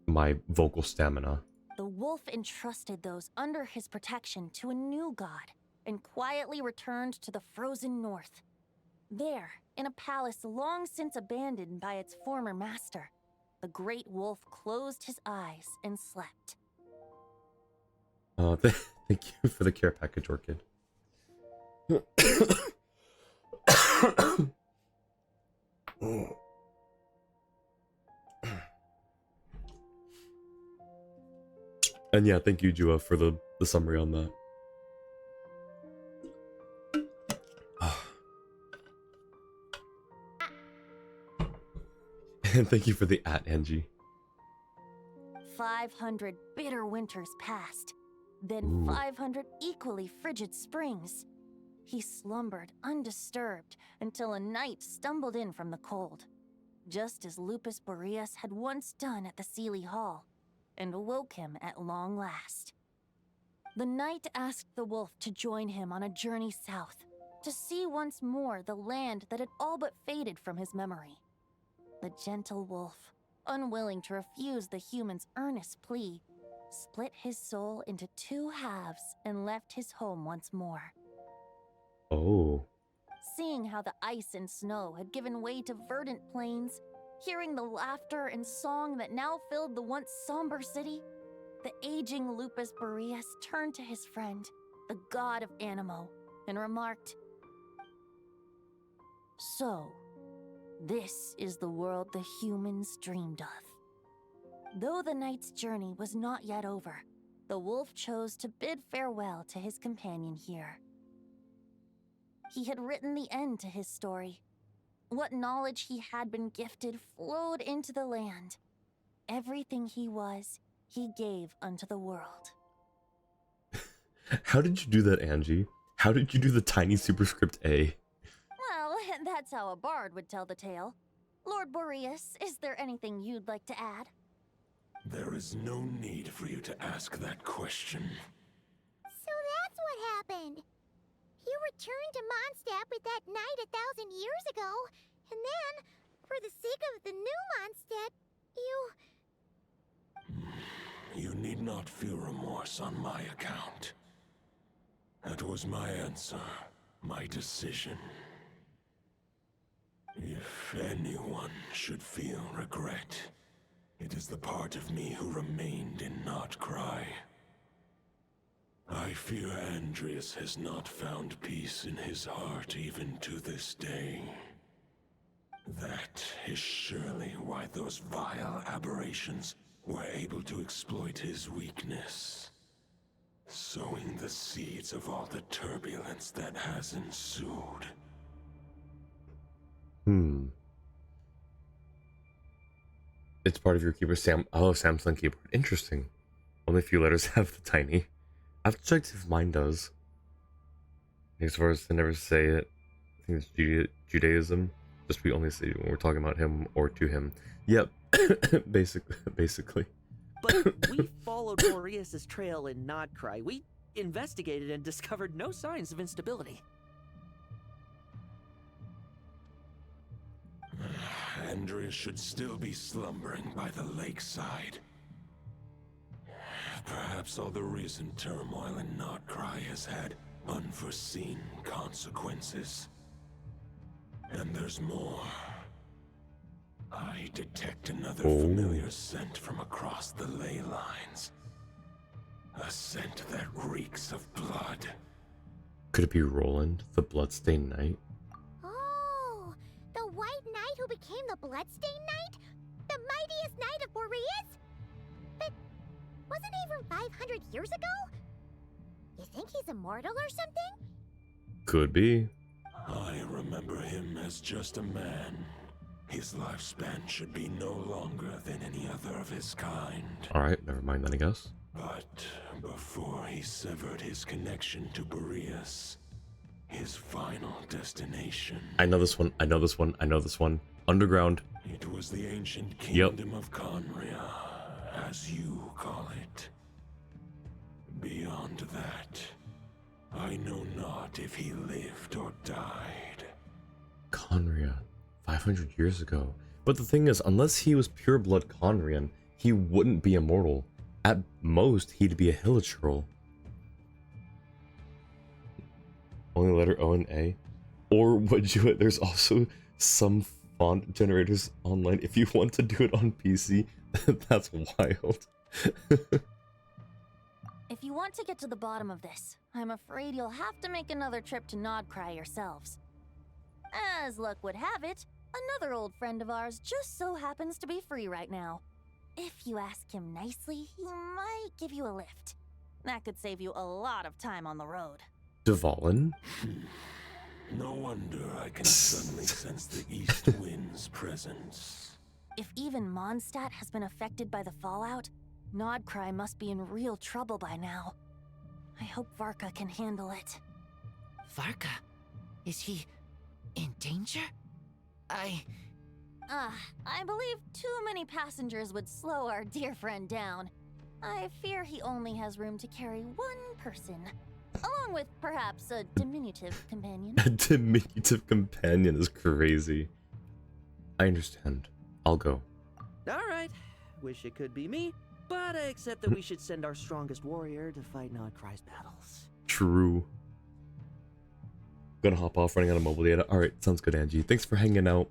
my vocal stamina. The wolf entrusted those under his protection to a new god and quietly returned to the frozen north. There, in a palace long since abandoned by its former master, the great wolf closed his eyes and slept. Thank you for the care package, Orchid. And yeah, thank you, Jua, for the summary on that. And thank you for the Angie. 500 bitter winters passed, then 500 equally frigid springs. He slumbered undisturbed until a night stumbled in from the cold, just as Lupus Majoris had once done at the Seelie Hall, and awoke him at long last. The night asked the wolf to join him on a journey south, to see once more the land that had all but faded from his memory. The gentle wolf, unwilling to refuse the human's earnest plea, split his soul into 2 halves and left his home once more. Oh. Seeing how the ice and snow had given way to verdant plains, hearing the laughter and song that now filled the once somber city, the aging Lupus Majoris turned to his friend, the god of Animo, and remarked, "So, this is the world the humans dreamed of." Though the night's journey was not yet over, the wolf chose to bid farewell to his companion here. He had written the end to his story. What knowledge he had been gifted flowed into the land. Everything he was, he gave unto the world. How did you do that, Angie? How did you do the tiny superscript A? Well, that's how a bard would tell the tale. Lord Boreas, is there anything you'd like to add? There is no need for you to ask that question. So that's what happened. You returned to Mondstadt with that knight 1,000 years ago, and then, for the sake of the new Mondstadt, You need not feel remorse on my account. That was my answer, my decision. If anyone should feel regret, it is the part of me who remained in Notcry. I fear Andreas has not found peace in his heart even to this day. That is surely why those vile aberrations were able to exploit his weakness, sowing the seeds of all the turbulence that has ensued. It's part of your keyboard, Samsung keyboard. Interesting. Only a few letters have the tiny. I've checked if mine does. As far as to never say it, I think it's Judaism. Just we only say when we're talking about him or to him. Yep. basically. But we followed Boreas' trail in Nodcry. We investigated and discovered no signs of instability. Andreas should still be slumbering by the lakeside. Perhaps all the recent turmoil in Notcry has had unforeseen consequences. And there's more. I detect another familiar scent from across the ley lines. A scent that reeks of blood. Could it be Roland, the Bloodstained Knight? Oh, the White Knight who became the Bloodstained Knight? The mightiest knight of Boreas? But wasn't he from 500 years ago? You think he's immortal or something? Could be. I remember him as just a man. His lifespan should be no longer than any other of his kind. Alright, never mind then, I guess. But before he severed his connection to Boreas, his final destination... I know this one, I know this one, I know this one. Underground. It was the ancient kingdom of Conria, as you call it. Beyond that, I know not if he lived or died. Conria, 500 years ago. But the thing is, unless he was pure-blood Conrian, he wouldn't be immortal. At most, he'd be a Hilichurl. Only letter O and A. Or would you? There's also some font generators online. If you want to do it on PC, that's wild. If you want to get to the bottom of this, I'm afraid you'll have to make another trip to Nodcry yourselves. As luck would have it, another old friend of ours just so happens to be free right now. If you ask him nicely, he might give you a lift. That could save you a lot of time on the road. Dvalin? No wonder I can suddenly sense the east wind's presence. If even Mondstadt has been affected by the fallout, Nodcry must be in real trouble by now. I hope Varka can handle it. Varka? Is he in danger? I believe too many passengers would slow our dear friend down. I fear he only has room to carry one person, along with perhaps a diminutive companion. A diminutive companion is crazy. I understand. I'll go. Alright, wish it could be me, but I accept that we should send our strongest warrior to fight Nodcry's battles. True. Gonna hop off, running out of mobile data. Alright, sounds good, Angie. Thanks for hanging out.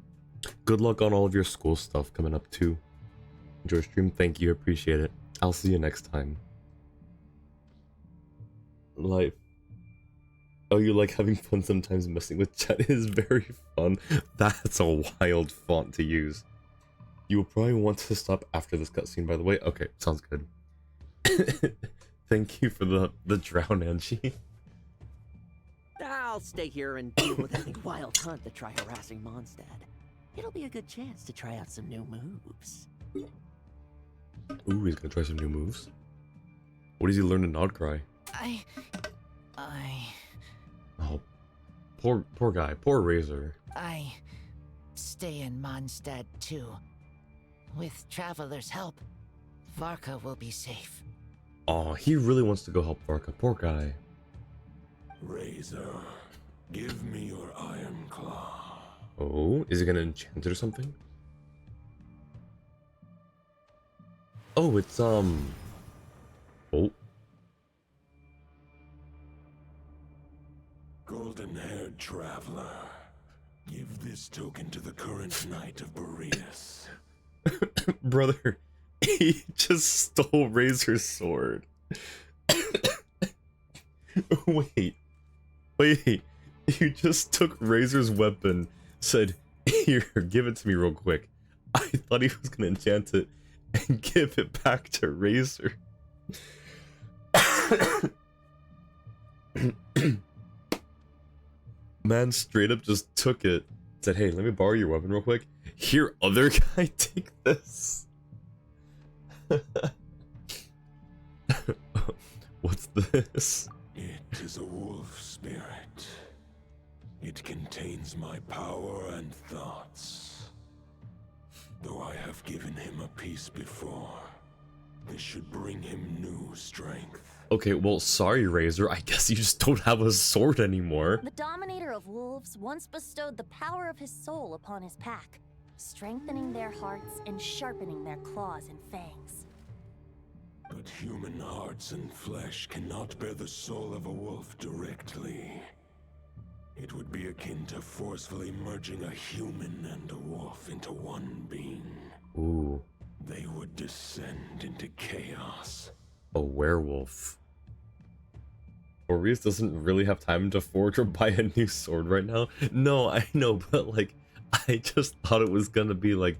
Good luck on all of your school stuff coming up too. Enjoy your stream. Thank you. Appreciate it. I'll see you next time. Life. Oh, you like having fun sometimes. Messing with chat is very fun. That's a wild font to use. You will probably want to stop after this cutscene, by the way. Okay, sounds good. Thank you for the drown, Angie. I'll stay here and deal with any wild hunt that try harassing Mondstadt. It'll be a good chance to try out some new moves. Ooh, he's gonna try some new moves. What does he learn in Nodcry? Oh, poor guy, poor Razor. I stay in Mondstadt too. With Traveler's help, Varka will be safe. Oh, he really wants to go help Varka. Poor guy. Razor, Give me your iron claw. Oh, is it gonna enchant it or something? Oh, it's oh. Golden-haired traveler, give this token to the current knight of Boreas. Brother, he just stole Razor's sword. Wait, you just took Razor's weapon, said, here, give it to me real quick. I thought he was gonna enchant it and give it back to Razor. Man straight up just took it, said, hey, let me borrow your weapon real quick. Here, other guy, take this. What's this? It is a wolf spirit. It contains my power and thoughts. Though I have given him a piece before, this should bring him new strength. Okay, well, sorry, Razor. I guess you just don't have a sword anymore. The Dominator of Wolves once bestowed the power of his soul upon his pack, strengthening their hearts and sharpening their claws and fangs. But human hearts and flesh cannot bear the soul of a wolf directly. It would be akin to forcefully merging a human and a wolf into one being. Ooh. They would descend into chaos. A werewolf. Boreas doesn't really have time to forge or buy a new sword right now. No, I know, but like, I just thought it was gonna be like,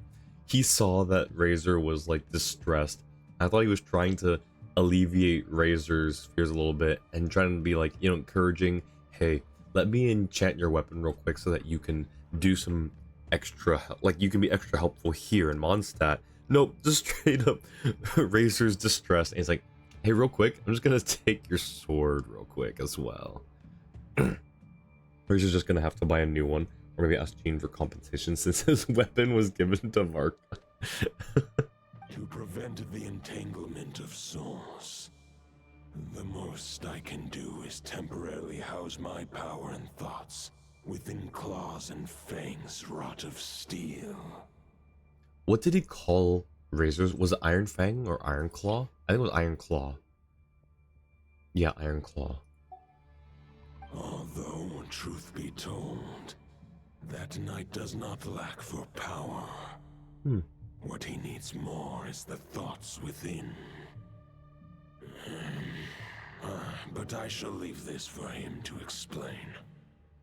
he saw that Razor was like distressed. I thought he was trying to alleviate Razor's fears a little bit and trying to be like, you know, encouraging, hey, let me enchant your weapon real quick so that you can do some extra, like you can be extra helpful here in Mondstadt. Nope, just straight up Razor's distressed and he's like, hey, real quick, I'm just gonna take your sword real quick as well. Razor's just gonna have to buy a new one, or maybe ask Jean for compensation since his weapon was given to Varka. To prevent the entanglement of souls, the most I can do is temporarily house my power and thoughts within claws and fangs wrought of steel. What did he call Razor's? Was it Iron Fang or Iron Claw? I think it was Iron Claw. Yeah, Iron Claw. Although, truth be told, that knight does not lack for power. What he needs more is the thoughts within. But I shall leave this for him to explain.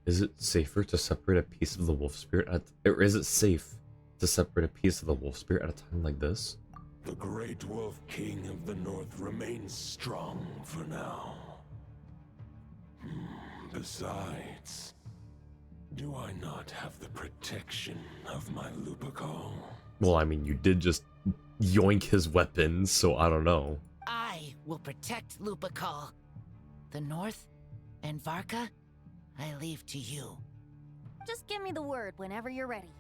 Is it safer to separate a piece of the wolf spirit or is it safe to separate a piece of the wolf spirit at a time like this? The great wolf king of the north remains strong for now. Besides, do I not have the protection of my Lupacol? Well, I mean, you did just yoink his weapons, so I don't know. I will protect Lupacol. The North and Varka, I leave to you. Just give me the word whenever you're ready.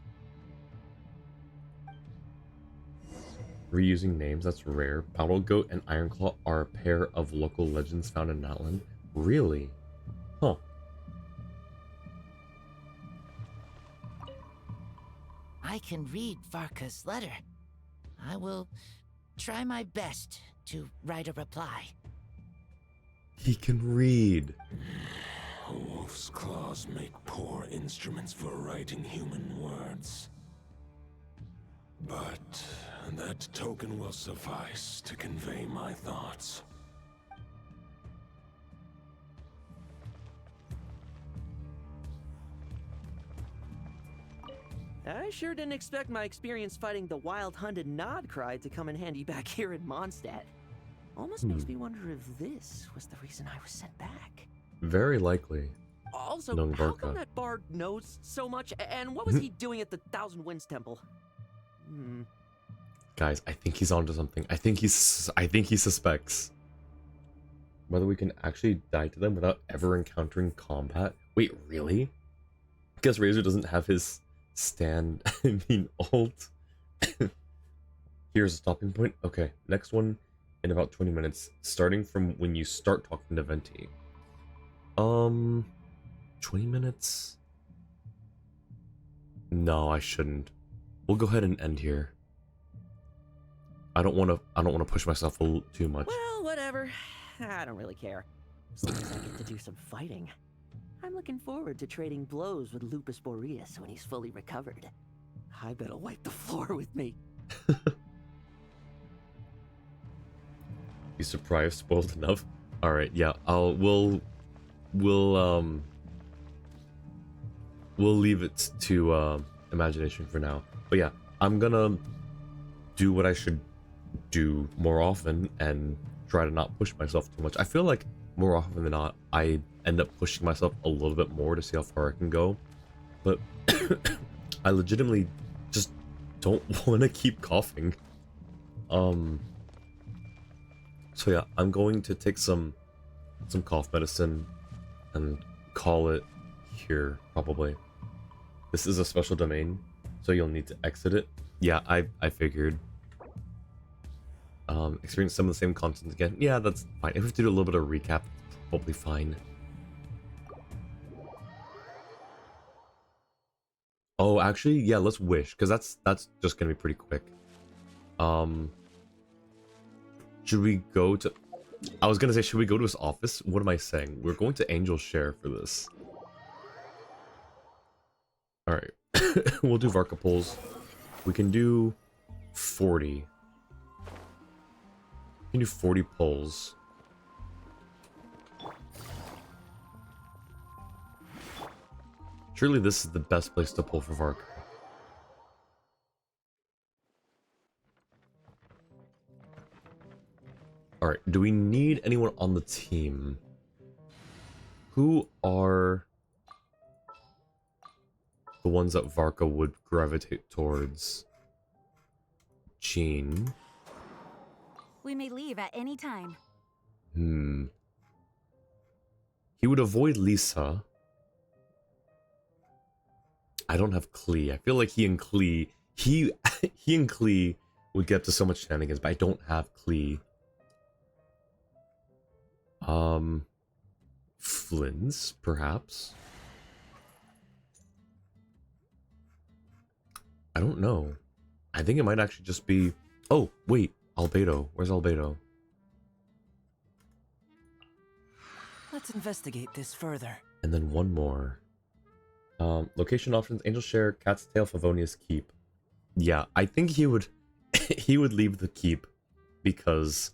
Reusing names, that's rare. Battle Goat and Ironclaw are a pair of local legends found in Natlan. Really? Huh. I can read Varka's letter. I will try my best to write a reply. He can read. A wolf's claws make poor instruments for writing human words. But that token will suffice to convey my thoughts. I sure didn't expect my experience fighting the wild-hunted Nodcry to come in handy back here in Mondstadt. Almost makes me wonder if this was the reason I was sent back. Very likely. Also, Knowing how Varka. come that bard knows so much, and what was he doing at the Thousand Winds Temple? Guys, I think he's onto something. I think he suspects. Whether we can actually die to them without ever encountering combat. Wait, really? I guess Razor doesn't have his stand, ult. Here's a stopping point. Okay, next one in about 20 minutes, starting from when you start talking to Venti. 20 minutes? No, I shouldn't. We'll go ahead and end here. I don't want to push myself too much. Well, whatever. I don't really care. As long as I get to do some fighting. I'm looking forward to trading blows with Lupus Majoris when he's fully recovered. I bet he'll wipe the floor with me. You surprised, spoiled enough? All right, yeah. We'll leave it to imagination for now. But yeah, I'm gonna do what I should do more often and try to not push myself too much. I feel like more often than not, I end up pushing myself a little bit more to see how far I can go. But I legitimately just don't want to keep coughing. So yeah, I'm going to take some cough medicine and call it here, probably. This is a special domain, so you'll need to exit it. Yeah, I figured. Experience some of the same content again. Yeah, that's fine. If we have to do a little bit of recap, probably fine. Oh, actually, yeah, let's wish, because that's just gonna be pretty quick. Should we go to... I was gonna say, should we go to his office? What am I saying? We're going to Angel Share for this. Alright. We'll do Varka pulls. We can do 40. We can do 40 pulls. Surely this is the best place to pull for Varka. Alright, do we need anyone on the team? Who are the ones that Varka would gravitate towards? Jean. We may leave at any time. He would avoid Lisa. I don't have Klee. I feel like he and Klee... He and Klee would get up to so much shenanigans, but I don't have Klee. Flynn's, perhaps? I don't know. I think it might actually just be... Oh, wait. Albedo. Where's Albedo? Let's investigate this further. And then one more. Location options, Angel Share, Cat's Tail, Favonius Keep. Yeah, I think he would he would leave the keep because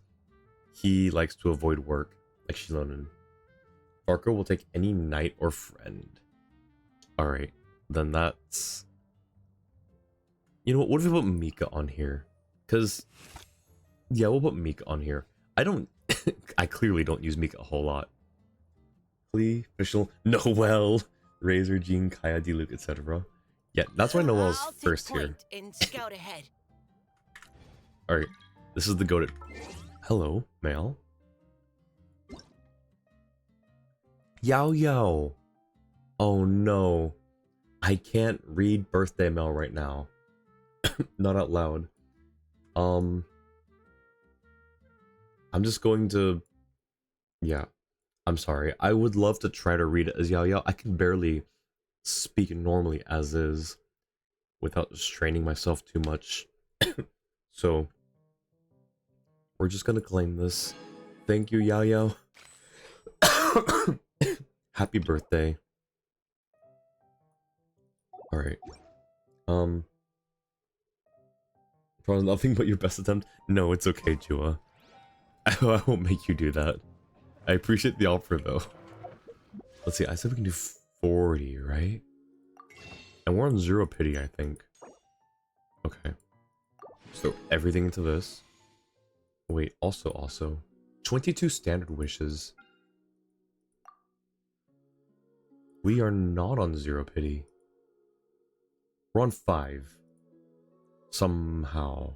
he likes to avoid work, like Shilonen. Varka will take any knight or friend. Alright, then that's... You know what if we put Mika on here? Because... Yeah, we'll put Mika on here. I don't... I clearly don't use Mika a whole lot. Klee, Fischl, Noelle, Razor, Jean, Kaya, D-Luke, etc. Yeah, that's why Noelle's first here. And scout ahead. Alright, this is the goated. Hello, male. Yao Yao. Oh no. I can't read birthday mail right now. Not out loud. I'm just going to... Yeah. I'm sorry. I would love to try to read it as Yao Yao. I can barely speak normally as is without straining myself too much. So, we're just gonna claim this. Thank you, Yao Yao. Happy birthday. Alright. Probably nothing but your best attempt. No, it's okay, Jua. I won't make you do that. I appreciate the offer, though. Let's see, I said we can do 40, right? And we're on 0 pity, I think. Okay. So, everything into this. Wait, also. 22 standard wishes. We are not on 0 pity. We're on 5. Somehow.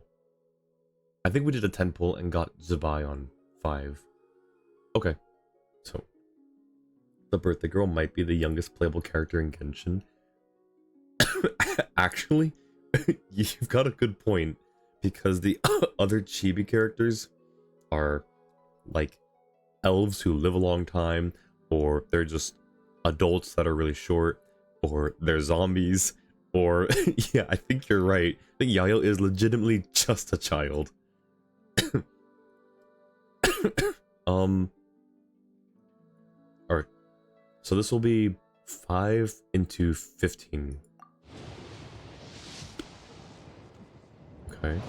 I think we did a 10 pull and got Zubai on 5. Okay. So, the birthday girl might be the youngest playable character in Genshin. Actually, you've got a good point. Because the other chibi characters are, like, elves who live a long time. Or they're just adults that are really short, or they're zombies, or yeah, I think you're right. I think Yayo is legitimately just a child. Alright. So this will be 5 into 15. Okay.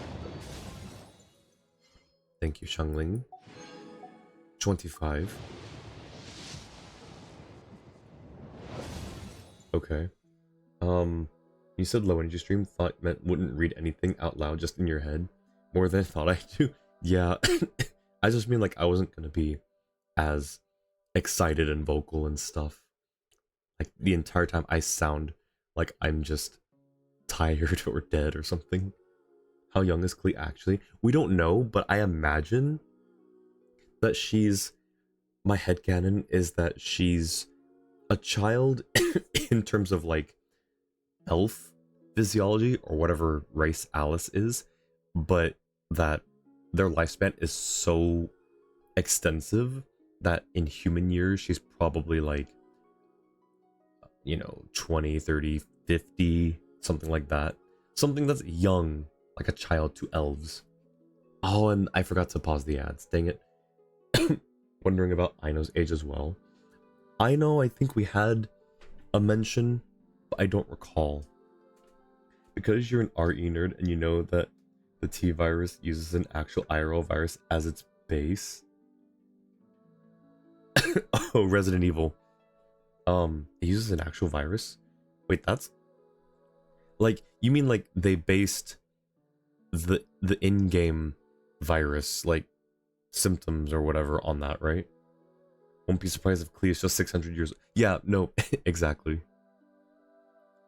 Thank you, Shangling. 25. Okay. You said low energy stream, thought meant wouldn't read anything out loud just in your head. More than I thought I do. Yeah. I just mean like I wasn't gonna be as excited and vocal and stuff. Like the entire time I sound like I'm just tired or dead or something. How young is Klee actually? We don't know, but I imagine that she's... My headcanon is that she's a child in terms of like elf physiology or whatever race Alice is, but that their lifespan is so extensive that in human years she's probably like, you know, 20, 30, 50, something like that. Something that's young, like a child to elves. Oh, and I forgot to pause the ads. Dang it. Wondering about Aino's age as well. Aino, I think we had a mention, but I don't recall. Because you're an RE nerd and you know that the T virus uses an actual IRL virus as its base. Oh, Resident Evil. It uses an actual virus? Wait, that's... Like, you mean like they based the in-game virus, like, symptoms or whatever on that, right? Won't be surprised if Klee is just 600 years... Yeah, no, exactly.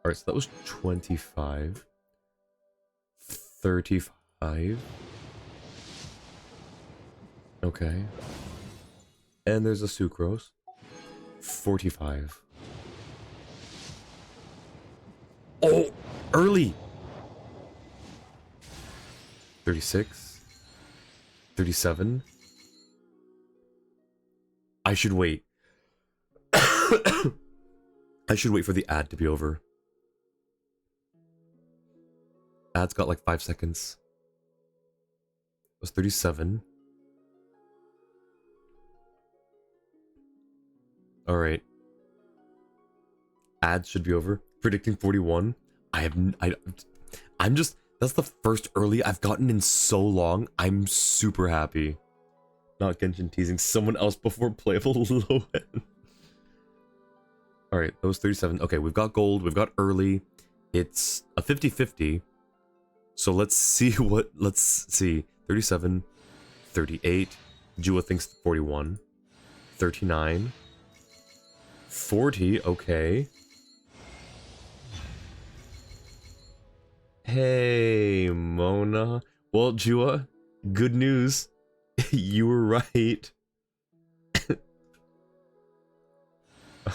Alright, so that was 25. 35. Okay. And there's a sucrose. 45. Oh! Early! 36. 37. I should wait. I should wait for the ad to be over. Ad's got like 5 seconds. It was 37. Alright. Ads should be over. Predicting 41. I'm just... That's the first early I've gotten in so long. I'm super happy. Not Genshin teasing someone else before playable low end. Alright, that was 37. Okay, we've got gold, we've got early. It's a 50-50. So let's see what... Let's see. 37. 38. Jua thinks 41. 39. 40, okay. Hey, Mona. Well, Jua, good news. You were right.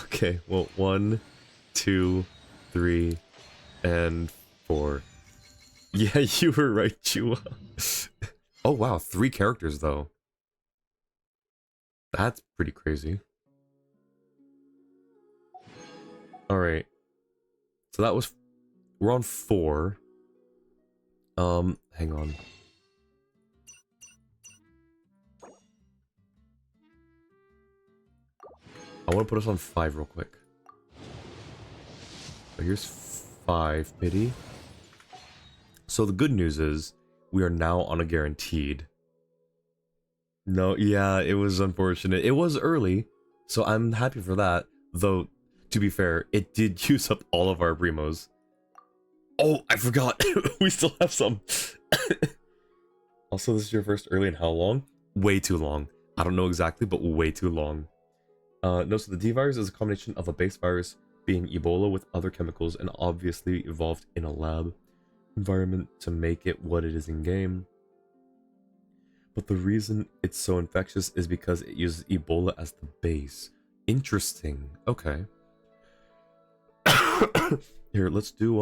Okay, well, 1, 2, 3, and 4. Yeah, you were right, Jua. Oh, wow, 3 characters, though. That's pretty crazy. Alright. So that was... We're on 4. Hang on. I want to put us on 5 real quick. So here's 5, pity. So the good news is, we are now on a guaranteed. No, yeah, it was unfortunate. It was early, so I'm happy for that. Though, to be fair, it did use up all of our primos. Oh, I forgot. We still have some. Also, this is your first early in how long? Way too long. I don't know exactly, but way too long. No, so the D virus is a combination of a base virus being Ebola with other chemicals and obviously evolved in a lab environment to make it what it is in game. But the reason it's so infectious is because it uses Ebola as the base. Interesting. Okay. Here, let's do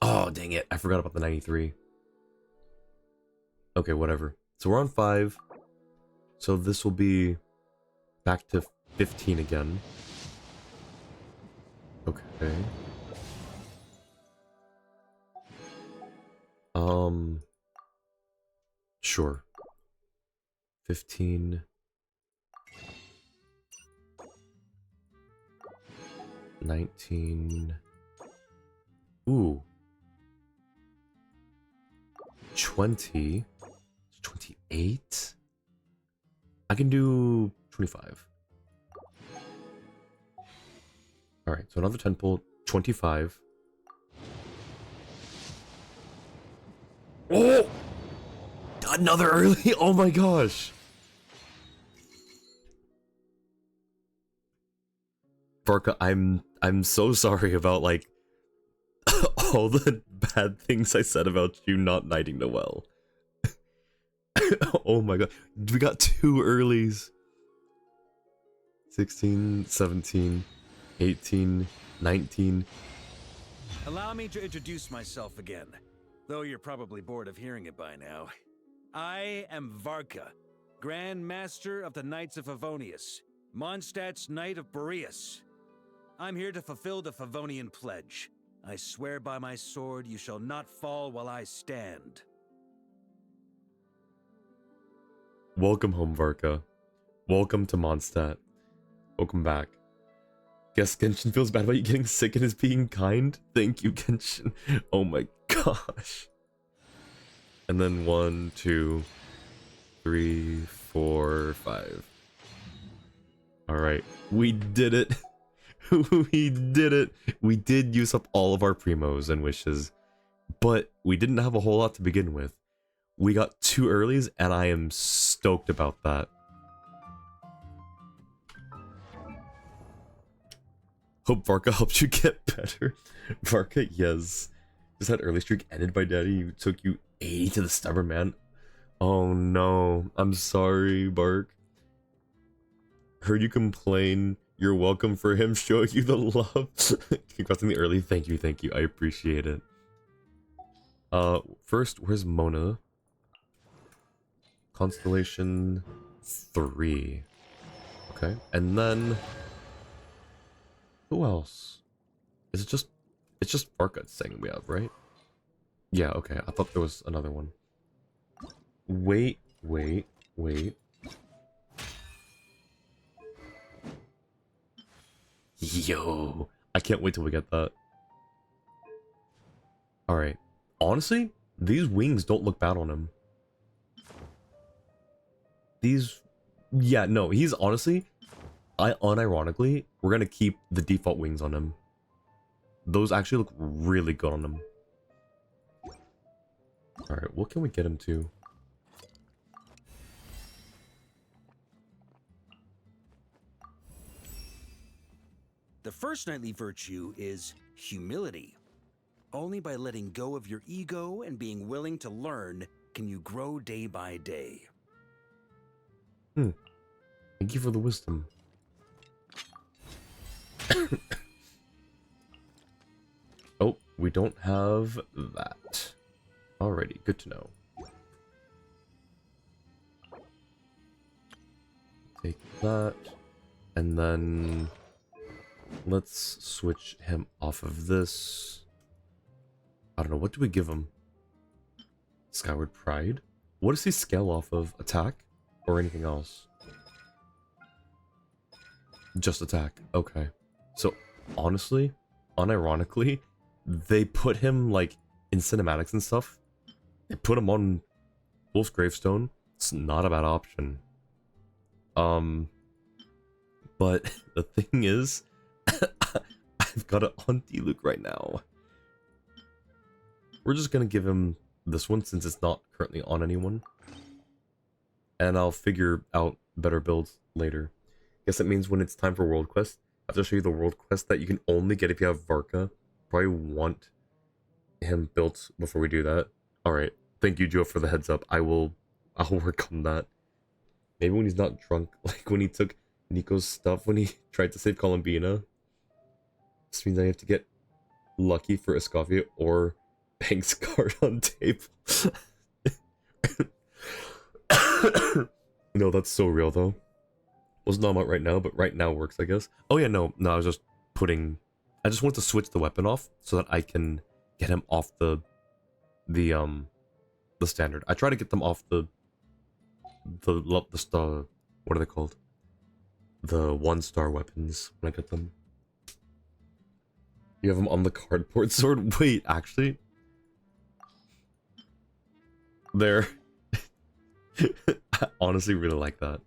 Oh, dang it. I forgot about the 93. Okay, whatever. So we're on 5. So this will be back to 15 again. Okay. Sure. 15. 19. Ooh. 20. 28. I can do 25. Alright, so another 10 pull, 25. Oh! Another early? Oh my gosh! Varka, I'm so sorry about, like, all the bad things I said about you not knighting Noelle. Oh my god. We got 2 earlies. 16, 17, 18, 19. Allow me to introduce myself again, though you're probably bored of hearing it by now. I am Varka, Grand Master of the Knights of Favonius, Mondstadt's Knight of Boreas. I'm here to fulfill the Favonian pledge. I swear by my sword you shall not fall while I stand. Welcome home, Varka. Welcome to Mondstadt. Welcome back. Guess Genshin feels bad about you getting sick and is being kind? Thank you, Genshin. Oh my gosh. And then 1, 2, 3, 4, 5. Alright, we did it. We did it. We did use up all of our primos and wishes, but we didn't have a whole lot to begin with. We got 2 earlies, and I am stoked about that. Hope Varka helps you get better. Varka, yes. Just that early streak ended by daddy. You took you 80 to the stubborn man. Oh no. I'm sorry, Bark. Heard you complain. You're welcome for him showing you the love. Congrats on the early. Thank you, thank you. I appreciate it. First, where's Mona? Constellation 3. Okay, and then who else? Is it just? It's just Varka saying we have, right? Yeah. Okay. I thought there was another one. Wait. Yo, I can't wait till we get that. Alright. Honestly, these wings don't look bad on him. These... Yeah, no, he's honestly... unironically, we're gonna keep the default wings on him. Those actually look really good on him. Alright, what can we get him to? The first knightly virtue is humility. Only by letting go of your ego and being willing to learn can you grow day by day. Thank you for the wisdom. Oh, we don't have that. Alrighty, good to know. Take that, and then let's switch him off of this. I don't know, what do we give him? Skyward Pride? What does he scale off of? Attack? Or anything else? Just attack. Okay. So, honestly, unironically, they put him, like, in cinematics and stuff. They put him on Wolf's Gravestone. It's not a bad option. But the thing is, I've got it on D-Luke right now. We're just gonna give him this one since it's not currently on anyone. And I'll figure out better builds later. Guess that means when it's time for World Quest, I have to show you the World Quest that you can only get if you have Varka. Probably want him built before we do that. Alright, thank you, Joe, for the heads up. I'll work on that. Maybe when he's not drunk, like when he took Nico's stuff when he tried to save Columbina. This means I have to get lucky for Escoffier or Banks card on table. No, that's so real though. Was not about right now, but right now works, I guess. Oh yeah, no, I was just putting. I just want to switch the weapon off so that I can get him off the standard. I try to get them off the star. What are they called? The 1-star weapons when I get them. You have them on the cardboard sword. Wait, actually, they're. I honestly really like that.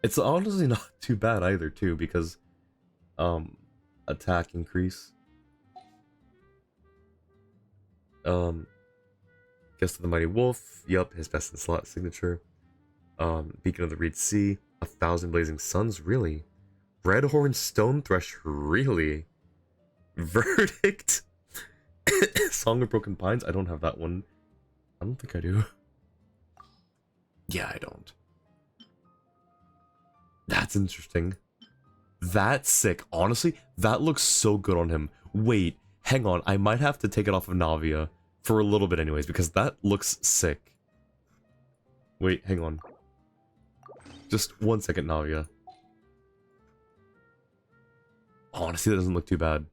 It's honestly not too bad either, too, because attack increase. Guest of the Mighty Wolf. Yup, his best in slot signature. Beacon of the Reed Sea. 1,000 Blazing Suns, really? Redhorn Stone Thresh, really? Verdict. Song of Broken Pines. I don't have that one. I don't think I do. Yeah, I don't. That's interesting. That's sick. Honestly, that looks so good on him. Wait, hang on. I might have to take it off of Navia for a little bit anyways, because that looks sick. Wait, hang on. Just 1 second, Navia. Honestly, that doesn't look too bad.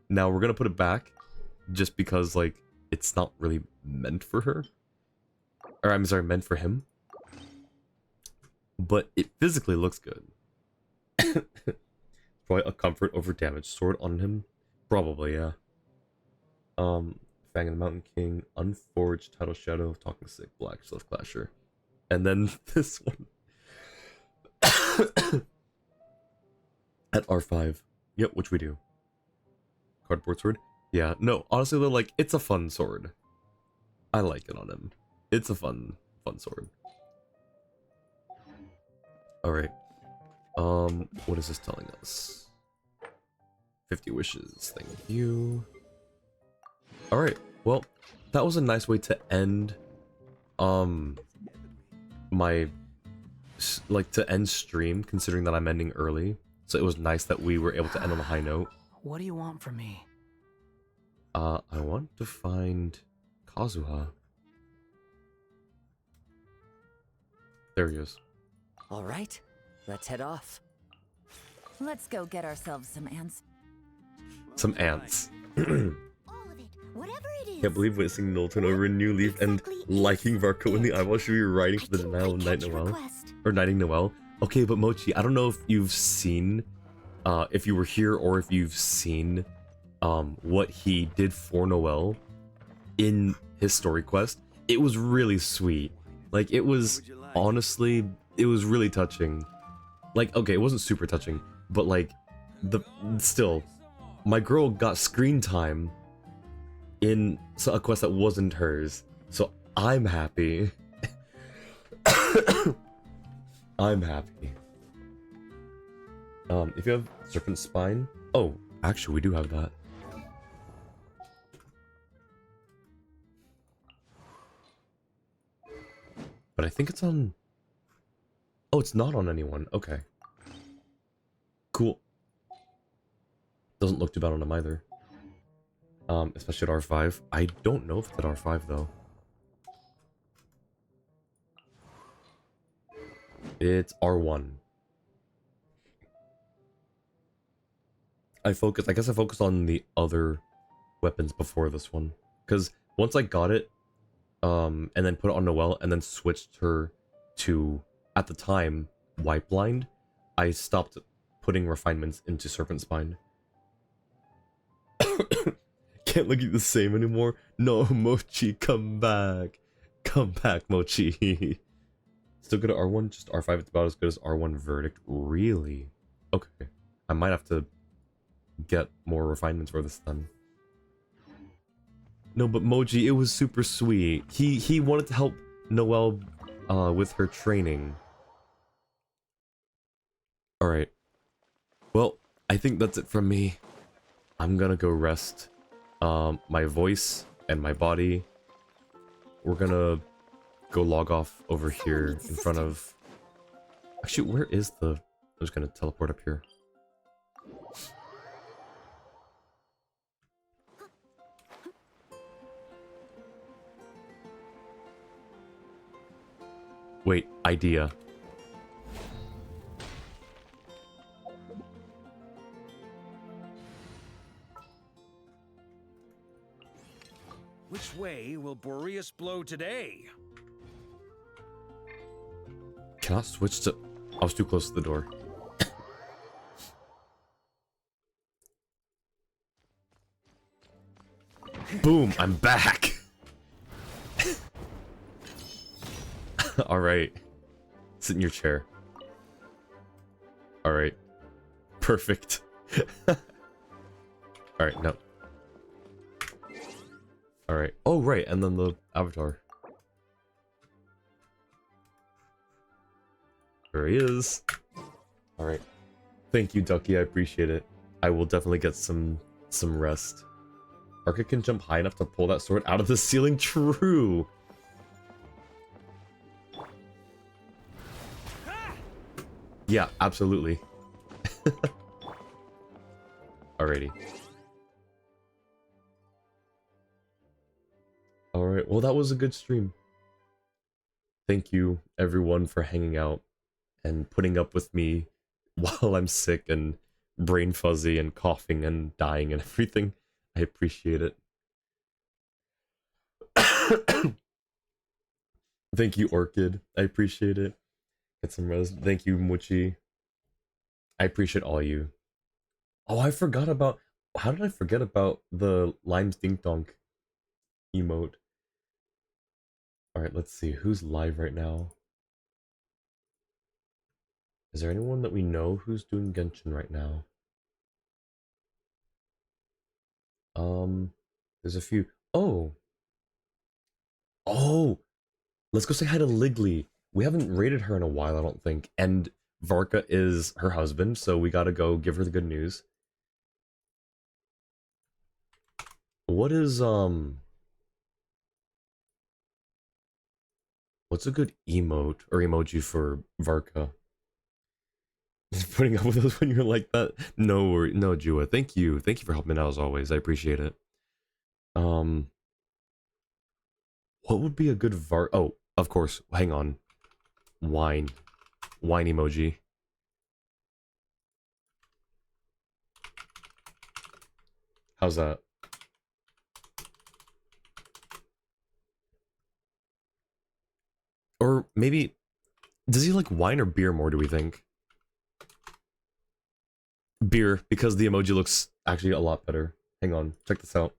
Now, we're gonna put it back, just because, like, it's not really meant for her. Or, I'm sorry, meant for him. But it physically looks good. Probably a comfort over damage sword on him. Probably, yeah. Fang of the Mountain King, Unforged, Tidal Shadow, Talking Sick, Black, Self Clasher. And then this one. At R5. Yep, which we do. Cardboard sword? Yeah, no, honestly though, like, it's a fun sword. I like it on him. It's a fun sword. Alright. What is this telling us? 50 wishes, thank you. Alright, well, that was a nice way to end, to end stream, considering that I'm ending early. So it was nice that we were able to end on a high note. What do you want from me? I want to find Kazuha. There he is. All right, let's head off. Let's go get ourselves some ants. Some ants. Whatever it is. Can't believe witnessing Noel turn over a new leaf and liking Varka when the eyeball should be writing for the denial of Night Noel. Or Knighting Noel. Okay, but Mochi, I don't know if you've seen, if you were here or if you've seen, what he did for Noel in his story quest. It was really sweet. Like, it was, honestly, it was really touching. Like, okay, it wasn't super touching, but like, still, my girl got screen time in a quest that wasn't hers, so I'm happy. I'm happy. If you have Serpent Spine... Oh, actually, we do have that. But I think it's on... Oh, it's not on anyone. Okay. Cool. Doesn't look too bad on him either. Especially at R5. I don't know if it's at R5, though. It's R1. I guess I focused on the other weapons before this one. Because once I got it, and then put it on Noelle, and then switched her to, at the time, White Blind, I stopped putting refinements into Serpent Spine. Can't look at the same anymore. No, Mochi, come back. Come back, Mochi. Still good at R1, just R5 it's about as good as R1 Verdict. Really? Okay. I might have to get more refinements for this then. No, but Moji, it was super sweet. He wanted to help Noelle with her training. Alright. Well, I think that's it from me. I'm gonna go rest my voice and my body. We're gonna go log off over here in front of... Actually, where is the... I'm just gonna teleport up here. Wait, idea. Which way will Boreas blow today? Can I switch to... I was too close to the door. Boom, I'm back. Alright. Sit in your chair. Alright. Perfect. Alright, no. Alright. Oh, right, and then the avatar. There he is. Alright. Thank you, Ducky, I appreciate it. I will definitely get some rest. Varka can jump high enough to pull that sword out of the ceiling? True! Yeah, absolutely. Alrighty. Alright, well that was a good stream. Thank you, everyone, for hanging out and putting up with me while I'm sick and brain fuzzy and coughing and dying and everything. I appreciate it. Thank you, Orchid. I appreciate it. Get some rest. Thank you, Mochi. I appreciate all you. Oh, I forgot about... How did I forget about the Lime's Ding Donk emote? Alright, let's see. Who's live right now? Is there anyone that we know who's doing Genshin right now? There's a few. Oh! Oh! Let's go say hi to Liggly. We haven't raided her in a while, I don't think. And Varka is her husband, so we gotta go give her the good news. What is, what's a good emote or emoji for Varka? Just putting up with us when you're like that? No worry, no, Jua. Thank you. Thank you for helping out as always. I appreciate it. What would be a good Oh, of course. Hang on. Wine. Wine emoji. How's that? Or maybe... Does he like wine or beer more, do we think? Beer, because the emoji looks actually a lot better. Hang on, check this out.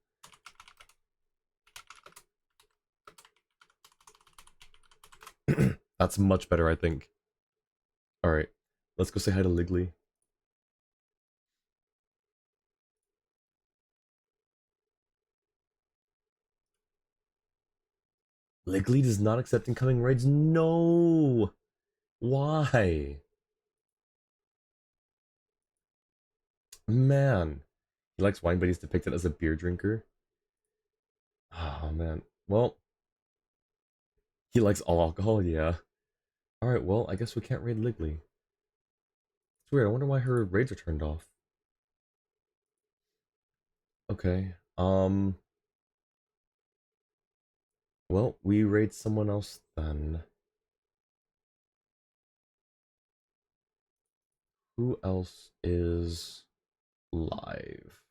That's much better, I think. Alright, let's go say hi to Liggly. Liggly does not accept incoming raids? No! Why? Man. He likes wine, but he's depicted as a beer drinker. Oh, man. Well, he likes all alcohol, yeah. Alright, well, I guess we can't raid Liggly. It's weird, I wonder why her raids are turned off. Okay, well, we raid someone else then. Who else is live?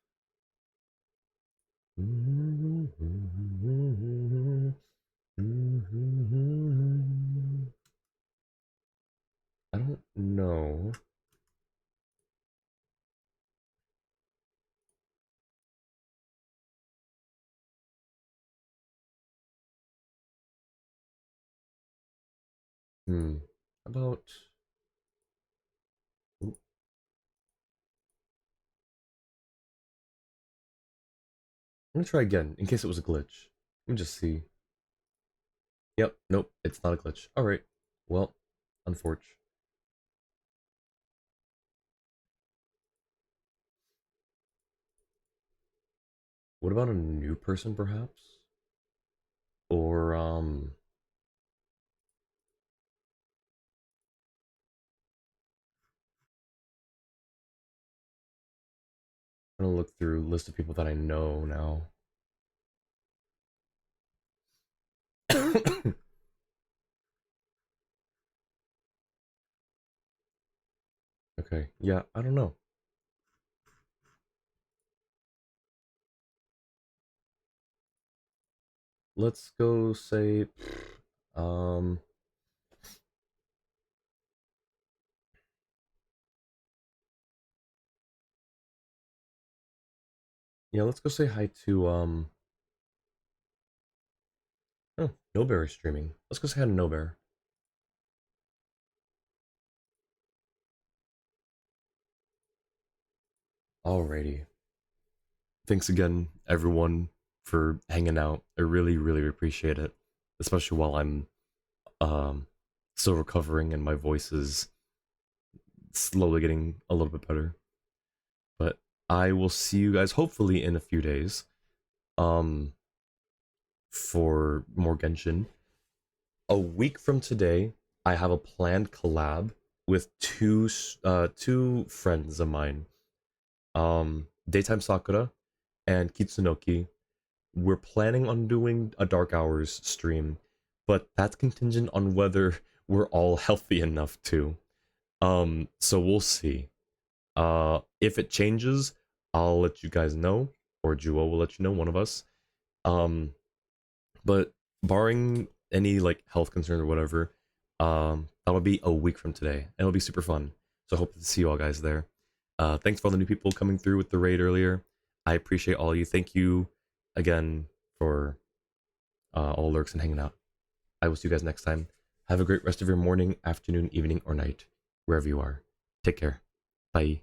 I don't know. About... Ooh. I'm gonna try again, in case it was a glitch. Let me just see. Yep, nope, it's not a glitch. Alright, well, unfortunate. What about a new person, perhaps? Or, I'm gonna look through a list of people that I know now. Okay, yeah, I don't know. Let's go say, um, yeah, let's go say hi to, oh, No Bear is streaming. Let's go say hi to No Bear. Alrighty. Thanks again, everyone, for hanging out. I really, really appreciate it, especially while I'm, um, still recovering and my voice is slowly getting a little bit better. But I will see you guys hopefully in a few days, um, for more Genshin. A week from today, I have a planned collab with two friends of mine, Daytime Sakura and Kitsunoki. We're planning on doing a Dark Hours stream, but that's contingent on whether we're all healthy enough to. So we'll see. If it changes, I'll let you guys know, or Juo will let you know, one of us. Um, but barring any like health concerns or whatever, that'll be a week from today, and it'll be super fun. So I hope to see you all guys there. Thanks for all the new people coming through with the raid earlier. I appreciate all of you. Thank you again for all lurks and hanging out. I will see you guys next time. Have a great rest of your morning, afternoon, evening, or night, wherever you are. Take care. Bye.